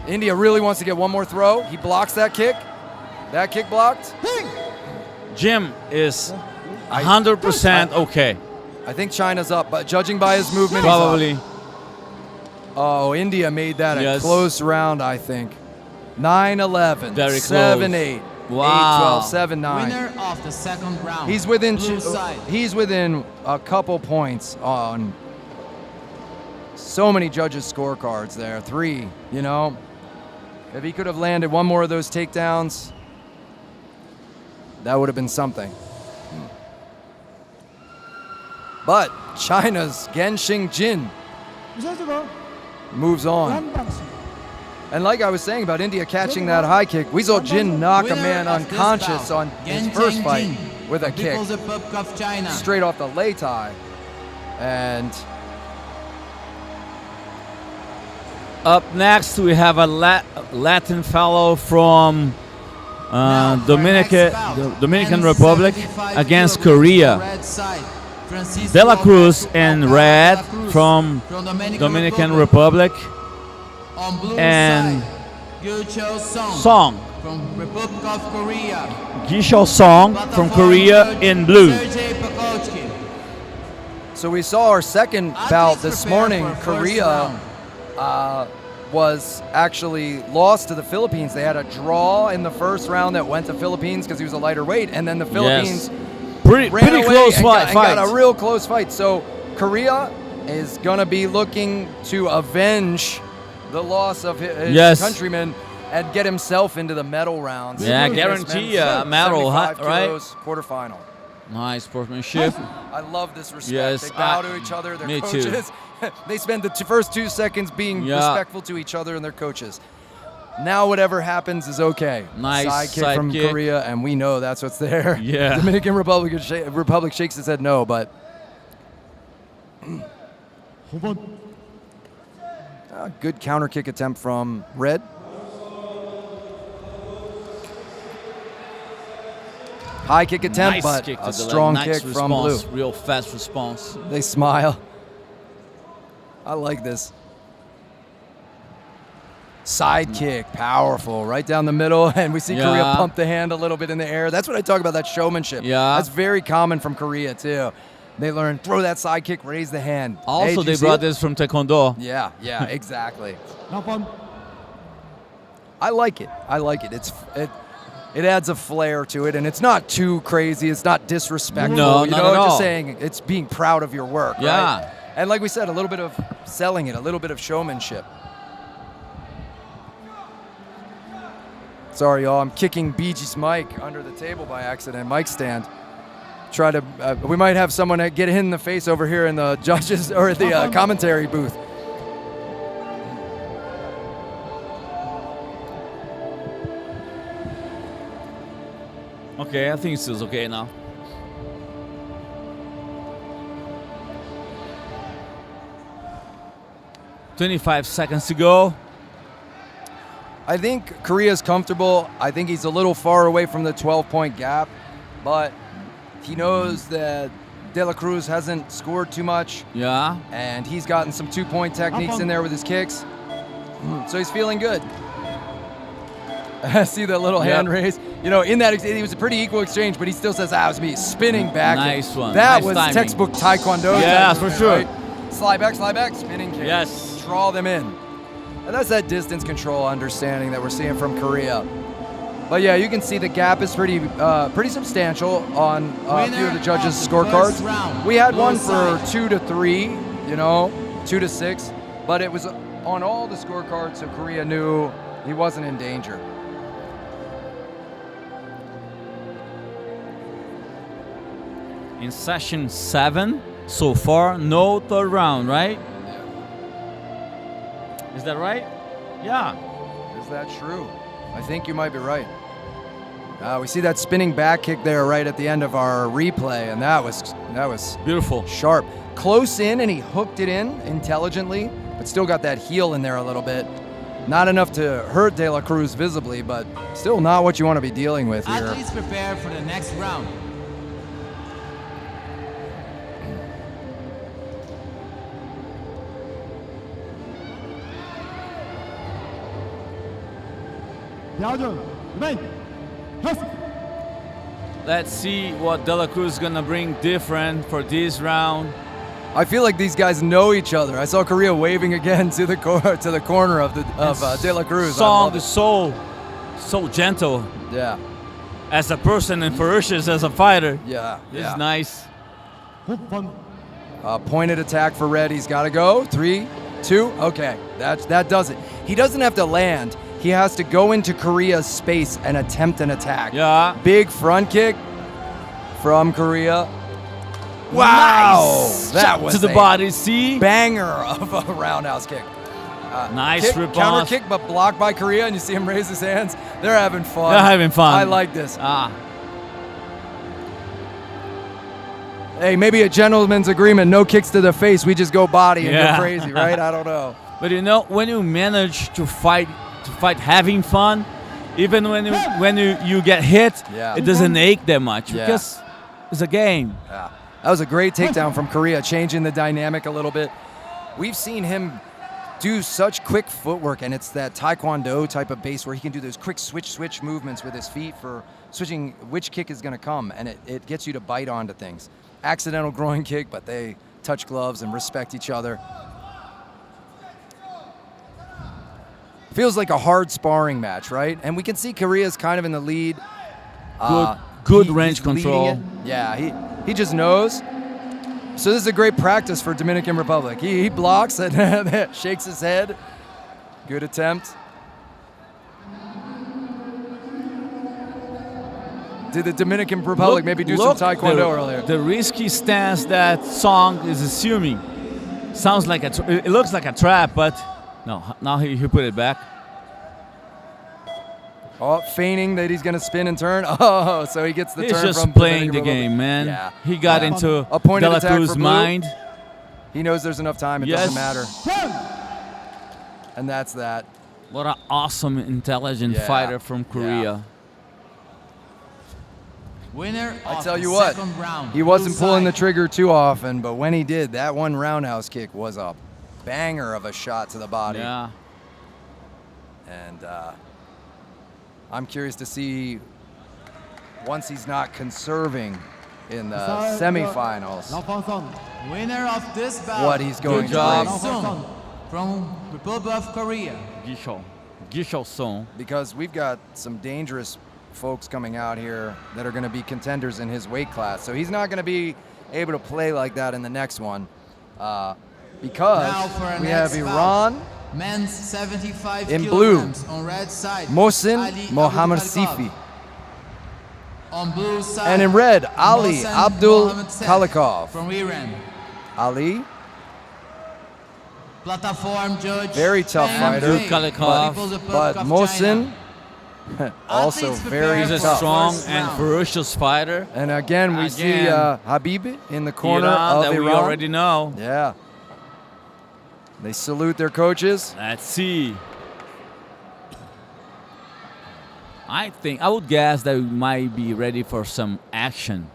India really wants to get one more throw. He blocks that kick. That kick blocked. Jim is 100% okay. I think China's up, but judging by his movement, probably. He's up. Oh, India made that a close round, I think. 9-11, Very 7-8, wow. 8-12, 7-9. Winner of the second round. He's within Blue side. he's within a couple points on so many judges' scorecards there. 3, you know. If he could have landed one more of those takedowns, that would have been something. But China's Genshing Jin moves on. And like I was saying about India catching that high kick, we saw Jin knock a man unconscious on his first fight with a kick straight off the lei tai. And up next, we have a Latin fellow from Dominican Republic against Korea. De La Cruz in red from Dominican Republic. And Song from Republic of Korea. Gisho Song from Korea in blue. So we saw our second bout this morning. Korea was actually lost to the Philippines. They had a draw in the first round that went to Philippines because he was a lighter weight, and then the Philippines pretty close fight. Got a real close fight. So Korea is going to be looking to avenge the loss of his countryman and get himself into the medal rounds. Yeah, guarantee a medal, right? Quarterfinal. Nice sportsmanship. I love this respect. Yes, they bow to each other, their me coaches. They spend the first 2 seconds being respectful to each other and their coaches. Now whatever happens is okay. Nice side kick from Korea, and we know that's what's there. Yeah. Dominican Republic shakes its head no, but a good counter kick attempt from Red. High kick attempt, nice but kick a strong kick from Blue. Real fast response. They smile. I like this. Side kick, powerful, right down the middle, and we see Korea pump the hand a little bit in the air. That's what I talk about, that showmanship. Yeah. That's very common from Korea, too. They learn, throw that side kick, raise the hand. Also, they brought this from Taekwondo. Yeah, exactly. I like it. I like it. It adds a flair to it, and it's not too crazy. It's not disrespectful. No, you not know, at all. just saying it's being proud of your work. Yeah. Right? And like we said, a little bit of selling it, a little bit of showmanship. Sorry, y'all. I'm kicking BG's mic under the table by accident. Mic stand. Try to. We might have someone get hit in the face over here in the judges or the commentary booth. Okay, I think it's okay now. "25 seconds to go." I think Korea's comfortable. I think he's a little far away from the 12-point gap, but he knows that De La Cruz hasn't scored too much. Yeah. And he's gotten some 2-point techniques in there with his kicks. So he's feeling good. See the little hand raise? You know, in that, it was a pretty equal exchange, but he still says, it was me. Spinning back. Nice one. That Nice was timing. textbook Taekwondo. Yeah, type for movement, sure. Right? Slide back, spinning kick. Yes. Draw them in. And that's that distance control understanding that we're seeing from Korea. But yeah, you can see the gap is pretty substantial on a few of the judges' scorecards. We had one for 2 to 3, you know, 2 to 6, but it was on all the scorecards, so Korea knew he wasn't in danger. In session 7 so far, no third round, right? Is that right? Yeah. Is that true? I think you might be right. We see that spinning back kick there right at the end of our replay, and that was beautiful, sharp, close in, and he hooked it in intelligently, but still got that heel in there a little bit. Not enough to hurt De La Cruz visibly, but still not what you want to be dealing with here. Athletes prepare for the next round. Let's see what De La Cruz is gonna bring different for this round. I feel like these guys know each other. I saw Korea waving again to the corner of De La Cruz. Song is so gentle. Yeah. As a person and ferocious as a fighter. Yeah. It's nice. Pointed attack for Red. He's got to go. 3, 2. Okay, that does it. He doesn't have to land. He has to go into Korea's space and attempt an attack. Yeah. Big front kick from Korea. Wow. Nice. That Shot was to the body. See? Banger of a roundhouse kick. Nice kick, riposte. counter kick, but blocked by Korea, and you see him raise his hands. They're having fun. They're having fun. I like this. Hey, maybe a gentleman's agreement. No kicks to the face. We just go body and go crazy, right? I don't know. But you know, when you manage to fight having fun, even when you get hit, it doesn't ache that much because it's a game. Yeah. That was a great takedown from Korea, changing the dynamic a little bit. We've seen him do such quick footwork, and it's that Taekwondo type of base where he can do those quick switch movements with his feet for switching which kick is going to come, and it gets you to bite onto things. Accidental groin kick, but they touch gloves and respect each other. Feels like a hard sparring match, right? And we can see Korea's kind of in the lead. Good range control. Yeah, he just knows. So this is a great practice for Dominican Republic. He blocks and shakes his head. Good attempt. Did the Dominican Republic maybe do some Taekwondo earlier? The risky stance that Song is assuming sounds like it looks like a trap, but no. Now he put it back. Oh, feigning that he's going to spin and turn. Oh, so he gets the He's turn just from playing the Dominican game, man. Yeah. He got into a pointed De La attack for Cruz's blue. mind. He knows there's enough time. It doesn't matter. And that's that. What an awesome, intelligent fighter from Korea. Winner I of tell the you what, second round. he wasn't Blue pulling the side. trigger too often, but when he did, that one roundhouse kick was a banger of a shot to the body. Yeah. And I'm curious to see, once he's not conserving in the semifinals, Winner of this bout, what he's going to bring. From Republic of Korea. Gisho Song. Because we've got some dangerous folks coming out here that are going to be contenders in his weight class. So he's not going to be able to play like that in the next one. Because we have Iran men's 75 in blue, on red side, Mohsin Mohammad Sifi. On blue side, And in red, Ali Mohsen Abdul Mohammed Sef Kalikov. from Iran. Ali, Platform judge. very tough fighter, but Mohsin, also very He's a tough. strong and ferocious fighter. And again, we see Habib in the corner Iran, of that Iran. we already know. Yeah. They salute their coaches. Let's see. I would guess that we might be ready for some action.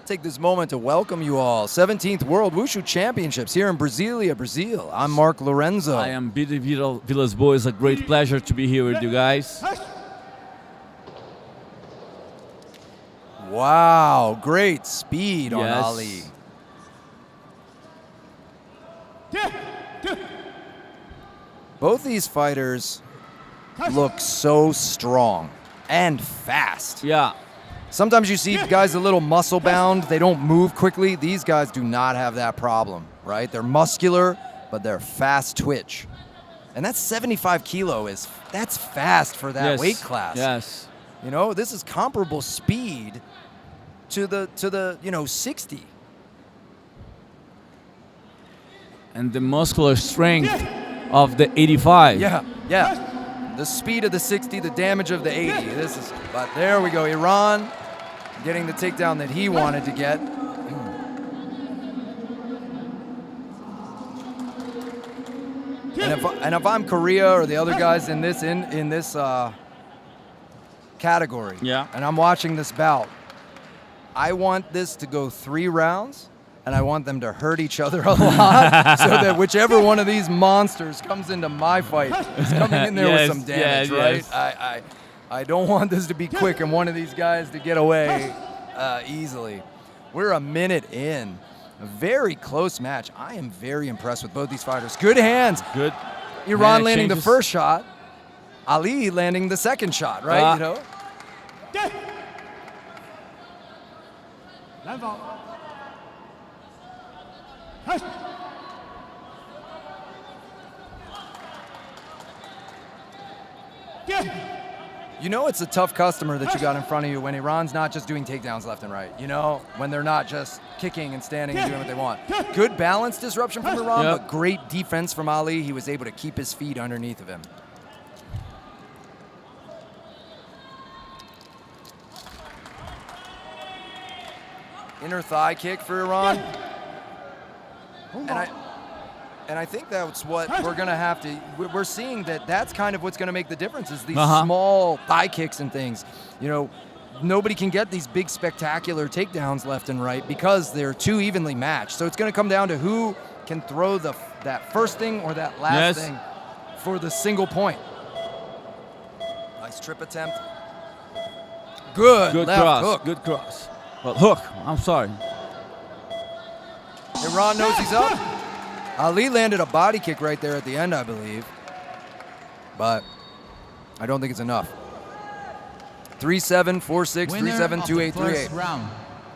Take this moment to welcome you all. 17th World Wushu Championships here in Brasilia, Brazil. I'm Mark Lorenzo. I am Bidi Villas-Boas. It's a great pleasure to be here with you guys. Wow, great speed on Yes. Ali. Both these fighters look so strong and fast. Yeah. Sometimes you see guys a little muscle bound, they don't move quickly. These guys do not have that problem, right? They're muscular, but they're fast twitch. And that's 75 kilo that's fast for that weight class. Yes. You know, this is comparable speed to the 60. And the muscular strength of the 85. Yeah. The speed of the 60, the damage of the 80. But there we go. Iran getting the takedown that he wanted to get. And if I'm Korea or the other guys in this category, and I'm watching this bout, I want this to go 3 rounds, and I want them to hurt each other a lot, so that whichever one of these monsters comes into my fight is coming in there with some damage, right? Yes. I don't want this to be quick and one of these guys to get away easily. We're a minute in. A very close match. I am very impressed with both these fighters. Good hands. Good. Iran landing the first shot. Ali landing the second shot, right? You know? You know it's a tough customer that you got in front of you when Iran's not just doing takedowns left and right. You know, when they're not just kicking and standing and doing what they want. Good balance disruption from Iran, but great defense from Ali. He was able to keep his feet underneath of him. Inner thigh kick for Iran. And I think that's what we're going to have to, we're seeing that's kind of what's going to make the difference is these small thigh kicks and things. You know, nobody can get these big spectacular takedowns left and right because they're too evenly matched. So it's going to come down to who can throw that first thing or that last thing for the single point. Nice trip attempt. Good left cross. hook. Good cross. Well, hook. I'm sorry. Iran knows he's up. Ali landed a body kick right there at the end, I believe. But I don't think it's enough. 3-7, 4-6, 3-7, 2-8,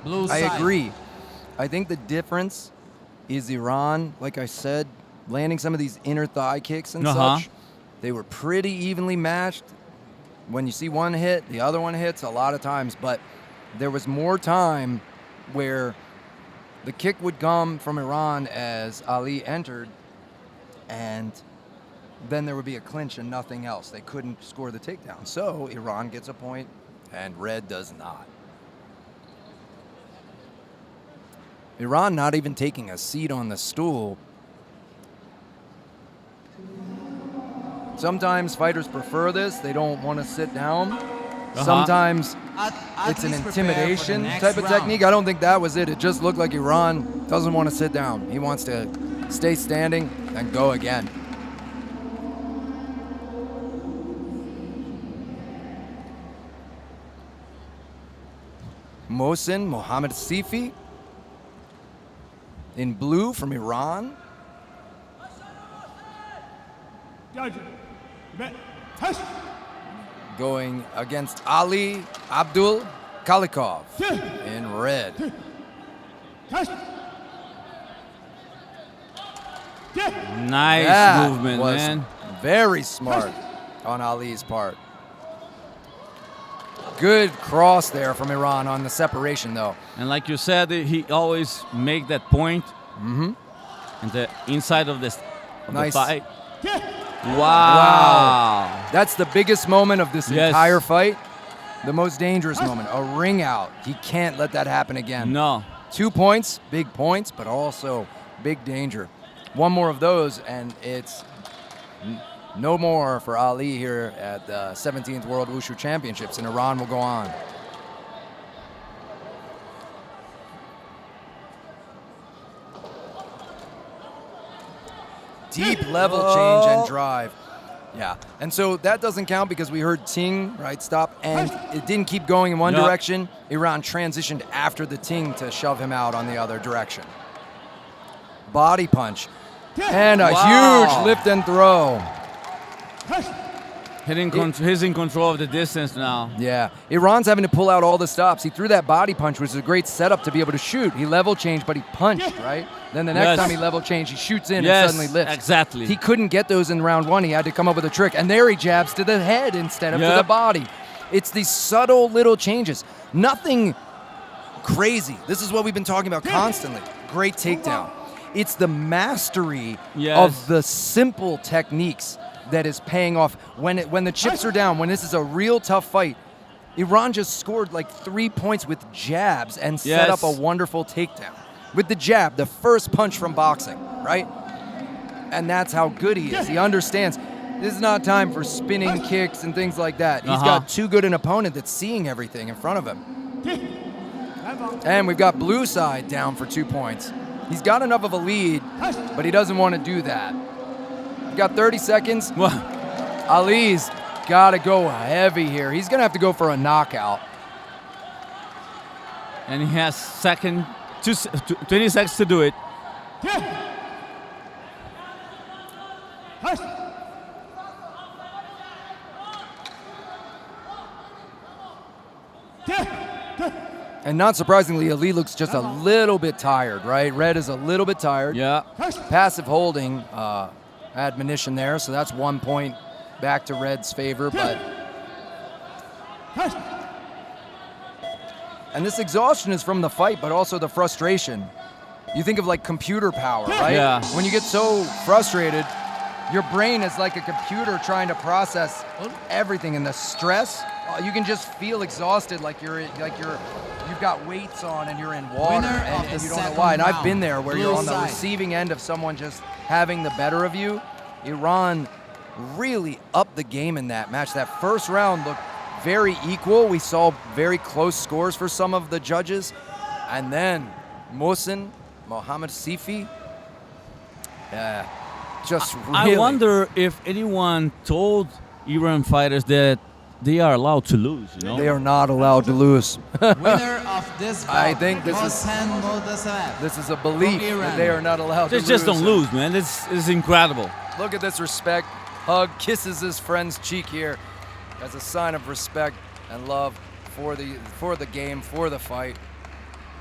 3-8. I agree. I think the difference is Iran, like I said, landing some of these inner thigh kicks and such. They were pretty evenly matched. When you see one hit, the other one hits a lot of times. But there was more time where the kick would come from Iran as Ali entered, and then there would be a clinch and nothing else. They couldn't score the takedown. So Iran gets a point, and Red does not. Iran not even taking a seat on the stool. Sometimes fighters prefer this. They don't want to sit down. Sometimes it's an intimidation type of technique. I don't think that was it. It just looked like Iran doesn't want to sit down. He wants to stay standing and go again. Mohsen Mohammad Sifi in blue from Iran. Going against Ali Abdul Kalikov in red. Nice movement, was man. Very smart on Ali's part. Good cross there from Iran on the separation, though. And like you said, he always make that point. Mm-hmm. And the inside of the Nice. fight. Wow. That's the biggest moment of this entire fight. The most dangerous moment. A ring out. He can't let that happen again. No. 2 points, big points, but also big danger. One more of those, and it's no more for Ali here at the 17th World Wushu Championships, and Iran will go on. Deep level change and drive. Yeah, and so that doesn't count because we heard ting, right, stop, and it didn't keep going in one direction. Iran transitioned after the ting to shove him out on the other direction. Body punch. And a huge lift and throw. He's in control of the distance now. Yeah, Iran's having to pull out all the stops. He threw that body punch, which is a great setup to be able to shoot. He level changed, but he punched, right? Then the next time he level changed, he shoots in and suddenly lifts. Exactly. He couldn't get those in round one. He had to come up with a trick. And there he jabs to the head instead of to the body. It's these subtle little changes. Nothing crazy. This is what we've been talking about constantly. Great takedown. It's the mastery of the simple techniques that is paying off. When the chips are down, when this is a real tough fight, Iran just scored like 3 points with jabs and set up a wonderful takedown. With the jab, the first punch from boxing, right? And that's how good he is. He understands this is not time for spinning kicks and things like that. He's got too good an opponent that's seeing everything in front of him. And we've got blue side down for 2 points. He's got enough of a lead, but he doesn't want to do that. We've got 30 seconds. Ali's got to go heavy here. He's going to have to go for a knockout. And he has 20 seconds to do it. And not surprisingly, Ali looks just a little bit tired, right? Red is a little bit tired. Yeah. Passive holding admonition there, so that's 1 point back to Red's favor. But and this exhaustion is from the fight, but also the frustration. You think of like computer power, right? Yeah. When you get so frustrated, your brain is like a computer trying to process everything, and the stress, you can just feel exhausted, like you've got weights on and you're in water and you don't know why. And I've been there where you're on the receiving end of someone just having the better of you. Iran really upped the game in that match. That first round looked very equal. We saw very close scores for some of the judges. And then Mohsen Mohammad Sifi, just really. I wonder if anyone told Iran fighters that they are allowed to lose, you know? They are not allowed to lose. Winner of this bout, I think this is a belief that they are not allowed to lose. They just don't lose, man. It's incredible. Look at this respect. Hug, kisses his friend's cheek here as a sign of respect and love for the game, for the fight.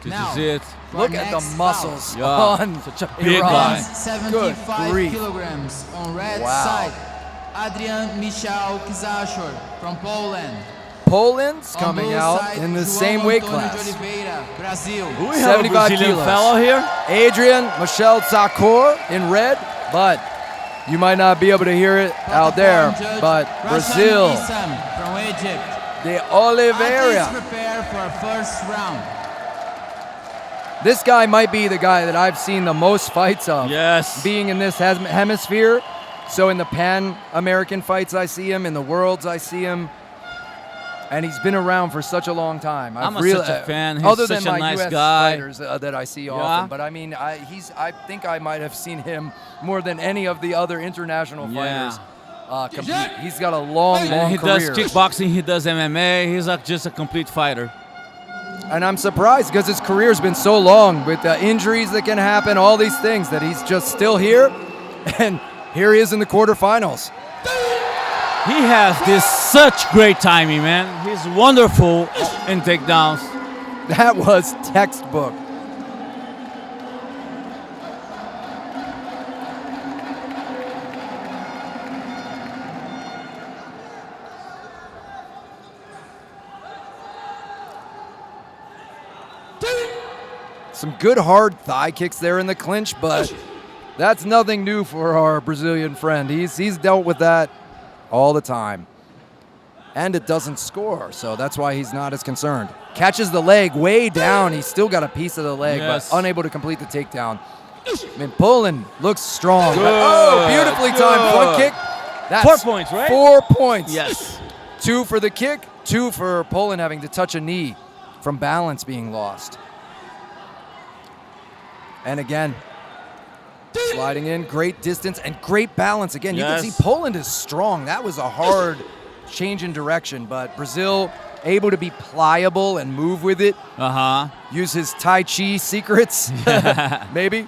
This is it. Look at the muscles Yeah. on Such a big Iran. guy. 75 kilograms on red side. Adrian Michał Kizashor from Poland. Poland's coming out in the same weight class. Brazil. We have a 75 Brazilian kilos. fellow here. Adrian Michał Kizashor in red, but you might not be able to hear it out there, but Brazil, from Egypt. de Oliveira. Prepare for first round. This guy might be the guy that I've seen the most fights of. Yes. Being in this hemisphere. So in the Pan-American fights, I see him. In the Worlds, I see him. And he's been around for such a long time. I'm such a fan. He's other such than a my nice US guy. fighters that I see often. But I mean, I think I might have seen him more than any of the other international fighters compete. He's got a long He career. does kickboxing. He does MMA. He's just a complete fighter. And I'm surprised because his career's been so long with the injuries that can happen, all these things, that he's just still here. And here he is in the quarterfinals. He has such great timing, man. He's wonderful in takedowns. That was textbook. Some good hard thigh kicks there in the clinch, but that's nothing new for our Brazilian friend. He's dealt with that all the time. And it doesn't score, so that's why he's not as concerned. Catches the leg way down. He's still got a piece of the leg, but unable to complete the takedown. I mean, Poland looks strong. Oh, beautifully timed front kick. That's 4 points, right? 4 points. Yes. 2 for the kick, 2 for Poland having to touch a knee from balance being lost. And again, sliding in, great distance and great balance. Again, you can see Poland is strong. That was a hard change in direction, but Brazil able to be pliable and move with it. Use his Tai Chi secrets, maybe.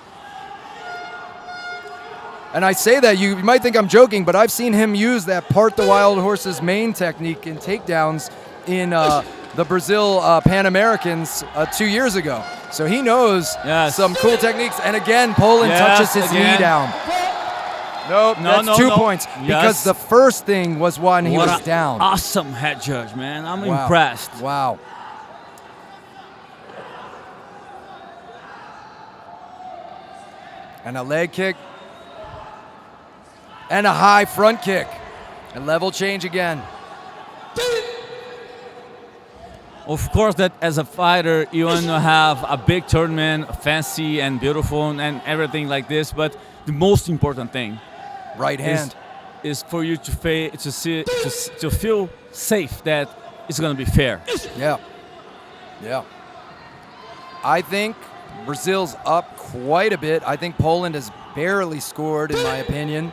And I say that, you might think I'm joking, but I've seen him use that part the wild horse's main technique in takedowns in the Brazil Pan Americans 2 years ago. So he knows some cool techniques. And again, Poland touches his knee down. Nope, that's 2 points. Because the first thing was when he was down. Awesome head judge, man. I'm impressed. Wow. And a leg kick. And a high front kick. And level change again. Of course, that as a fighter, you want to have a big tournament, fancy and beautiful and everything like this. But the most important thing, right hand, is for you to feel safe that it's going to be fair. Yeah. Yeah. I think Brazil's up quite a bit. I think Poland has barely scored, in my opinion.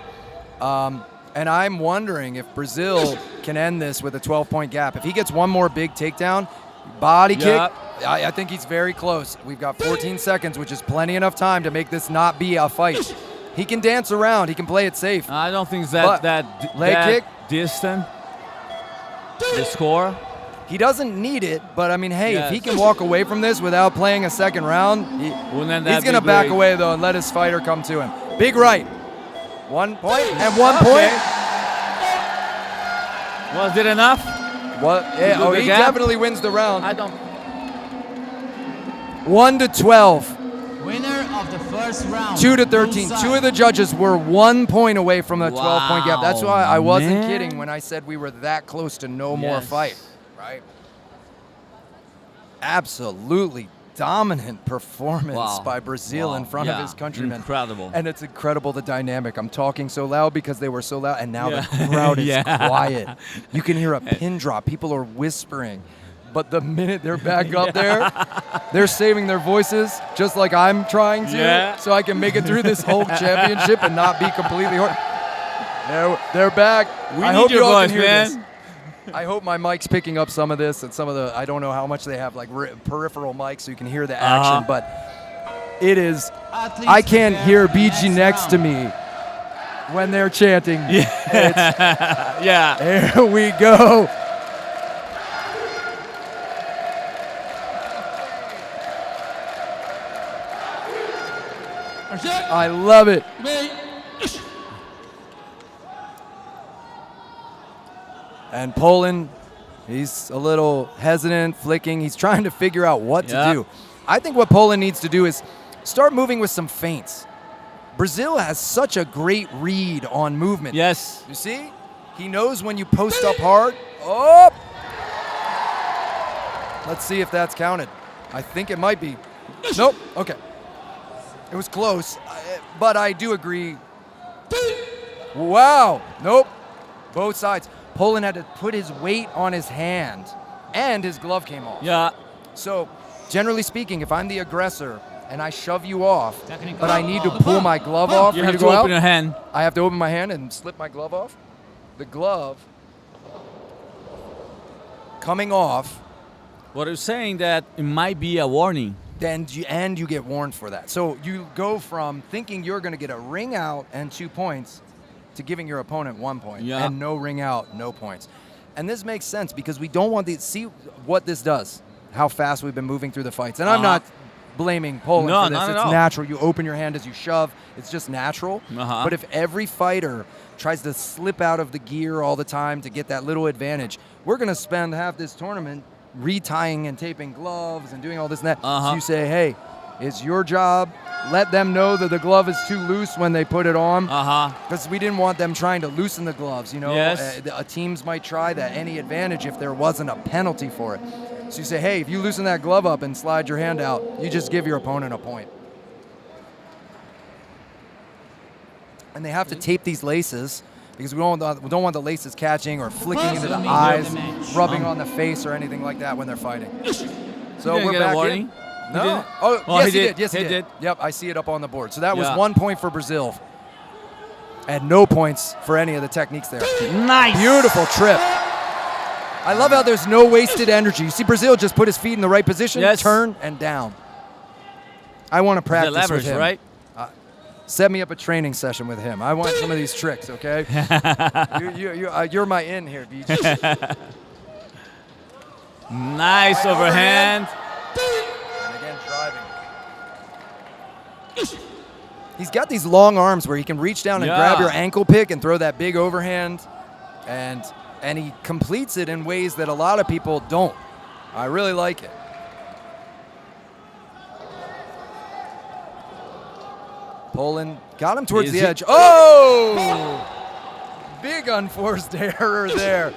And I'm wondering if Brazil can end this with a 12-point gap. If he gets one more big takedown, body kick, I think he's very close. We've got 14 seconds, which is plenty enough time to make this not be a fight. He can dance around. He can play it safe. I don't think leg kick, distant. The score. He doesn't need it, but I mean, hey, if he can walk away from this without playing a second round, he's going to back away, though, and let his fighter come to him. Big right. 1 point and 1 point. Was it enough? What? Yeah, he definitely wins the round. I don't. 1-12. Winner of the first round. 2-13. Two of the judges were 1 point away from the 12-point gap. That's why I wasn't kidding when I said we were that close to no more fight. Right? Absolutely dominant performance by Brazil in front of his countrymen. Incredible. And it's incredible, the dynamic. I'm talking so loud because they were so loud, and now the crowd is quiet. You can hear a pin drop. People are whispering. But the minute they're back up there, they're saving their voices just like I'm trying to, so I can make it through this whole championship and not be completely hoarse. They're back. I hope you all can hear this. I hope my mic's picking up some of this and some of the, I don't know how much they have, like peripheral mics so you can hear the action, but it is, I can't hear BG next to me when they're chanting. Here we go. I love it. And Poland, he's a little hesitant, flicking. He's trying to figure out what to do. I think what Poland needs to do is start moving with some feints. Brazil has such a great read on movement. Yes. You see? He knows when you post up hard. Oh! Let's see if that's counted. I think it might be. Nope. Okay. It was close, but I do agree. Wow. Nope. Both sides. Poland had to put his weight on his hand, and his glove came off. Yeah. So, generally speaking, if I'm the aggressor and I shove you off, but I need to pull my glove off You for have you to to go open out, your hand. I have to open my hand and slip my glove off. The glove coming off. What you're saying that it might be a warning. And you get warned for that. So you go from thinking you're going to get a ring out and 2 points to giving your opponent 1 point. Yeah. And no ring out, no points. And this makes sense because we don't want to see what this does, how fast we've been moving through the fights. And I'm not blaming Poland for this. It's natural. You open your hand as you shove. It's just natural. But if every fighter tries to slip out of the gear all the time to get that little advantage, we're going to spend half this tournament retying and taping gloves and doing all this and that. So you say, hey, it's your job. Let them know that the glove is too loose when they put it on. Because we didn't want them trying to loosen the gloves. You know, teams might try that, any advantage if there wasn't a penalty for it. So you say, hey, if you loosen that glove up and slide your hand out, you just give your opponent a point. And they have to tape these laces because we don't want the laces catching or flicking into the eyes, rubbing on the face or anything like that when they're fighting. So we're back in. No. Oh, yes, he did. Yes, he did. Yep, I see it up on the board. So that was 1 point for Brazil. And no points for any of the techniques there. Nice. Beautiful trip. I love how there's no wasted energy. You see Brazil just put his feet in the right position, turn, and down. I want to practice leverage, with him. Right? Set me up a training session with him. I want some of these tricks, okay? You're my in here, BJ. Nice overhand. And again, driving. He's got these long arms where he can reach down and grab your ankle pick and throw that big overhand. And he completes it in ways that a lot of people don't. I really like it. Poland got him towards the edge. Oh! Big unforced error there.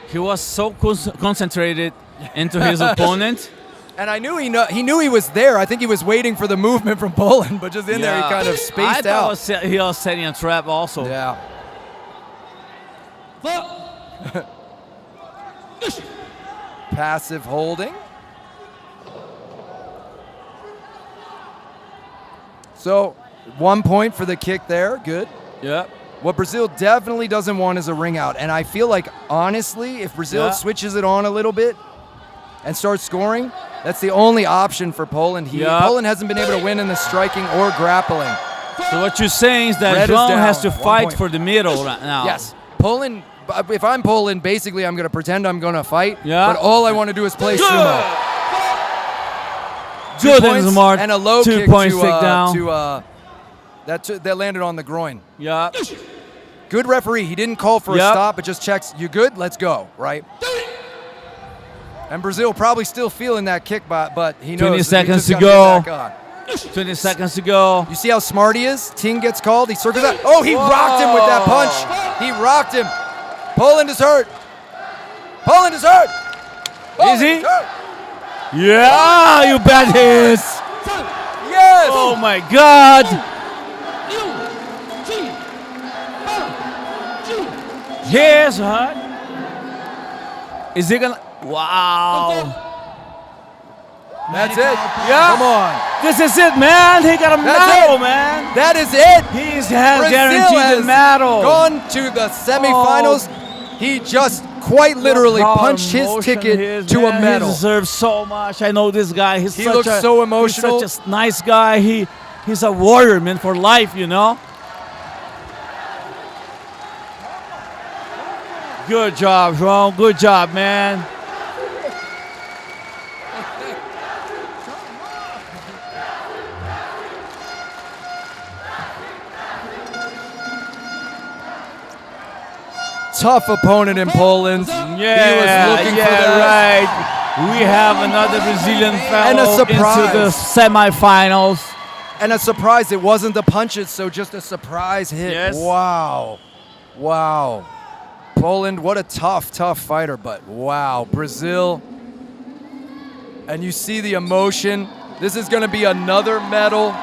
He was so concentrated into his opponent. And I knew he knew he was there. I think he was waiting for the movement from Poland, but just in there he kind of spaced out. He was setting a trap also. Yeah. Passive holding. So 1 point for the kick there. Good. Yeah. What Brazil definitely doesn't want is a ring out. And I feel like, honestly, if Brazil switches it on a little bit and starts scoring, that's the only option for Poland here. Poland hasn't been able to win in the striking or grappling. So what you're saying is that João has to fight for the middle right now. Yes. Poland, if I'm Poland, basically I'm going to pretend I'm going to fight. But all I want to do is play sumo. Good and smart. And a low 2 kick points takedown. that landed on the groin. Yeah. Good referee. He didn't call for a stop, but just checks, you good? Let's go, right? And Brazil probably still feeling that kick, but he knows. 20 seconds to go. 20 seconds to go. You see how smart he is? Ting gets called. He circles out. Oh, he rocked him with that punch. He rocked him. Poland is hurt. Poland is hurt. Is he? Yeah, you bet he is. Yes. Oh my God. Here's hurt. Is he gonna? Wow. That's it. Yeah. Come on. This is it, man. He got a medal, man. That is it. He has guaranteed the medal. Gone to the semifinals. He just quite literally punched his ticket to a medal. He deserves so much. I know this guy. He looks so emotional. He's such a nice guy. He's a warrior, man, for life, you know. Good job, João. Good job, man. Tough opponent in Poland. Yeah, he was looking for that. Right. We have another Brazilian fellow and a surprise into the semifinals. And a surprise, it wasn't the punches, so just a surprise hit. Yes. Wow. Wow. Poland, what a tough fighter, but wow. Brazil. And you see the emotion. This is going to be another medal.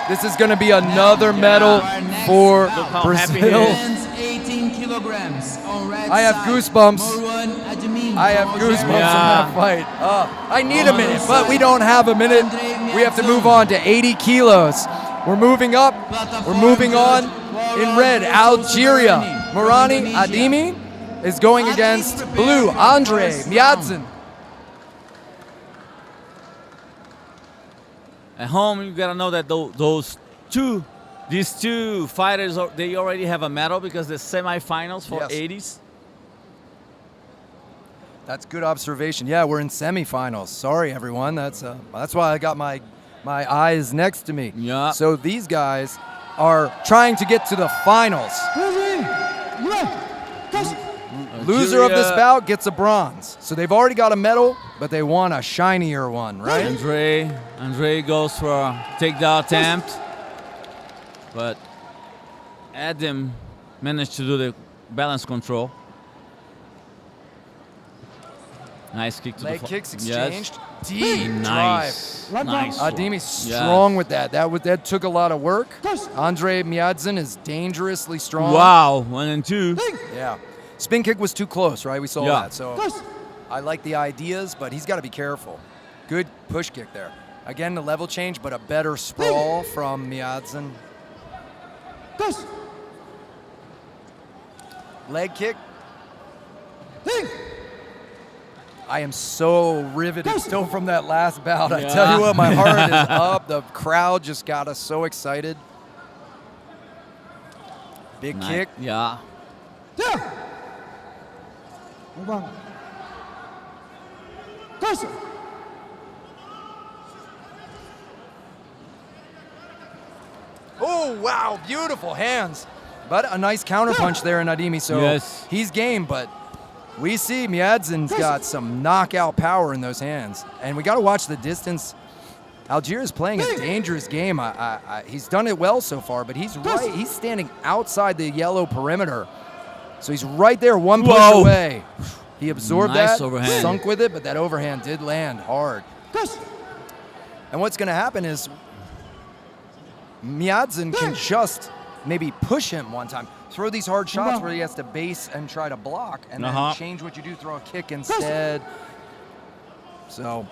This is going to be another medal for Brazil. 18 kilograms on red I have side, goosebumps. Marwan Admin I have from goosebumps Algeria. from that fight. I need a minute, but we don't have a minute. We have to move on to 80 kilos. We're moving up. We're moving on. In red, Algeria. Marwan Admin is going against blue, Andre Miadzin. At home, you gotta know that these two fighters, they already have a medal because the semifinals for Yes. 80s. That's good observation. Yeah, we're in semifinals. Sorry, everyone. That's why I got my eyes next to me. Yeah. So these guys are trying to get to the finals. Loser of this bout gets a bronze. So they've already got a medal, but they want a shinier one, right? Andre goes for a takedown attempt, but Adam managed to do the balance control. Nice kick to Leg the kicks exchanged. Yes. Deep Nice. drive. Nice. Adimi's strong with that. That took a lot of work. Andre Miadzin is dangerously strong. Wow, 1 and 2. Yeah. Spin kick was too close, right? We saw Yeah. that. So I like the ideas, but he's got to be careful. Good push kick there. Again, the level change, but a better sprawl from Miadzin. Leg kick. I am so riveted still from that last bout. I tell you what, my heart is up. The crowd just got us so excited. Big kick. Yeah. Oh, wow, beautiful hands. But a nice counterpunch there in Adimi, so he's game, but we see Miadzin's got some knockout power in those hands. And we got to watch the distance. Algiers playing a dangerous game. He's done it well so far, but he's right. He's standing outside the yellow perimeter. So he's right there, one push away. He absorbed Nice that, overhand. sunk with it, but that overhand did land hard. And what's going to happen is Miadzin can just maybe push him one time. Throw these hard shots where he has to base and try to block, and then change what you do, throw a kick instead. So,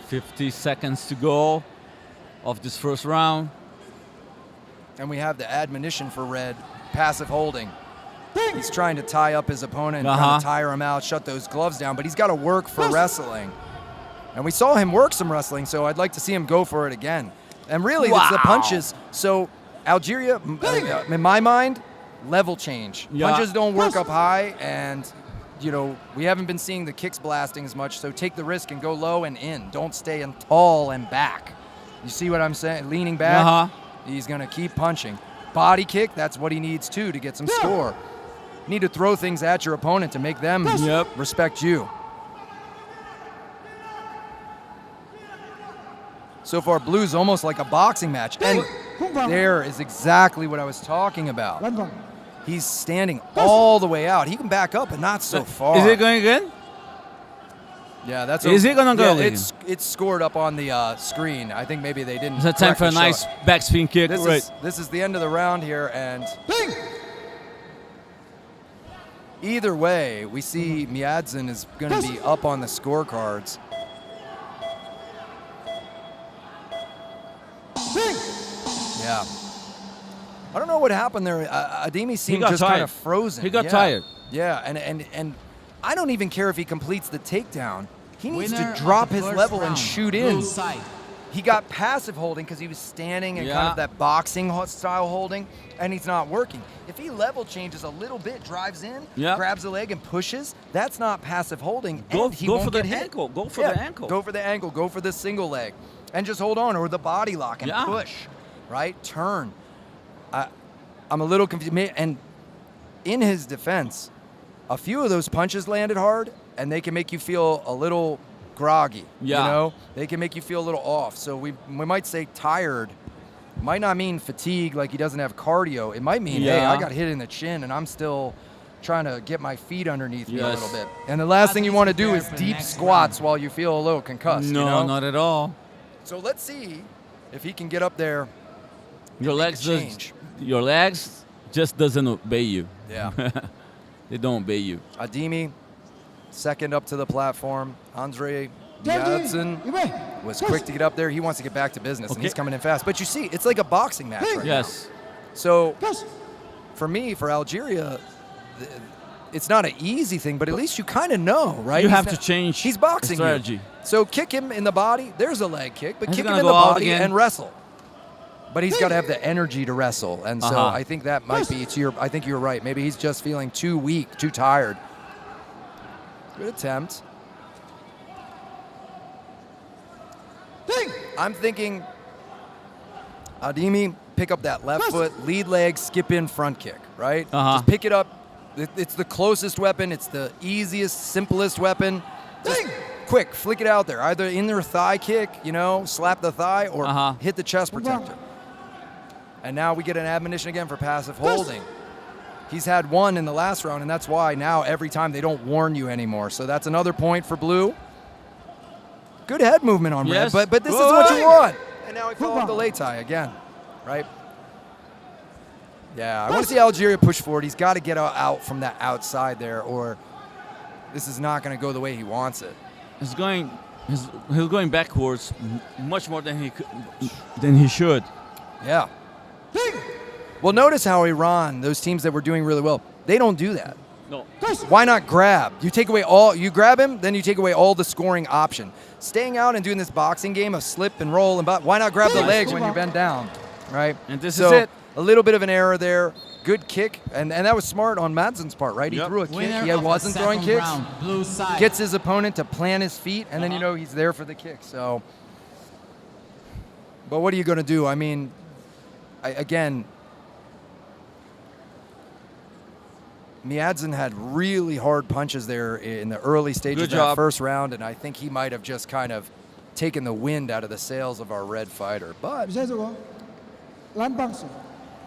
50 seconds to go of this first round. And we have the admonition for Red, passive holding. He's trying to tie up his opponent, trying to tire him out, shut those gloves down, but he's got to work for wrestling. And we saw him work some wrestling, so I'd like to see him go for it again. And really, it's the punches. So Algeria, in my mind, level change. Punches don't work up high, and we haven't been seeing the kicks blasting as much, so take the risk and go low and in. Don't stay in tall and back. You see what I'm saying? Leaning back, he's going to keep punching. Body kick, that's what he needs too to get some score. You need to throw things at your opponent to make them respect you. So far, blue's almost like a boxing match. And there is exactly what I was talking about. He's standing all the way out. He can back up, but not so far. Is it going again? Yeah, that's. Is it gonna go? It's scored up on the screen. I think maybe they didn't. It's a time for a nice backspin kick. This is the end of the round here, and either way, we see Miadzin is going to be up on the scorecards. Yeah. I don't know what happened there. Adimi seemed just kind of frozen. He got tired. Yeah, and I don't even care if he completes the takedown. He needs to drop his level and shoot in. He got passive holding because he was standing in kind of that boxing style holding, and he's not working. If he level changes a little bit, drives in, grabs the leg and pushes, that's not passive holding. Go for the ankle. Go for the ankle. Go for the ankle. Go for the single leg. And just hold on, or the body lock and push, right? Turn. I'm a little confused. And in his defense, a few of those punches landed hard, and they can make you feel a little groggy. They can make you feel a little off. So we might say tired. Might not mean fatigue, like he doesn't have cardio. It might mean, hey, I got hit in the chin, and I'm still trying to get my feet underneath me a little bit. And the last thing you want to do is deep squats while you feel a little concussed. No, you know? not at all. So let's see if he can get up there. Your legs just doesn't obey you. Yeah. They don't obey you. Adimi, second up to the platform. Andre Miadzin was quick to get up there. He wants to get back to business, and he's coming in fast. But you see, it's like a boxing match right now. So for me, for Algeria, it's not an easy thing, but at least you kind of know, right? You have to change. He's boxing strategy. you. So kick him in the body. There's a leg kick, but He's kick him gonna in the go out body again. and wrestle. But he's got to have the energy to wrestle, and so I think that might be to your. I think you're right. Maybe he's just feeling too weak, too tired. Good attempt. I'm thinking Adimi, pick up that left foot, lead leg, skip in front kick, right? Just pick it up. It's the closest weapon. It's the easiest, simplest weapon. Just quick, flick it out there. Either in their thigh kick, you know, slap the thigh, or hit the chest protector. And now we get an admonition again for passive holding. He's had one in the last round, and that's why now every time they don't warn you anymore. So that's another point for blue. Good head movement on red, but this is what you want. And now he fell off the lei tai again, right? Yeah, I want to see Algeria push forward. He's got to get out from that outside there, or this is not going to go the way he wants it. He's going backwards much more than he should. Yeah. Well, notice how Iran, those teams that were doing really well, they don't do that. No. Why not grab? You take away all, you grab him, then you take away all the scoring option. Staying out and doing this boxing game of slip and roll, and why not grab the legs when you bend down, right? And this is it. A little bit of an error there. Good kick, and that was smart on Madsen's part, right? He threw a kick. He wasn't throwing kicks. Blue side. Gets his opponent to plant his feet, and then you know he's there for the kick. So, but what are you going to do? I mean, again, Miadzin had really hard punches there in the early stages of that first round, and I think he might have just kind of taken the wind out of the sails of our red fighter. But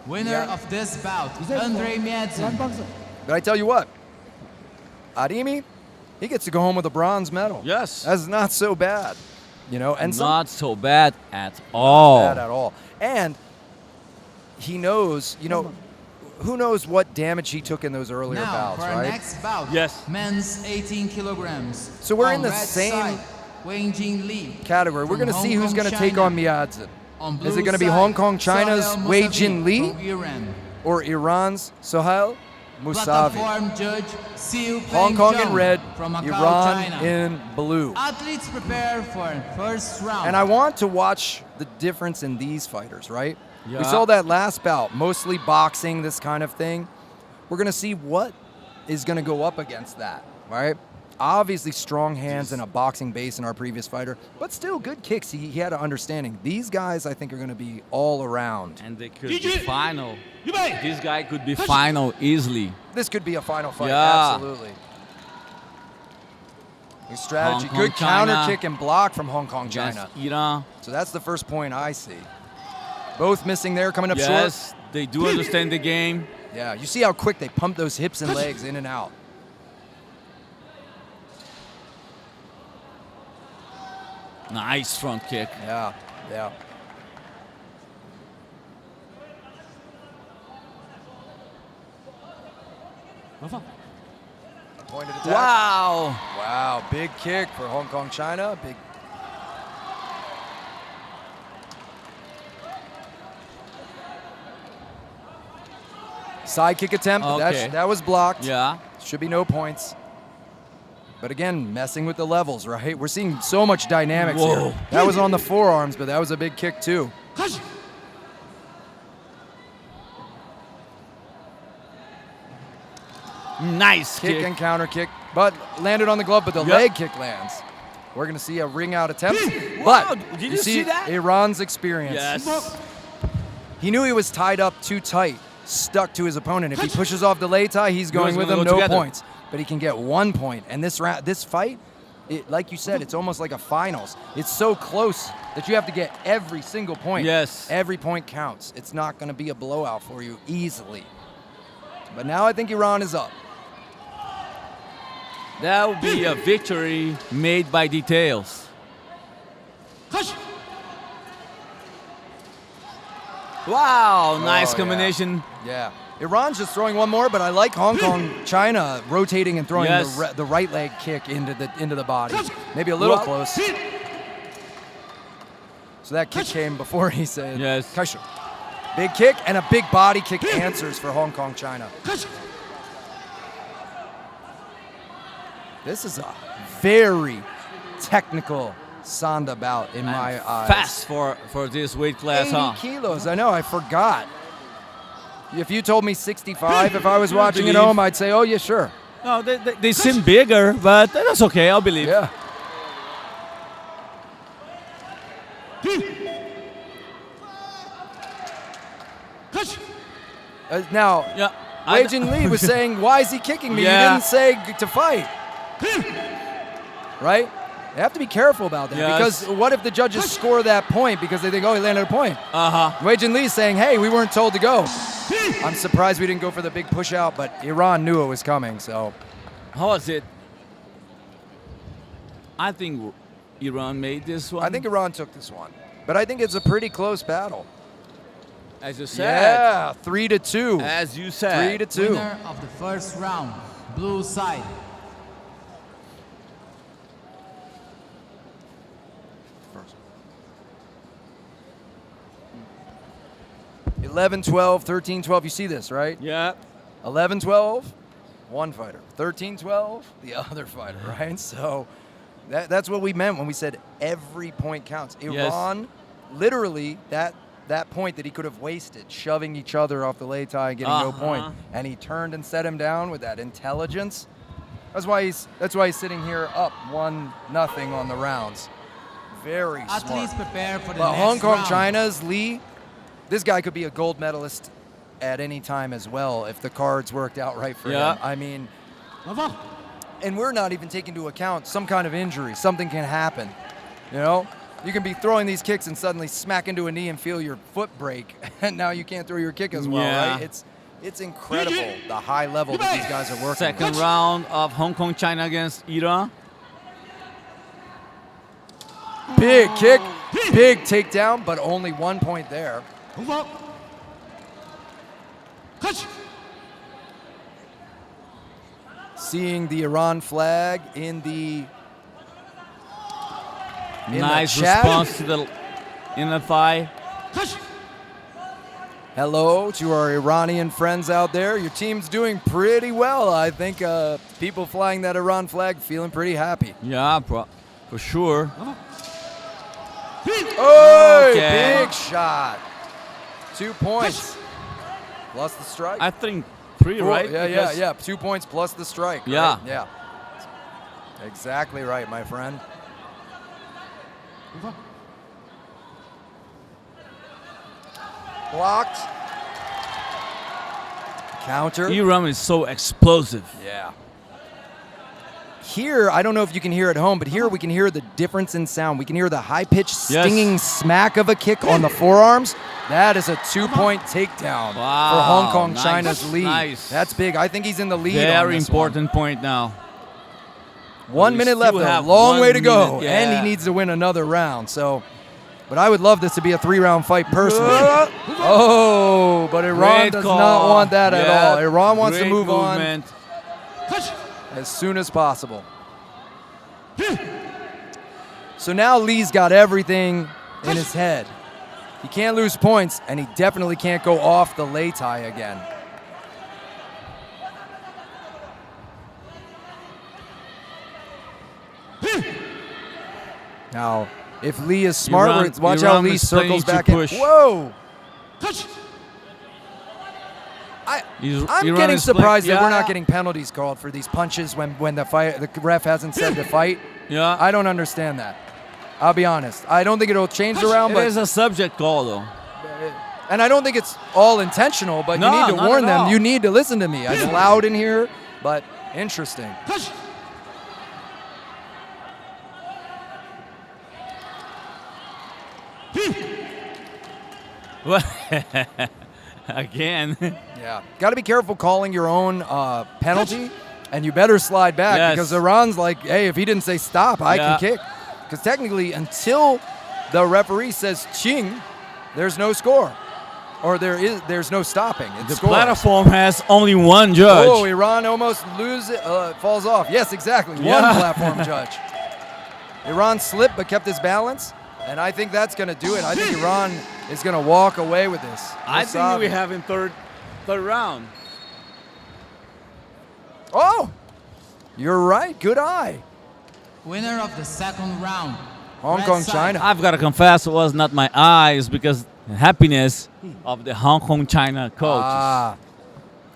winner of this bout, Andre Miadzin. But I tell you what, Adimi, he gets to go home with a bronze medal. Yes. That's not so bad, you know. And not so bad at all. Not bad at all. And he knows, you know, who knows what damage he took in those earlier bouts, for right? our next bout, men's 18 kilograms. So we're in the red same side, Wang Jing Li category. We're going to see who's going to take on Miadzin. Is it going to be side, Hong Kong, China's Sohail Wei Musavi Jin Li from Iran. or Iran's Sohail Musavi? Platform judge Siu Hong Kong in Peng red, from Macau, Iran China. in blue. Athletes prepare for first round. And I want to watch the difference in these fighters, right? Yeah. We saw that last bout, mostly boxing, this kind of thing. We're going to see what is going to go up against that, right? Obviously strong hands and a boxing base in our previous fighter, but still good kicks. He had an understanding. These guys, I think, are going to be all around. And they could be final. This guy could be final easily. This could be a final fight, Yeah. absolutely. Good strategy, Hong Kong, good counter China. kick and block from Hong Kong, China. Iran. So that's the first point I see. Both missing there, coming up Yes, short. they do understand the game. Yeah, you see how quick they pump those hips and legs in and out. Nice front kick. Yeah, yeah. Pointed attack. Wow. Wow, big kick for Hong Kong, China. Big. Side kick attempt. Okay. That was blocked. Yeah. Should be no points. But again, messing with the levels, right? We're seeing so much dynamics Whoa. here. That was on the forearms, but that was a big kick too. Nice kick and counter kick, but landed on the glove, but the leg kick lands. We're going to see a ring out attempt, but did you see that? Iran's experience. Yes. He knew he was tied up too tight, stuck to his opponent. If he pushes off the lei tai, he's going with him, go no together. points. But he can get 1 point. And this fight, like you said, it's almost like a finals. It's so close that you have to get every single point. Yes. Every point counts. It's not going to be a blowout for you easily. But now I think Iran is up. That would be a victory made by details. Wow, nice combination. Yeah. Iran's just throwing one more, but I like Hong Kong, China rotating and throwing the right leg kick into the body. Maybe a little close. So that kick came before he said Kaishu. Big kick and a big body kick answers for Hong Kong, China. This is a very technical Sanda bout in my eyes. Fast for this weight class, 80 kilos, I know, I forgot. If you told me 65, if I was watching at home, I'd say, oh, yeah, sure. No, they seem bigger, but that's okay, I'll believe. Yeah. Now, Wei Jin Lee was saying, why is he kicking me? He didn't say to fight. Right? You have to be careful about that because what if the judges score that point because they think, oh, he landed a point? Wei Jin Lee is saying, hey, we weren't told to go. I'm surprised we didn't go for the big push out, but Iran knew it was coming, so. How was it? I think Iran made this one. I think Iran took this one, but I think it's a pretty close battle. As you said. Yeah, 3-2. As you said. 3-2. Winner of the first round, blue side. 11-12, 13-12. You see this, right? Yeah. 11-12, one fighter. 13-12, the other fighter, right? So that's what we meant when we said every point counts. Iran, literally, that point that he could have wasted, shoving each other off the lei tai and getting no point, and he turned and set him down with that intelligence. That's why he's sitting here up 1-0 on the rounds. Very smart. Athletes prepare for the but next Hong Kong, round. China's Lee, this guy could be a gold medalist at any time as well if the cards worked out right for him. I mean, and we're not even taking into account some kind of injury. Something can happen, you know? You can be throwing these kicks and suddenly smack into a knee and feel your foot break, and now you can't throw your kick as well, right? It's incredible the high level that these guys are working. Second round of Hong Kong, China against Iran. Big kick, big takedown, but only 1 point there. Seeing the Iran flag in the nice response to the inner thigh. Hello to our Iranian friends out there. Your team's doing pretty well. I think people flying that Iran flag feeling pretty happy. Yeah, for sure. Oh, big shot. 2 points. Plus the strike. I think 3, right? Yeah. 2 points plus the strike. Yeah. Right? Yeah. Exactly right, my friend. Blocked. Counter. Iran is so explosive. Yeah. Here, I don't know if you can hear at home, but here we can hear the difference in sound. We can hear the high-pitched, stinging smack of a kick on the forearms. That is a 2-point takedown for Hong Kong, China's lead. Nice. That's big. I think he's in the lead. Very important point now. 1 minute left, a long way to go, and he needs to win another round. So, but I would love this to be a 3-round fight personally. Oh, but Iran does not want that at all. Iran wants to move on as soon as possible. So now Lee's got everything in his head. He can't lose points, and he definitely can't go off the lei tai again. Now, if Lee is smart, watch how Lee circles back in. Whoa! I'm getting surprised that we're not getting penalties called for these punches when the ref hasn't said to fight. Yeah. I don't understand that. I'll be honest. I don't think it'll change around. It is a subject call, though. And I don't think it's all intentional, but you need to warn them. You need to listen to me. It's loud in here, but interesting. Again. Yeah. Got to be careful calling your own penalty And you better slide back Yes. because Iran's like, hey, if he didn't say stop, I can kick. Because technically, until the referee says ching, there's no score. Or there's no stopping. The platform has only one judge. Oh, Iran almost falls off. Yes, exactly. One platform judge. Iran slipped but kept his balance. And I think that's going to do it. I think Iran is going to walk away with this. I think we have in third round. Oh, you're right. Good eye. Winner of the second round. Hong Kong, China. I've got to confess, it was not my eyes because the happiness of the Hong Kong, China coach.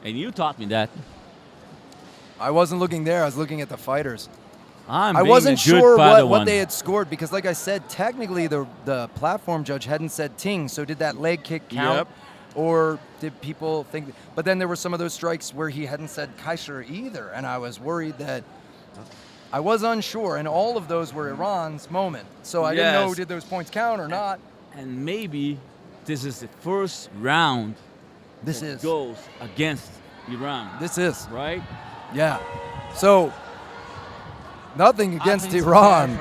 And you taught me that. I wasn't looking there. I was looking at the fighters. I wasn't sure what they had scored because, like I said, technically the platform judge hadn't said ting. So did that leg kick count? Yep. Or did people think? But then there were some of those strikes where he hadn't said kaisher either. And I was worried that I was unsure. And all of those were Iran's moment. So I didn't know, did those points count or not? And maybe this is the first round goes against Iran. This is. Right? Yeah. So nothing against Iran.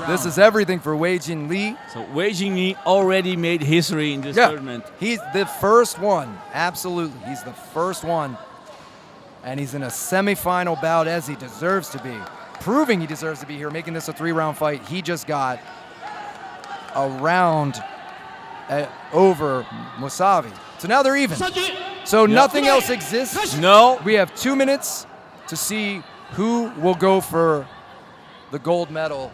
This is everything for Wei Jin Lee. So Wei Jin Lee already made history in this tournament. He's the first one. Absolutely. He's the first one. And he's in a semifinal bout as he deserves to be. Proving he deserves to be here, making this a 3-round fight. He just got a round over Musavi. So now they're even. So nothing else exists. No. We have 2 minutes to see who will go for the gold medal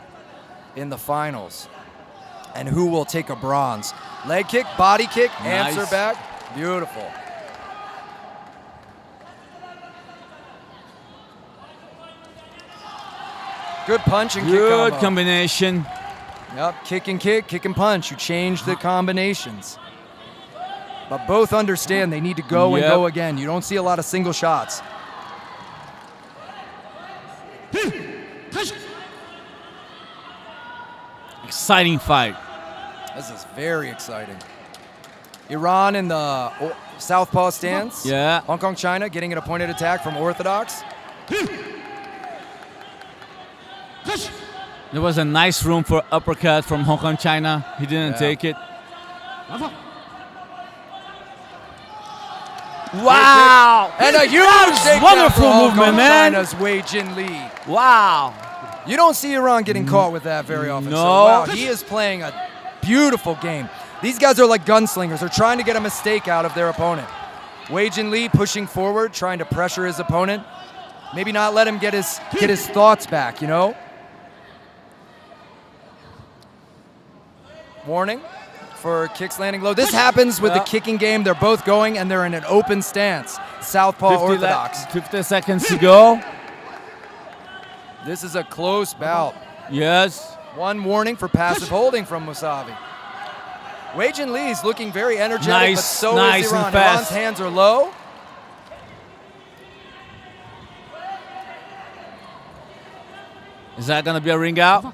in the finals and who will take a bronze. Leg kick, body kick, answer back. Beautiful. Good punch and kick Good combo. combination. Yep, kick and punch. You change the combinations. But both understand they need to go and go again. You don't see a lot of single shots. Exciting fight. This is very exciting. Iran in the southpaw stance. Yeah. Hong Kong, China getting an appointed attack from orthodox. There was a nice room for uppercut from Hong Kong, China. He didn't take it. Wow! And a huge That was wonderful movement, man. China's Wei Jin Lee. Wow. You don't see Iran getting caught with that very often. No. So, wow, he is playing a beautiful game. These guys are like gunslingers. They're trying to get a mistake out of their opponent. Wei Jin Lee pushing forward, trying to pressure his opponent. Maybe not let him get his thoughts back, you know? Warning for kicks landing low. This happens with the kicking game. They're both going and they're in an open stance. Southpaw orthodox. 50 seconds to go. This is a close bout. Yes. One warning for passive holding from Musavi. Wei Jin Lee is looking very energetic, but so is Iran. Iran's hands are low. Is that going to be a ring out?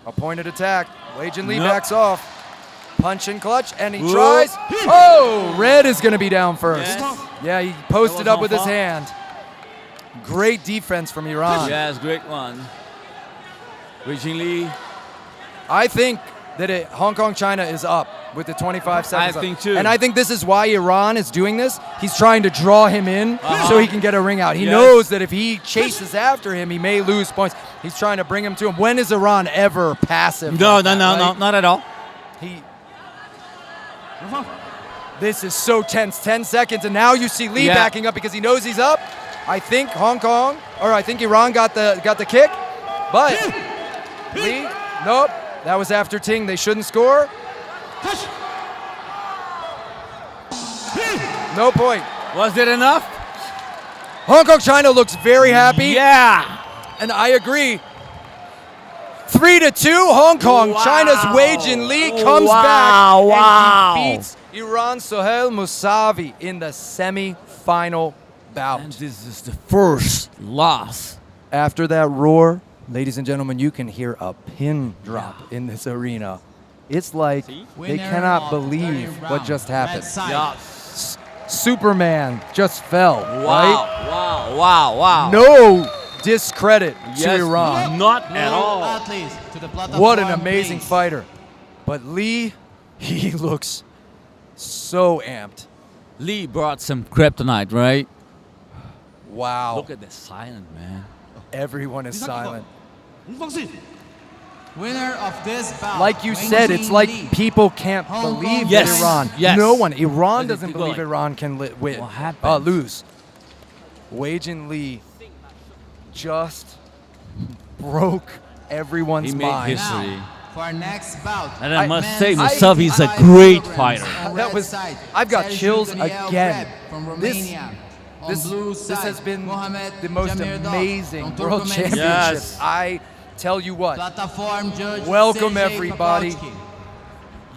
A pointed attack. Wei Jin Lee backs off. Punch and clutch, and he tries. Oh, red is going to be down first. Yes. Yeah, he posted up with his hand. Great defense from Iran. Yes, great one. Wei Jin Lee. I think that Hong Kong, China is up with the 25 seconds. I think too. And I think this is why Iran is doing this. He's trying to draw him in so he can get a ring out. He knows that if he chases after him, he may lose points. He's trying to bring him to him. When is Iran ever passive? No, like that, no, right? not at all. This is so tense. 10 seconds, and now you see Lee backing up because he knows he's up. I think I think Iran got the kick, but Lee, nope. That was after Ting. They shouldn't score. No point. Was it enough? Hong Kong, China looks very happy. Yeah. And I agree. 3-2, Hong Kong. Wow. China's Wei Jin Lee comes back and he beats Iran Sohail Musavi in the semi-final bout. And this is the first loss. After that roar, ladies and gentlemen, you can hear a pin drop in this arena. It's like they cannot believe what just happened. Yeah. Superman just fell, Wow, right? wow, wow. No discredit Yes, to Iran. not at all. Athletes to the platform, What an amazing please. fighter. But Lee, he looks so amped. Lee brought some kryptonite, right? Wow. Look at the silent, man. Everyone is silent. Winner of this bout. Like you said, it's like Lee. people can't Hong believe Kong, that Yes, Iran. yes. No one. Iran But doesn't it's believe like, Iran can win. what happened? Lose. Wei-Jin Lee just broke everyone's He made mind. history. Now, for our next bout. And I must men's say, myself, he's a great fighter. On That red was. side, I've got Sergio chills Daniel again. Greb from This. Romania. On This, blue this side, has been Mohamed the most Jamirdov amazing from World Turkmenistan. Championships. Yes. I tell you what, Platform judge welcome Sergey everybody. Popovsky.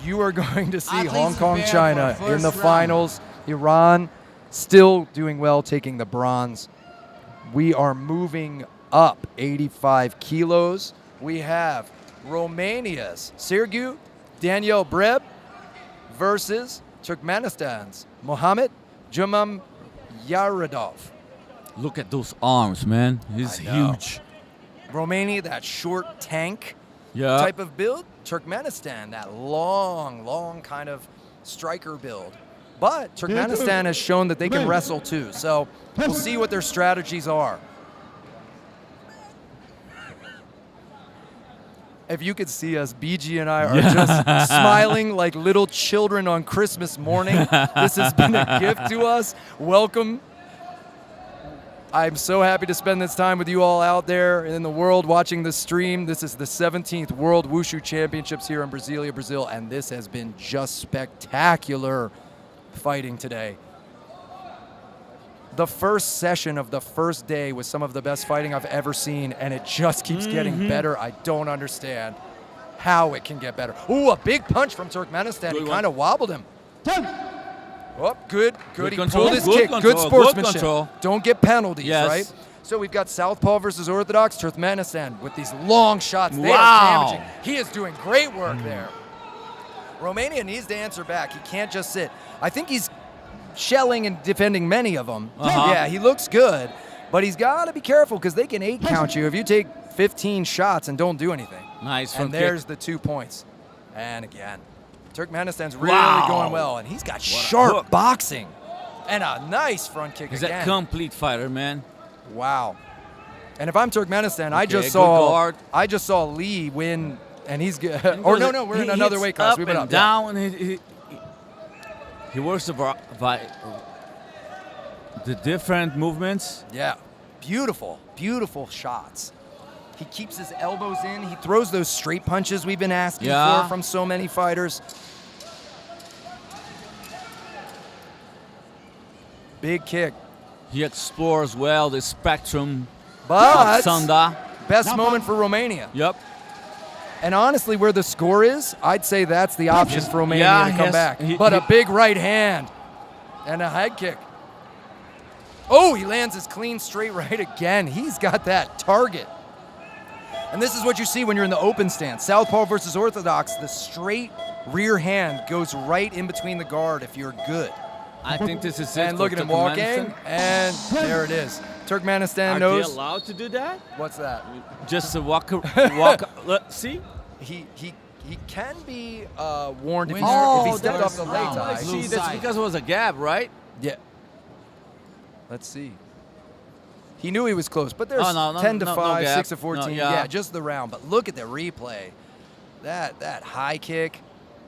You are going to see Athletes Hong Kong, prepare China for in the first round. finals. Iran still doing well, taking the bronze. We are moving up 85 kilos. We have Romania's Sergiu Daniel Breb versus Turkmenistan's Mohamed Yaradov. Look at those arms, man. He's I know. huge. Romania, that short tank Yeah. type of build. Turkmenistan, that long kind of striker build. But Turkmenistan has shown that they can wrestle too. So we'll see what their strategies are. If you could see us, BG and I are just smiling like little children on Christmas morning. This has been a gift to us. Welcome. I'm so happy to spend this time with you all out there in the world watching the stream. This is the 17th World Wushu Championships here in Brasilia, Brazil, and this has been just spectacular fighting today. The first session of the first day was some of the best fighting I've ever seen, and it just keeps getting better. I don't understand how it can get better. Ooh, a big punch from Turkmenistan. He kind of wobbled him. Oh, good. He control, pulled his good kick. control, Good sportsmanship. good control. Don't get penalties, Yes. right? So we've got Southpaw versus Orthodox, Turkmenistan with these long shots. They Wow. are damaging. He is doing great work there. Romania needs to answer back. He can't just sit. I think he's shelling and defending many of them. Yeah, he looks good, but he's got to be careful because they can 8 count you if you take 15 shots and don't do anything. Nice And front there's kick. the 2 points. And again, Turkmenistan's really Wow. going well, and he's got What a sharp hook. boxing and a nice front kick He's again. a complete fighter, man. Wow. And if I'm Turkmenistan, I Okay, just good saw guard. Lee win, and he's good. Or no, we're in another weight class. We Up went and up. Yeah. down. He works the different movements. Yeah, beautiful shots. He keeps his elbows in. He throws those straight punches we've been asking Yeah. for from so many fighters. Big kick. He explores well the spectrum But of Sanda. best moment for Romania. Yep. And honestly, where the score is, I'd say that's the option for Romania Yeah, to come yes. back. He- But he- a big right hand and a head kick. Oh, he lands his clean straight right again. He's got that target. And this is what you see when you're in the open stance. Southpaw versus Orthodox, the straight rear hand goes right in between the guard if you're good. I think this is it. And for look at him walking, Turkmenistan. and there it is. Turkmenistan Are knows. they allowed to do that? What's that? Just to walk. See? He can be warned if he Oh, stepped off the late I tie. see. That's because it was a gap, right? Yeah. Let's see. He knew he was close, but there's Oh, no, 10 to no 5, gap. 6 to 14. No, yeah, just the round. But look at the replay. That high kick.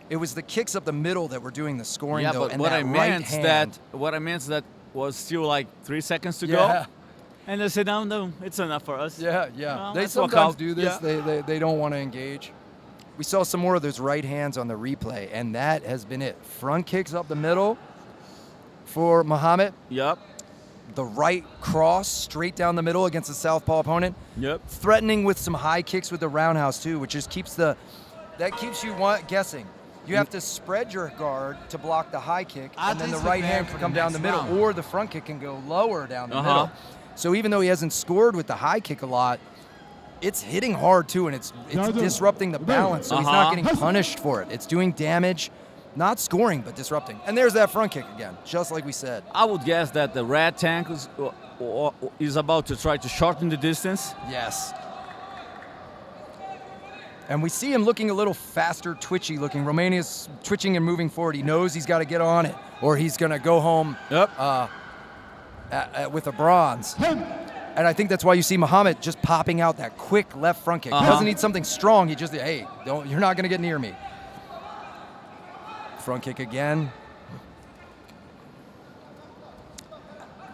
It was the kicks up the middle that were doing the scoring, Yeah, though. but And what that I right meant hand. that was still like 3 seconds to Yeah. go. And they said, no, it's enough for us. Yeah. No, They let's walk sometimes out. do this. Yeah. They don't want to engage. We saw some more of those right hands on the replay, and that has been it. Front kicks up the middle for Mohamed. Yep. The right cross straight down the middle against the southpaw opponent. Yep. Threatening with some high kicks with the roundhouse too, which just keeps you guessing. You have to spread your guard to block the high kick, and then the Athletes right prepare hand for can the come down the next middle, round. or the front kick can go lower down the Uh-huh. middle. So even though he hasn't scored with the high kick a lot, it's hitting hard too, and it's disrupting the balance, so he's not Uh-huh. getting punished for it. It's doing damage, not scoring, but disrupting. And there's that front kick again, just like we said. I would guess that the red tank is about to try to shorten the distance. Yes. And we see him looking a little faster, twitchy looking. Romania's twitching and moving forward. He knows he's got to get on it, or he's going to go home with a bronze. And I think that's why you see Muhammad just popping out that quick left front kick. He doesn't need something strong. He just, hey, you're not going to get near me. Front kick again.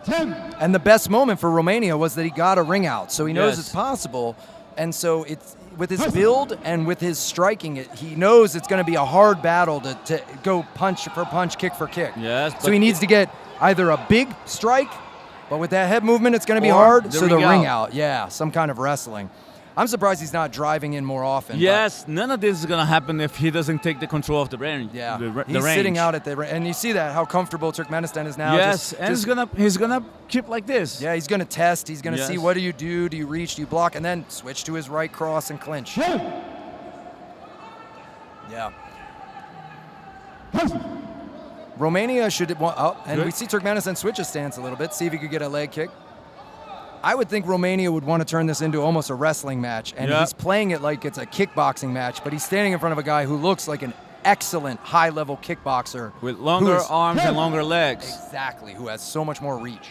And the best moment for Romania was that he got a ring out, so he knows it's possible. And so it's with his build and with his striking, he knows it's going to be a hard battle to go punch for punch, kick for kick. Yes. So he needs to get either a big strike, but with that head movement, it's going to be hard. So the ring out, some kind of wrestling. I'm surprised he's not driving in more often. Yes, none of this is going to happen if he doesn't take the control of the range. Yeah, the he's range. sitting out at the range. And you see that, how comfortable Turkmenistan is now. Yes, and he's gonna keep like this. Yeah, he's going to test. He's going to see, what do you do? Do you reach? Do you block? And then switch to his right cross and clinch. Yeah. Romania should, and we see Turkmenistan switch his stance a little bit, see if he could get a leg kick. I would think Romania would want to turn this into almost a wrestling match, and he's playing it like it's a kickboxing match, but he's standing in front of a guy who looks like an excellent high-level kickboxer. With longer arms and longer legs. Exactly, who has so much more reach.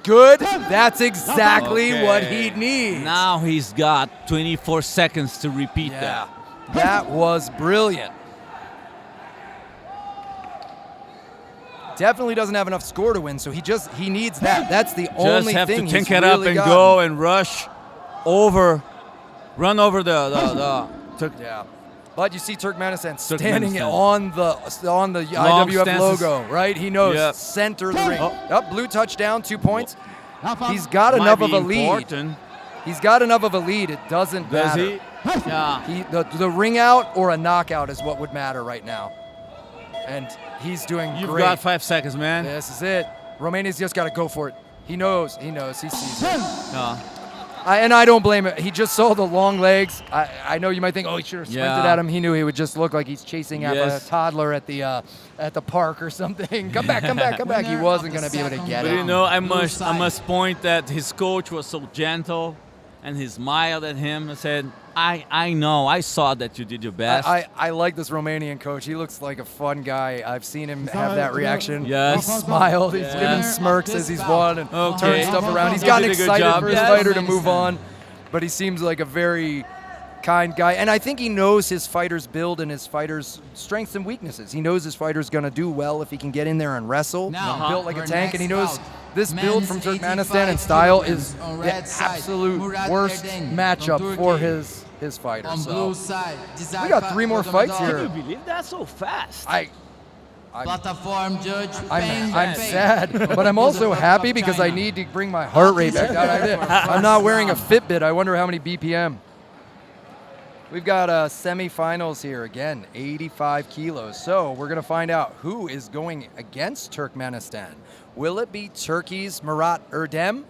Good. That's exactly what he needs. Now he's got 24 seconds to repeat that. That was brilliant. Definitely doesn't have enough score to win, so he needs that. That's the only thing he's really got. Just have to tank it up and go and rush over, run over the yeah. But you see Turkmenistan standing on the IWF logo, right? He knows, center the ring. Blue touchdown, 2 points. He's got enough of a lead. He's got enough of a lead. It doesn't matter. Yeah. The ring out or a knockout is what would matter right now. And he's doing great. You've got 5 seconds, man. This is it. Romania's just got to go for it. He knows. He sees it. And I don't blame him. He just saw the long legs. I know you might think, he should have sprinted at him. He knew he would just look like he's chasing after a toddler at the park or something. Come back. He wasn't going to be able to get it. But I must point that his coach was so gentle, and he smiled at him and said, I know, I saw that you did your best. I like this Romanian coach. He looks like a fun guy. I've seen him have that reaction. Yes. He smiled. He's giving smirks as he's won and turned stuff around. He's gotten excited for his fighter to move on, but he seems like a very kind guy. And I think he knows his fighter's build and his fighter's strengths and weaknesses. He knows his fighter's going to do well if he can get in there and wrestle. Built like a tank, and he knows this build from Turkmenistan and style is the absolute worst matchup for his fighter. So we got 3 more fights here. Can you believe that so fast? Platform judge. I'm sad, but I'm also happy because I need to bring my heart rate back down. I'm not wearing a Fitbit. I wonder how many BPM. We've got semifinals here again, 85 kilos. So we're going to find out who is going against Turkmenistan. Will it be Turkey's Murat Erdem,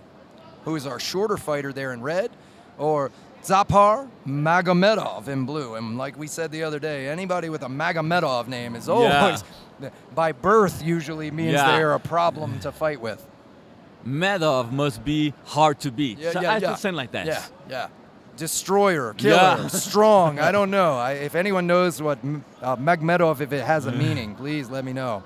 who is our shorter fighter there in red, or Zapar Magomedov in blue? And like we said the other day, anybody with a Magomedov name is always, by birth, usually means they're a problem to fight with. Medov must be hard to beat. I have to say like that. Yeah. Destroyer, killer, strong. I don't know. If anyone knows what Magomedov, if it has a meaning, please let me know.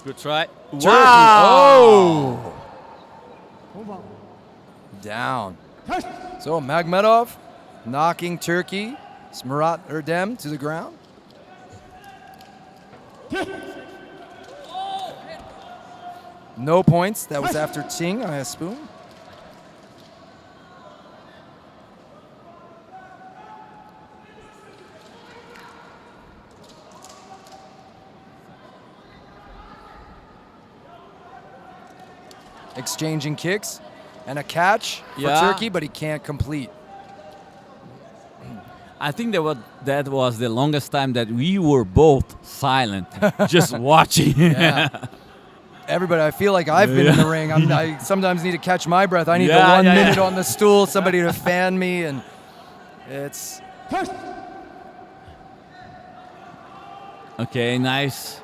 Good try. Turkey. Wow. Down. So Magomedov knocking Turkey. Murat Erdem to the ground. No points. That was after Ting on a spoon. Exchanging kicks. and a catch for Turkey, but he can't complete. I think that was the longest time that we were both silent, just watching. Everybody, I feel like I've been in the ring. I sometimes need to catch my breath. I need the 1 minute on the stool, somebody to fan me, and it's... Okay, nice.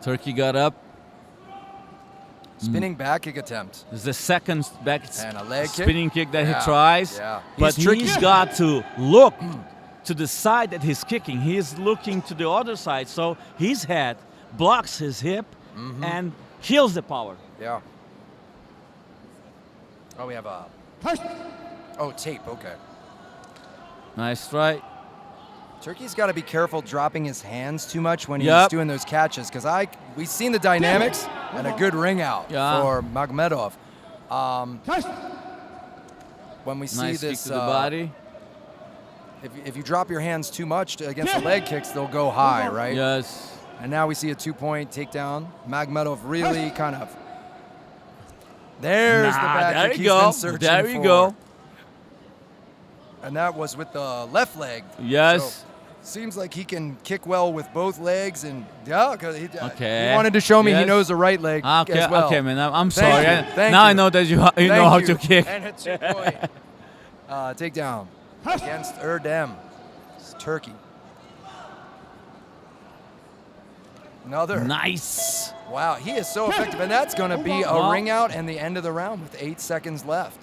Turkey got up. Spinning back kick attempt. It's the second back and a leg spinning kick that he tries. Yeah. But he's got to look to the side that he's kicking. He's looking to the other side, so his head blocks his hip and heals the power. Yeah. Oh, we have a... Oh, tape, okay. Nice try. Turkey's got to be careful dropping his hands too much when he's doing those catches, because we've seen the dynamics and a good ring out for Magomedov. When we see nice this, kick to the body. If you drop your hands too much against the leg kicks, they'll go high, right? Yes. And now we see a 2-point takedown. Magomedov really kind of... There's the back there kick you he's go. been searching There you for. go. And that was with the left leg. Yes. So, seems like he can kick well with both legs, and because he Okay. wanted to show me he Yes. knows the right leg as well. Okay, man. I'm Thank sorry. you. Thank Now you. I know that you know how to kick. And a 2-point takedown against Erdem. It's Turkey. Another. Nice. Wow, he is so effective, and that's going to be a ring out and the end of the round with 8 seconds left.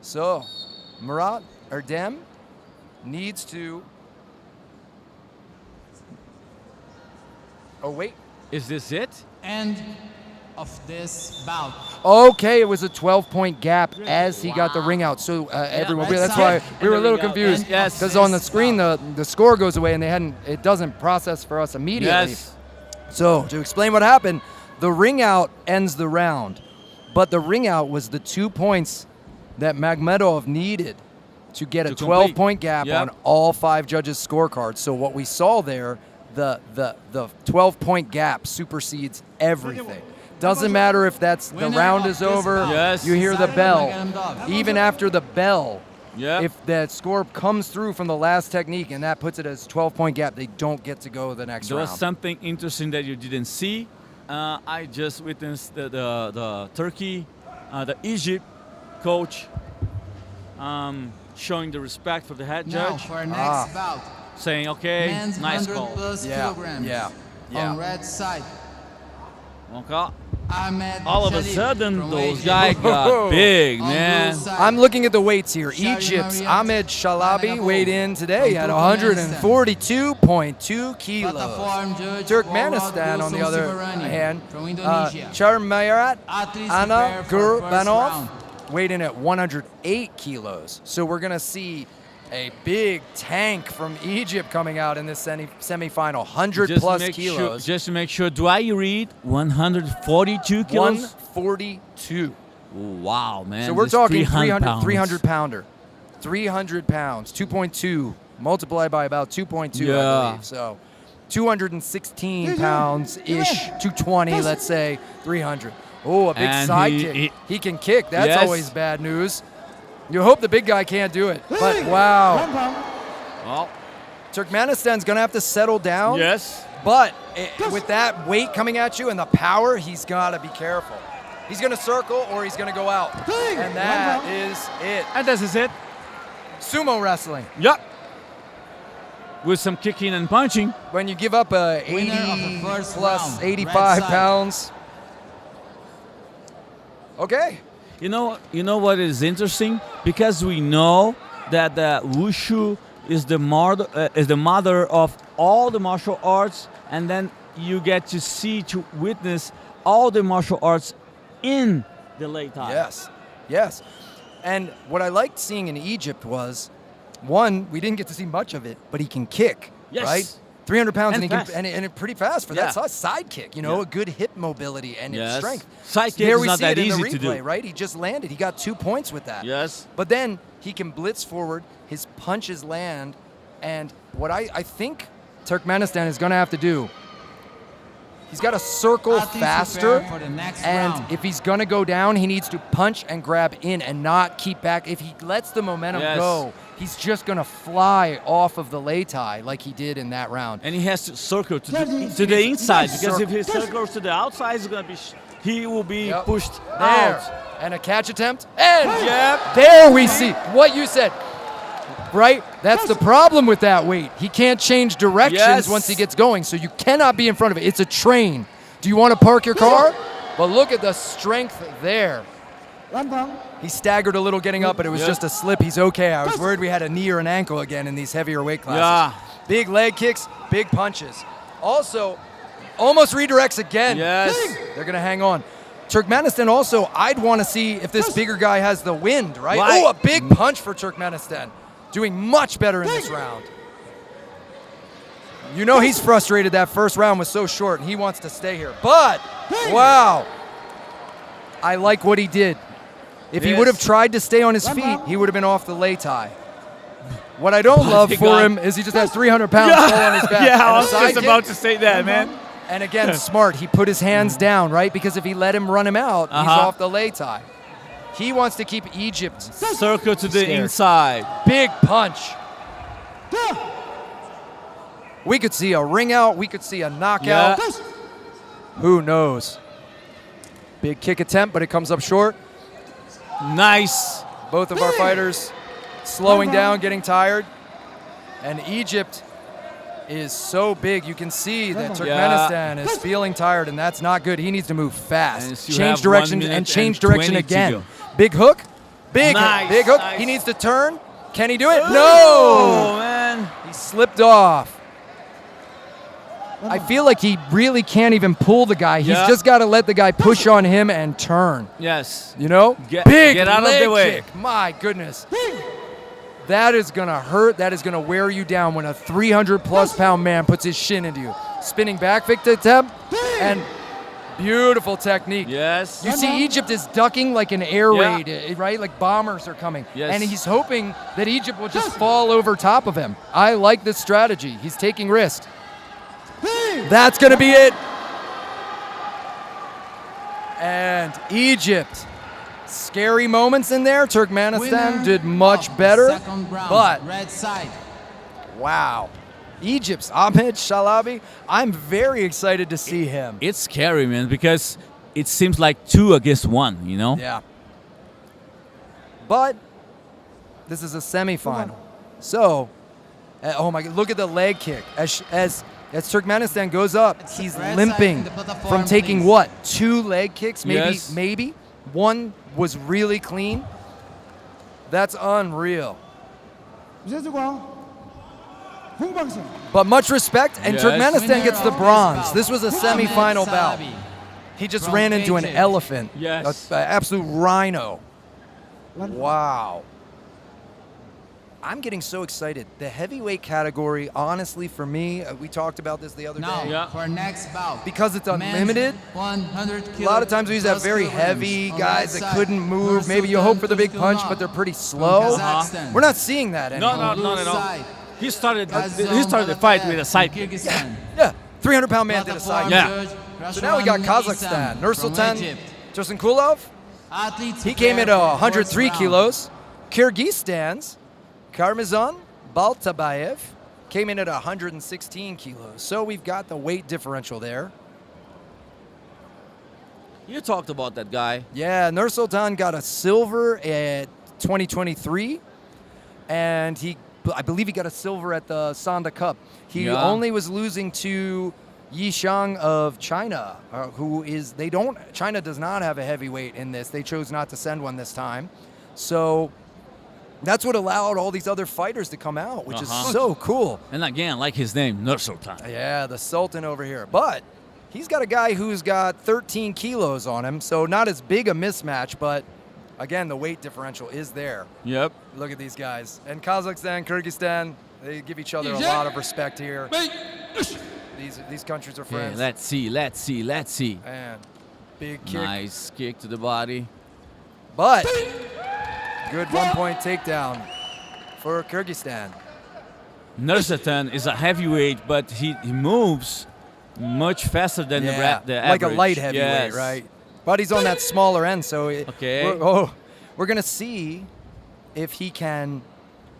So, Murat Erdem needs to... Oh, wait. Is this it? End of this bout. Okay, it was a 12-point gap as he got the ring out. So everyone, that's why we were a little confused. Yes. Because on the screen, the score goes away, and it doesn't process for us immediately. Yes. So to explain what happened, the ring out ends the round, but the ring out was the 2 points that Magomedov needed to get a 12-point gap on all 5 judges' scorecards. So what we saw there, the 12-point gap supersedes everything. Doesn't matter if the round is over, you hear the bell. Even after the bell, if that score comes through from the last technique and that puts it as 12-point gap, they don't get to go the next There round. was something interesting that you didn't see. I just witnessed the Turkey, the Egypt coach showing the respect for the head Now judge. for our next bout. Saying, okay, Men's nice 100 call. plus kilograms. On red side. Okay. Ahmed All of a Sharif sudden, from those Egypt. guys got big, man. I'm looking at the weights here. Egypt's Ahmed Shalabi weighed in today at 142.2 kilos. Turkmenistan, on the other hand, Charmayrat Ana Gurbanov weighed in at 108 kilos. So we're going to see a big tank from Egypt coming out in this semifinal, 100-plus kilos. Just to make sure, do I read 142 kilos? 142. Wow, man. So we're talking 300 pounder. 300 pounds, 2.2, multiplied by about 2.2, I believe. So 216 pounds-ish, 220, let's say, 300. Oh, a big side kick. He can kick. That's always bad news. You hope the big guy can't do it. But wow. Well, Turkmenistan's going to have to settle down. Yes. But with that weight coming at you and the power, he's got to be careful. He's going to circle or he's going to go out. And that is it. And this is it. Sumo wrestling. Yep. With some kicking and punching. When you give up 80 plus 85 pounds. Okay. You know what is interesting? Because we know that the Wushu is the mother of all the martial arts, and then you get to witness all the martial arts in the late time. Yes. And what I liked seeing in Egypt was, one, we didn't get to see much of it, but he can kick, right? 300 pounds And and, fast. and pretty fast for that side kick, you know, a good hip mobility and strength. Side kick There is we not see that it in the easy to replay, do. right? He just landed. He got 2 points with that. Yes. But then he can blitz forward, his punches land, and what I think Turkmenistan is going to have to do, he's got to circle faster, for the next and round. if he's going to go down, he needs to punch and grab in and not keep back. If he lets the momentum go, he's just going to fly off of the lei tai like he did in that round. And he has to circle to the inside, because if he circles to the outside, he's gonna be he will be pushed There. out. And a catch attempt. And there we see what you said. Right? That's the problem with that weight. He can't change directions once he gets going, so you cannot be in front of it. It's a train. Do you want to park your car? But look at the strength there. He staggered a little getting up, but it was just a slip. He's okay. I was worried we had a knee or an ankle again in these heavier weight classes. Yeah. Big leg kicks, big punches. Also, almost redirects again. Yes. They're going to hang on. Turkmenistan also, I'd want to see if this bigger guy has the wind, right? Right. Oh, a big punch for Turkmenistan. Doing much better in this round. You know he's frustrated that first round was so short and he wants to stay here. But, wow. I like what he did. If he would have tried to stay on his feet, he would have been off the lei tai. What I don't love for him is he just has 300 pounds all on his back. Yeah, I And was a side just kick. about to say that, man. And again, smart. He put his hands down, right? Because if he let him run him out, he's off the lei tai. He wants to keep Egypt Circle to the scared. inside. Big punch. We could see a ring out. We could see a knockout. Yeah. Who knows? Big kick attempt, but it comes up short. Nice. Both of our fighters slowing down, getting tired. And Egypt is so big. You can see that Turkmenistan is feeling tired, and that's not good. He needs to move fast. you Change have direction 1 minute and change and direction 20 to again. go. Big hook. Big hook. Nice. He needs to turn. Can he do it? Oh, No! man. He slipped off. I feel like he really can't even pull the guy. He's just got to let the guy push on him and turn. Yes. You know? Get Big out of leg the way. kick. My goodness. That is going to hurt. That is going to wear you down when a 300-plus pound man puts his shin into you. Spinning back kick attempt and beautiful technique. Yes. You see Egypt is ducking like an air raid, right? Like bombers are coming. Yes. And he's hoping that Egypt will just fall over top of him. I like this strategy. He's taking risks. That's going to be it. And Egypt. Scary moments in there. Turkmenistan did much better. Second round, But, red side. wow. Egypt's Ahmed Shalabi, I'm very excited to see him. It's scary, man, because it seems like 2 against 1, you know? Yeah. But this is a semifinal. So, oh my God, look at the leg kick. As Turkmenistan goes up, he's red limping side in the platform, from taking please. what? 2 leg kicks? Yes. Maybe. One was really clean. That's unreal. But much respect, and Yes. Turkmenistan gets the Winner of bronze. this This was a bout, semifinal Ahmed bout. Salabi He just from ran into an Egypt. elephant. Yes. An absolute rhino. Wow. I'm getting so excited. The heavyweight category, honestly, for me, we talked about this the other Now, day. for next bout. Because it's men's unlimited, 100 a lot of times we used to have very heavy guys that couldn't move. Maybe you hope for the big punch, but they're pretty slow. Kazakhstan. We're not seeing that anymore. No, not at all. Side. He started the fight with a side kick. Kyrgyzstan. Yeah, 300-pound man did a side kick. Yeah. So now we got Kazakhstan. Nursultan Tursunkulov, he came in at 103 kilos. Kyrgyzstan's Karmazan Baltabayev came in at 116 kilos. So we've got the weight differential there. You talked about that guy. Yeah, Nursultan got a silver at 2023, and I believe he got a silver at the Sanda Cup. He only was losing to Yishang of China, China does not have a heavyweight in this. They chose not to send one this time. So that's what allowed all these other fighters to come out, which is so cool. And again, like his name, Nursultan. Yeah, the Sultan over here. But he's got a guy who's got 13 kilos on him, so not as big a mismatch, but again, the weight differential is there. Yep. Look at these guys. And Kazakhstan, Kyrgyzstan, they give each other a lot of respect here. These countries are friends. Okay, let's see. And big kick. Nice kick to the body. But good 1-point takedown for Kyrgyzstan. Nursultan is a heavyweight, but he moves much faster than the average. Like a light heavyweight, yes. right? But he's on that smaller end, so we're going to see if he can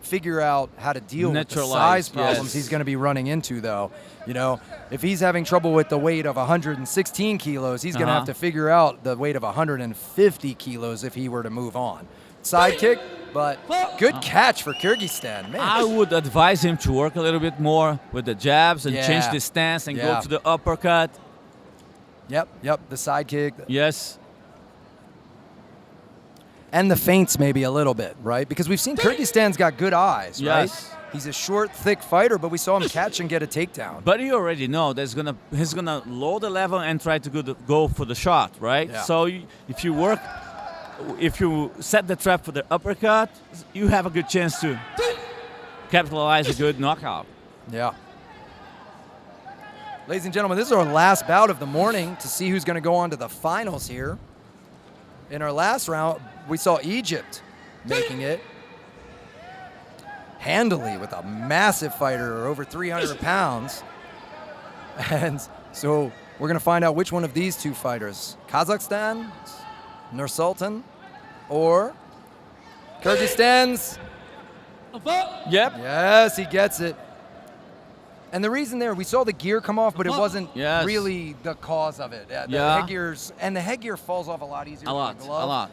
figure out how to deal with the size problems he's going to be running into, though. You know, if he's having trouble with the weight of 116 kilos, he's going to have to figure out the weight of 150 kilos if he were to move on. Side kick, but good catch for Kyrgyzstan, man. I would advise him to work a little bit more with the jabs and change the stance and go to the uppercut. Yep, the side kick. Yes. And the feints maybe a little bit, right? Because we've seen Kyrgyzstan's got good eyes, right? He's a short, thick fighter, but we saw him catch and get a takedown. But you already know he's gonna lower the level and try to go for the shot, right? Yeah. So if you set the trap for the uppercut, you have a good chance to capitalize a good knockout. Yeah. Ladies and gentlemen, this is our last bout of the morning to see who's going to go on to the finals here. In our last round, we saw Egypt making it handily with a massive fighter, over 300 pounds. And so we're going to find out which one of these two fighters, Kazakhstan, Nursultan, or Kyrgyzstan's. Yep. Yes, he gets it. And the reason there, we saw the gear come off, but it wasn't really the cause of it. The headgear falls off a lot easier than the glove. A lot.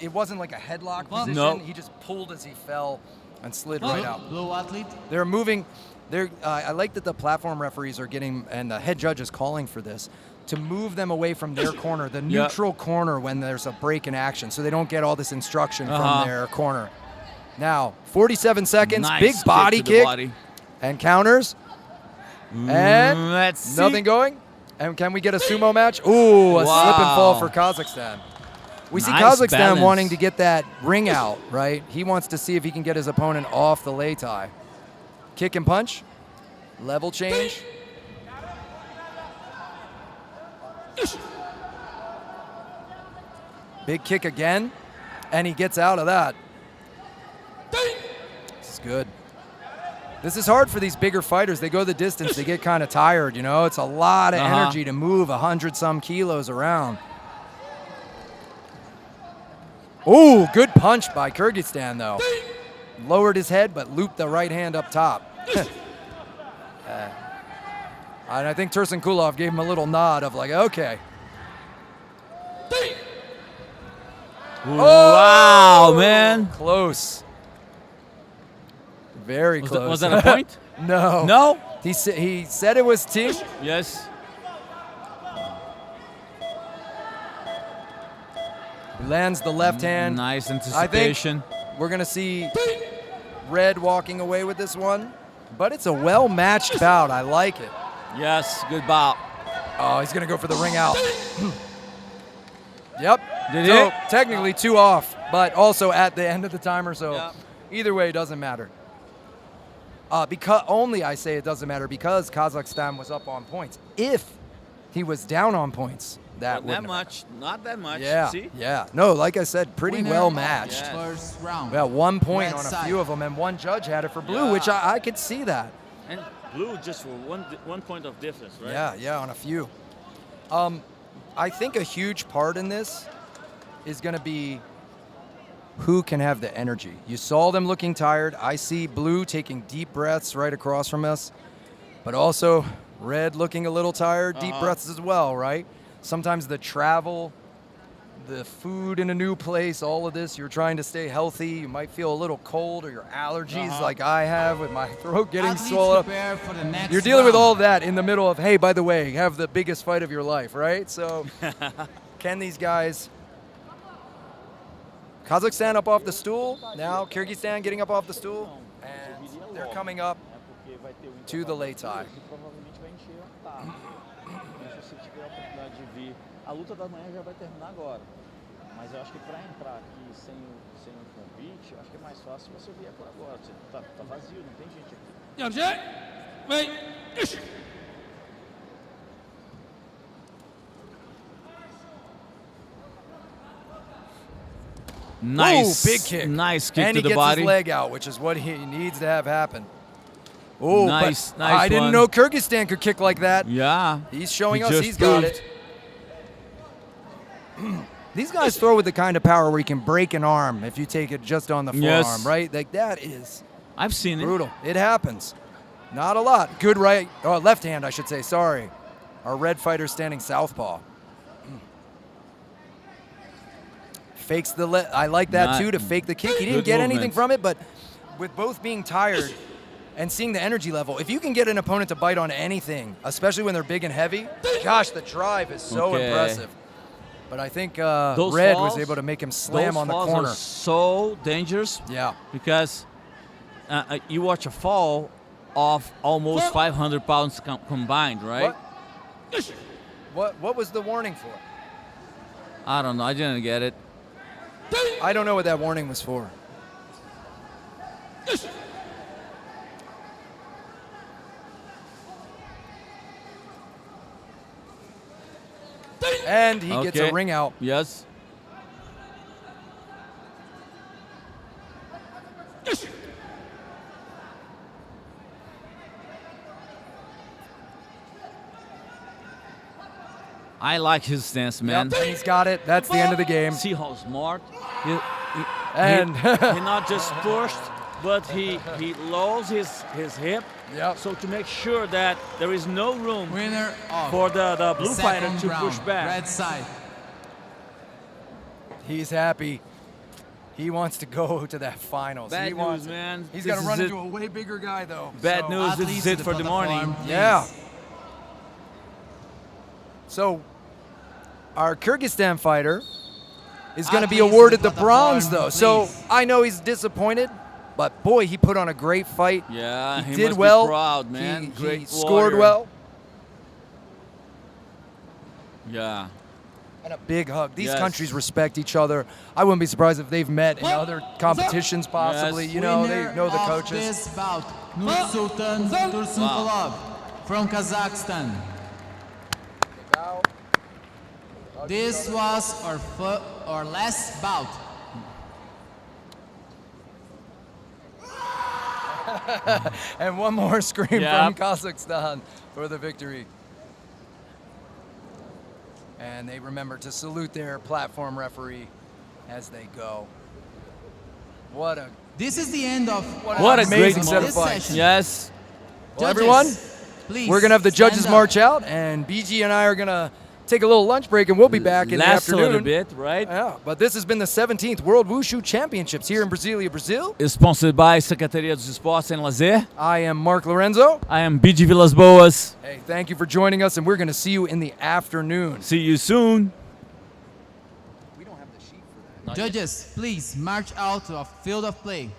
It wasn't like a headlock position. No. He just pulled as he fell and slid right out. Blue athlete. They're moving. I like that the platform referees are getting, and the head judge is calling for this, to move them away from their corner, the neutral corner when there's a break in action, so they don't get all this instruction from their corner. Now, 47 seconds, Nice big body kick, body. And counters. And let's see. Nothing going. And can we get a sumo match? Ooh, a slip and fall for Kazakhstan. We see Kazakhstan balance. wanting to get that ring out, right? He wants to see if he can get his opponent off the lei tai. Kick and punch. Level change. Big kick again. And he gets out of that. This is good. This is hard for these bigger fighters. They go the distance. They get kind of tired, you know? It's a lot of energy to move 100-some kilos around. Ooh, good punch by Kyrgyzstan, though. Lowered his head, but looped the right hand up top. And I think Tursunkulov gave him a little nod of like, okay. Wow, man. Close. Very close. Was that a point? No. No? He said it was T. Yes. He lands the left hand. Nice anticipation. I think we're going to see Red walking away with this one. But it's a well-matched bout. I like it. Yes, good bout. Oh, he's going to go for the ring out. Yep. Did so he? technically 2 off, but also at the end of the timer. So either way, it doesn't matter. Because only I say it doesn't matter because Kazakhstan was up on points. If he was down on points, that Not that much. Not that much. Yeah. See? Yeah. No, like I said, pretty well matched. First round. We got 1 point Red on a side. few of them, and one judge had it for blue, which I could see that. And blue just for one point of difference, right? Yeah, on a few. I think a huge part in this is going to be who can have the energy. You saw them looking tired. I see blue taking deep breaths right across from us, but also red looking a little tired, deep breaths as well, right? Sometimes the travel, the food in a new place, all of this, you're trying to stay healthy. You might feel a little cold or your allergies like I have with my throat getting swollen up. You're dealing with all that in the middle of, hey, by the way, have the biggest fight of your life, right? So can these guys... Kazakhstan up off the stool. Now Kyrgyzstan getting up off the stool. And they're coming up to the lei tai. A luta da manhã já vai terminar agora. Mas eu acho que para entrar aqui sem um convite, eu acho que é mais fácil se você vier por agora. Você tá vazio, não tem gente aqui. Nice. Ooh, big kick. Nice kick and to the he body. gets his leg out, which is what he needs to have happen. Oh, nice, but nice I didn't one. know Kyrgyzstan could kick like that. Yeah. He's showing He us just he's got proved. it. These guys throw with the kind of power where you can break an arm if you take it just on the Yes. forearm, right? Like that is I've seen brutal. It happens. Not a lot. Good right, or left hand, I should say. Sorry. Our red fighter standing southpaw. Fakes the I like that too, to fake the kick. He didn't Good get movement. anything from it, but with both being tired and seeing the energy level, if you can get an opponent to bite on anything, especially when they're big and heavy, gosh, the drive is so Okay. impressive. But I think Those Red falls- was able to make him slam those on the falls corner. Are so dangerous. Yeah. Because you watch a fall of almost 500 pounds combined, right? What was the warning for? I don't know. I didn't get it. I don't know what that warning was for. And he gets a Okay. ring out. Yes. I like his stance, man. Yep, and he's got it. That's the end of the game. See how smart. He And- he not just pushed, but he lowers his hip. Yep. So to make sure that there is no room Winner of for the blue fighter second to round, push back. Red side. He's happy. He wants to go to that finals. Bad he wants news, it. man. He's This got to is run it. into a way bigger guy, though. Bad So- news. This is it for the morning. Yeah. So, our Kyrgyzstan fighter is going to be Athletes awarded to the the bronze, platform, though. So, please. I know he's disappointed, but boy, he put on a great fight. Yeah, he did must well. be proud, man. He Great scored warrior. well. Yeah. And a big hug. These Yes. countries respect each other. I wouldn't be surprised if they've met in other competitions, possibly. Yes. You know, Winner they know the of coaches. this bout, Nursultan Tursunkulov from Kazakhstan. This was our last bout. And one more scream Yep. from Kazakhstan for the victory. And they remember to salute their platform referee as they go. What a This is the end of What a great amazing set of this fights. session. Yes. Well, Judges, everyone, please we're going to have the judges stand up. march out, and BG and I are going to take a little lunch break, and we'll be back in the Last a afternoon. little bit, right? Yeah, but this has been the 17th World Wushu Championships here in Brasilia, Brazil. Sponsored by Secretaria dos Esportes and Lazer. I am Mark Lorenzo. I am BG Vilas Boas. Hey, thank you for joining us, and we're going to see you in the afternoon. See you soon. Judges, please march out to a field of play.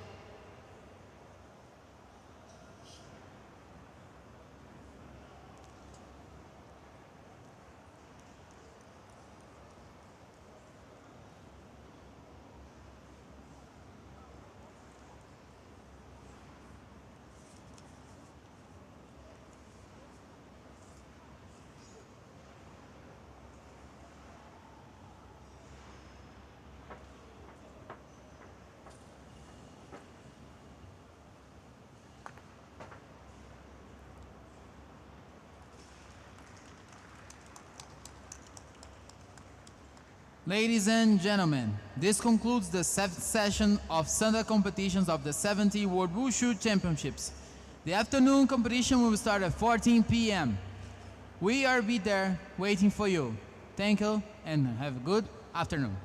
Ladies and gentlemen, this concludes the 7th session of Sanda competitions of the 70 World Wushu Championships. The afternoon competition will start at 14 p.m. We are be there waiting for you. Thank you and have a good afternoon.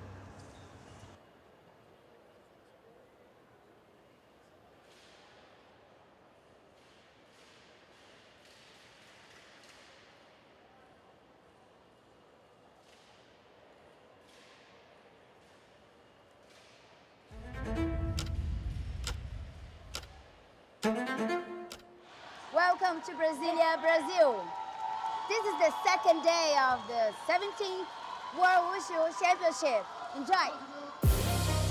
Welcome to Brasilia, Brazil. This is the second day of the 17th World Wushu Championship. Enjoy.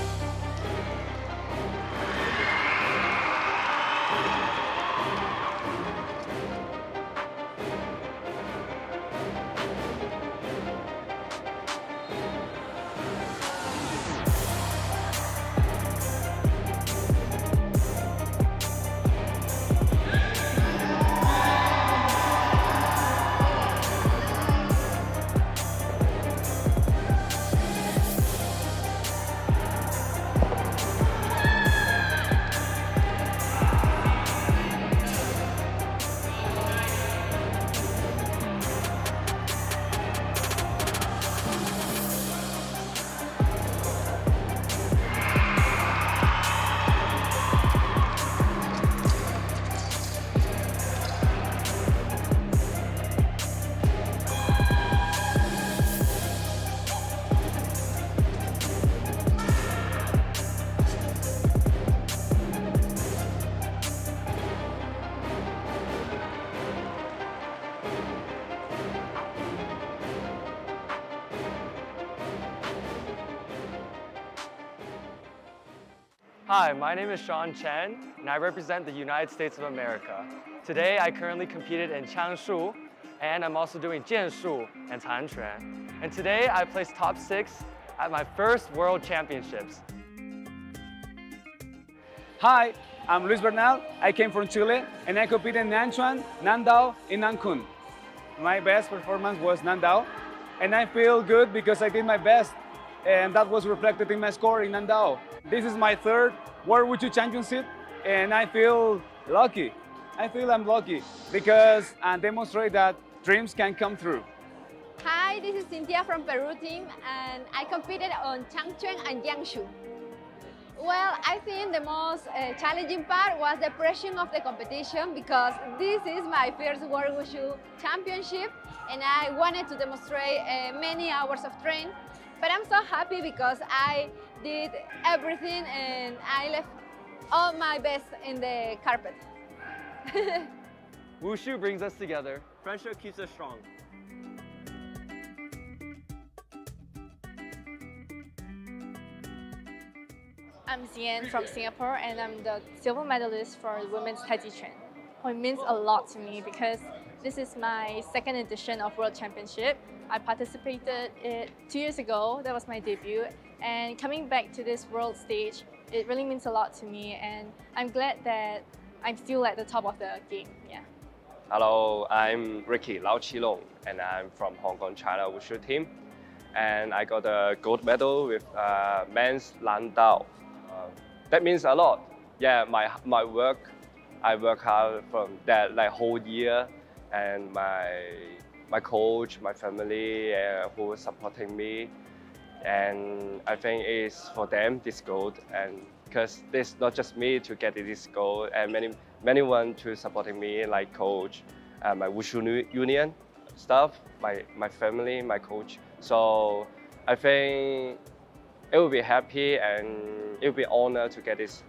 Hi, my name is Sean Chen, and I represent the United States of America. Today, I currently competed in Changshu, and I'm also doing Jianshu and Tanquan. And today, I placed top 6 at my first World Championships. Hi, I'm Luis Bernal. I came from Chile, and I competed in Nanchuan, Nandao, in Nankun. My best performance was Nandao, and I feel good because I did my best, and that was reflected in my score in Nandao. This is my 3rd World Wushu Championship, and I feel lucky. I feel I'm lucky because I demonstrate that dreams can come true. Hi, this is Cynthia from Peru team, and I competed on Changchun and Jiangshu. Well, I think the most challenging part was the pressure of the competition because this is my first World Wushu Championship, and I wanted to demonstrate many hours of training. But I'm so happy because I did everything and I left all my best in the carpet. Wushu brings us together. Friendship keeps us strong. I'm Xian from Singapore, and I'm the silver medalist for women's Tai Chi Chuan. It means a lot to me because this is my 2nd edition of World Championship. I participated 2 years ago. That was my debut. And coming back to this world stage, it really means a lot to me. And I'm glad that I'm still at the top of the game. Yeah. Hello, I'm Ricky Lao Qilong, and I'm from Hong Kong China Wushu team. And I got a gold medal with men's Landao. That means a lot. Yeah, my work, I work hard from that like whole year, and my coach, my family who was supporting me, and I think it's for them this gold, and because it's not just me to get this gold, and many one to supporting me like coach, my Wushu Union staff, my family, my coach. So I think it will be happy and it will be honor to get this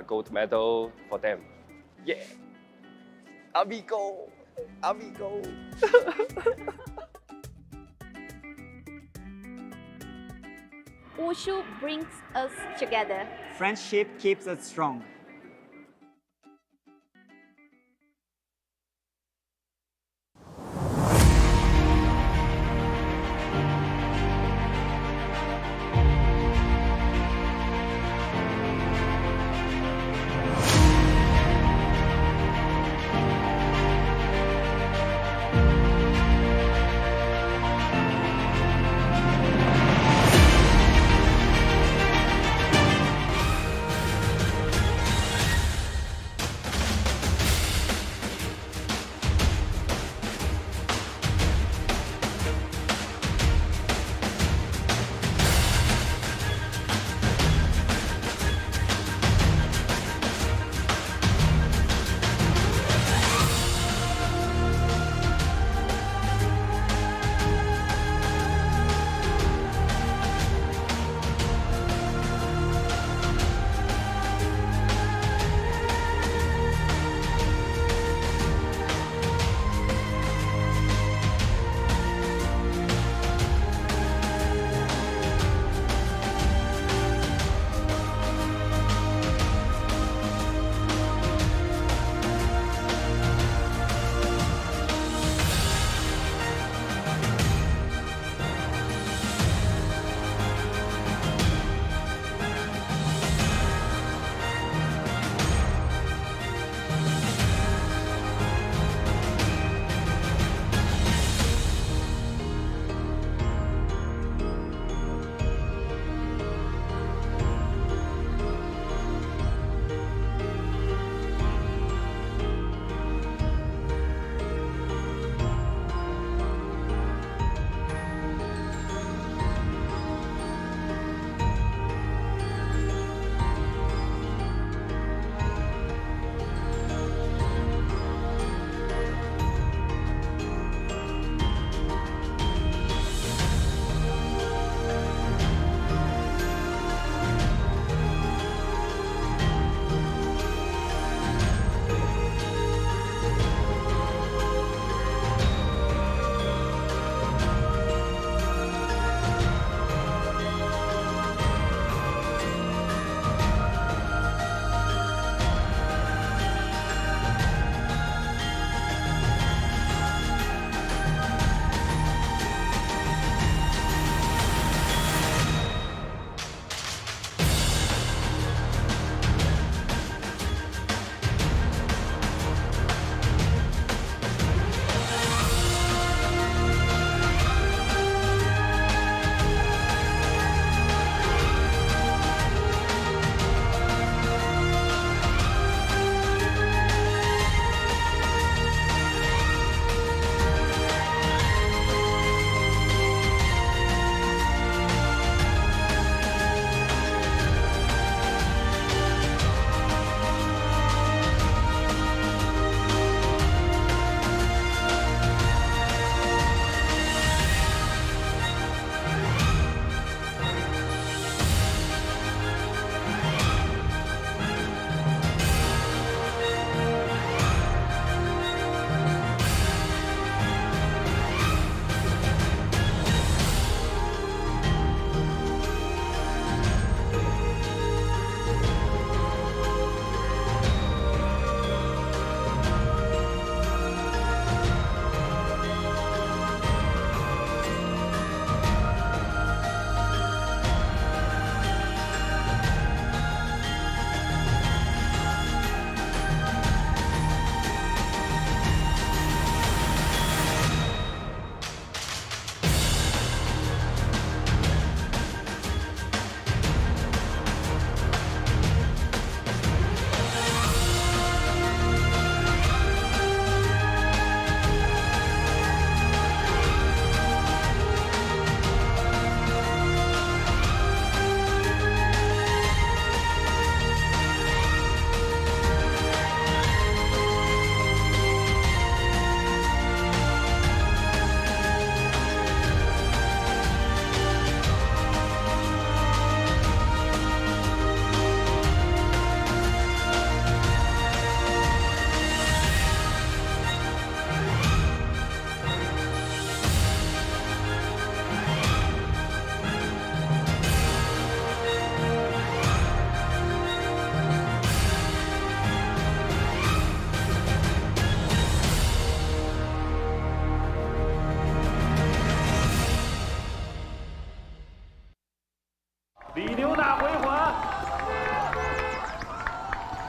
gold medal for them. Yeah, amigo, amigo. Wushu brings us together. Friendship keeps us strong.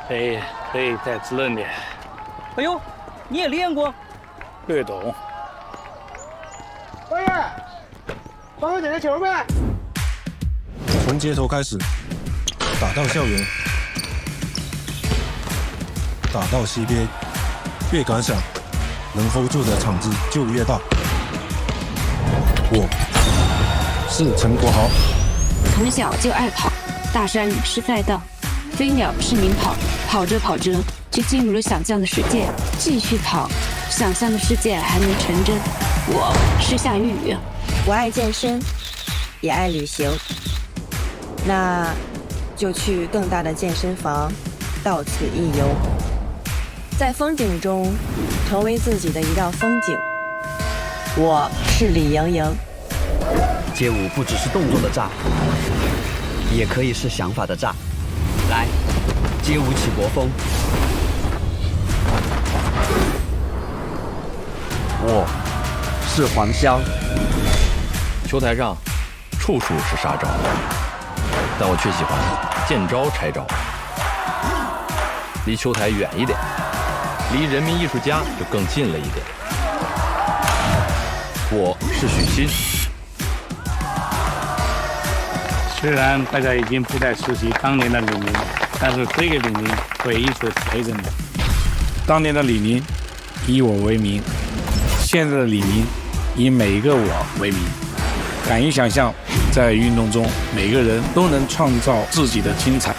可以再滋润点。哎呦，你也练过？略懂。导演，帮我捡个球呗。从街头开始，打到校园，打到西边，越敢想，能 hold 住的场子就越大。我是陈国豪，从小就爱跑，大山是赛道，飞鸟是鸣跑，跑着跑着就进入了想象的世界，继续跑，想象的世界还能成真。我是夏玉宇，我爱健身，也爱旅行，那就去更大的健身房，到此一游，在风景中成为自己的一道风景。我是李盈莹。街舞不只是动作的炸，也可以是想法的炸。来，街舞起国风。我是黄潇。球台上，处处是杀招，但我却喜欢见招拆招。离球台远一点，离人民艺术家就更近了一点。我是许昕。虽然大家已经不再熟悉当年的李宁，但是这个李宁会一直陪着你。当年的李宁以我为名，现在的李宁以每一个我为名。敢于想象，在运动中每个人都能创造自己的精彩。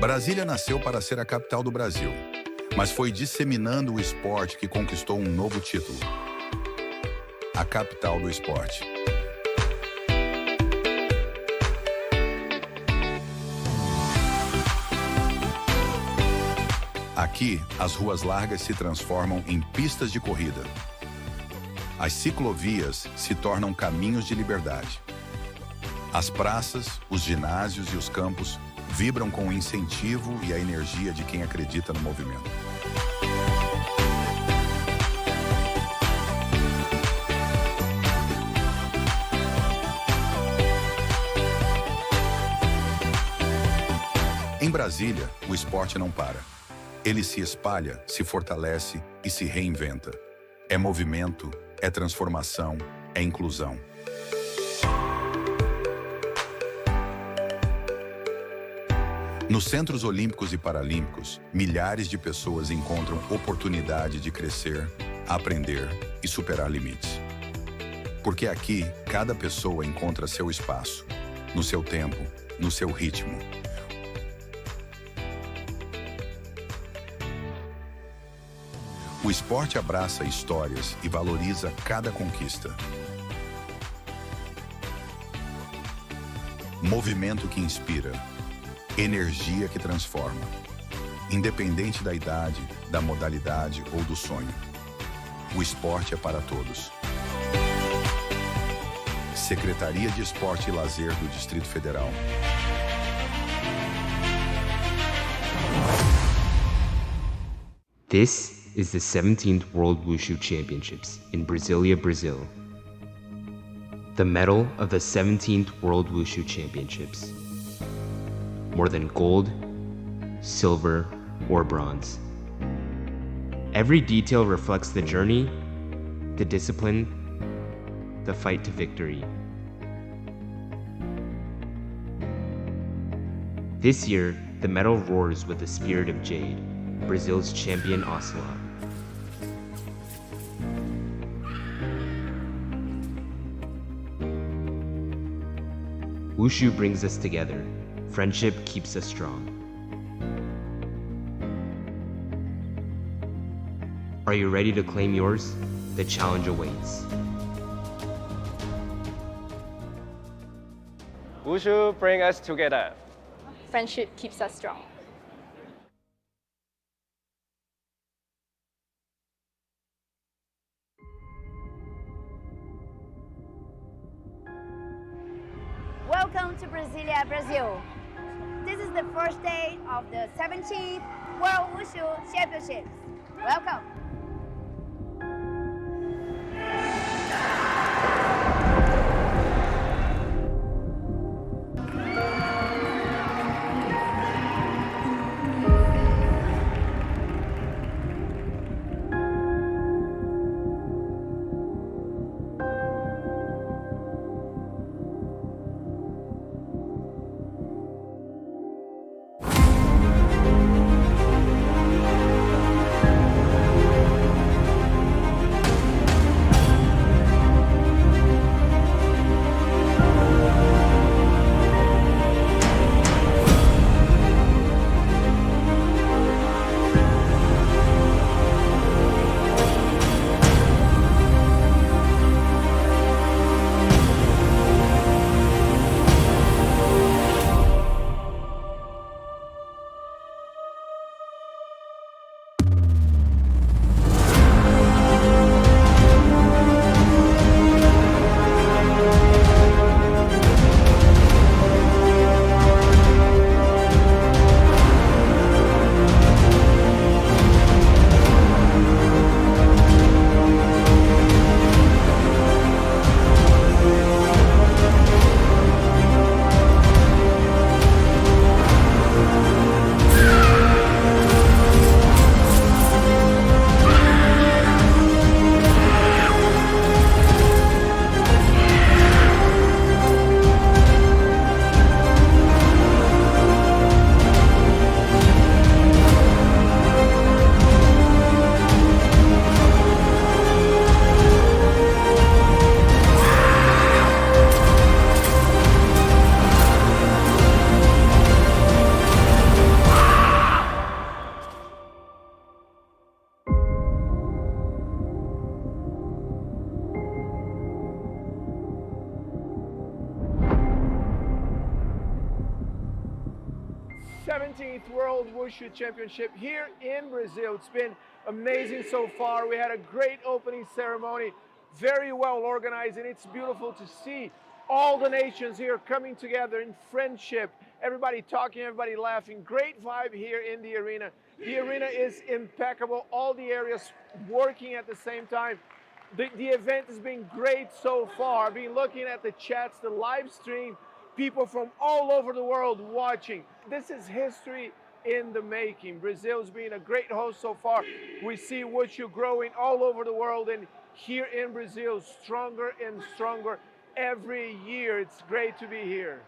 Brasília nasceu para ser a capital do Brasil, mas foi disseminando o esporte que conquistou um novo título: a capital do esporte. Aqui, as ruas largas se transformam em pistas de corrida. As ciclovias se tornam caminhos de liberdade. As praças, os ginásios e os campos vibram com o incentivo e a energia de quem acredita no movimento. Em Brasília, o esporte não para. Ele se espalha, se fortalece e se reinventa. É movimento, é transformação, é inclusão. Nos Centros Olímpicos e Paralímpicos, milhares de pessoas encontram oportunidade de crescer, aprender e superar limites. Porque aqui, cada pessoa encontra seu espaço, no seu tempo, no seu ritmo. O esporte abraça histórias e valoriza cada conquista. Movimento que inspira. Energia que transforma. Independente da idade, da modalidade ou do sonho. O esporte é para todos. Secretaria de Esporte e Lazer do Distrito Federal. This is the 17th World Wushu Championships in Brasilia, Brazil. The medal of the 17th World Wushu Championships. More than gold, silver, or bronze. Every detail reflects the journey, the discipline, the fight to victory. This year, the medal roars with the spirit of Jade, Brazil's champion ocelot. Wushu brings us together. Friendship keeps us strong. Are you ready to claim yours? The challenge awaits. Wushu brings us together. Friendship keeps us strong. Welcome to Brasilia, Brazil. This is the first day of the 17th World Wushu Championships. Welcome. World Wushu Championship here in Brazil. It's been amazing so far. We had a great opening ceremony, very well organized, and it's beautiful to see all the nations here coming together in friendship, everybody talking, everybody laughing. Great vibe here in the arena. The arena is impeccable, all the areas working at the same time. The event has been great so far. I've been looking at the chats, the live stream, people from all over the world watching. This is history in the making. Brazil's been a great host so far. We see Wushu growing all over the world, and here in Brazil, stronger and stronger every year. It's great to be here.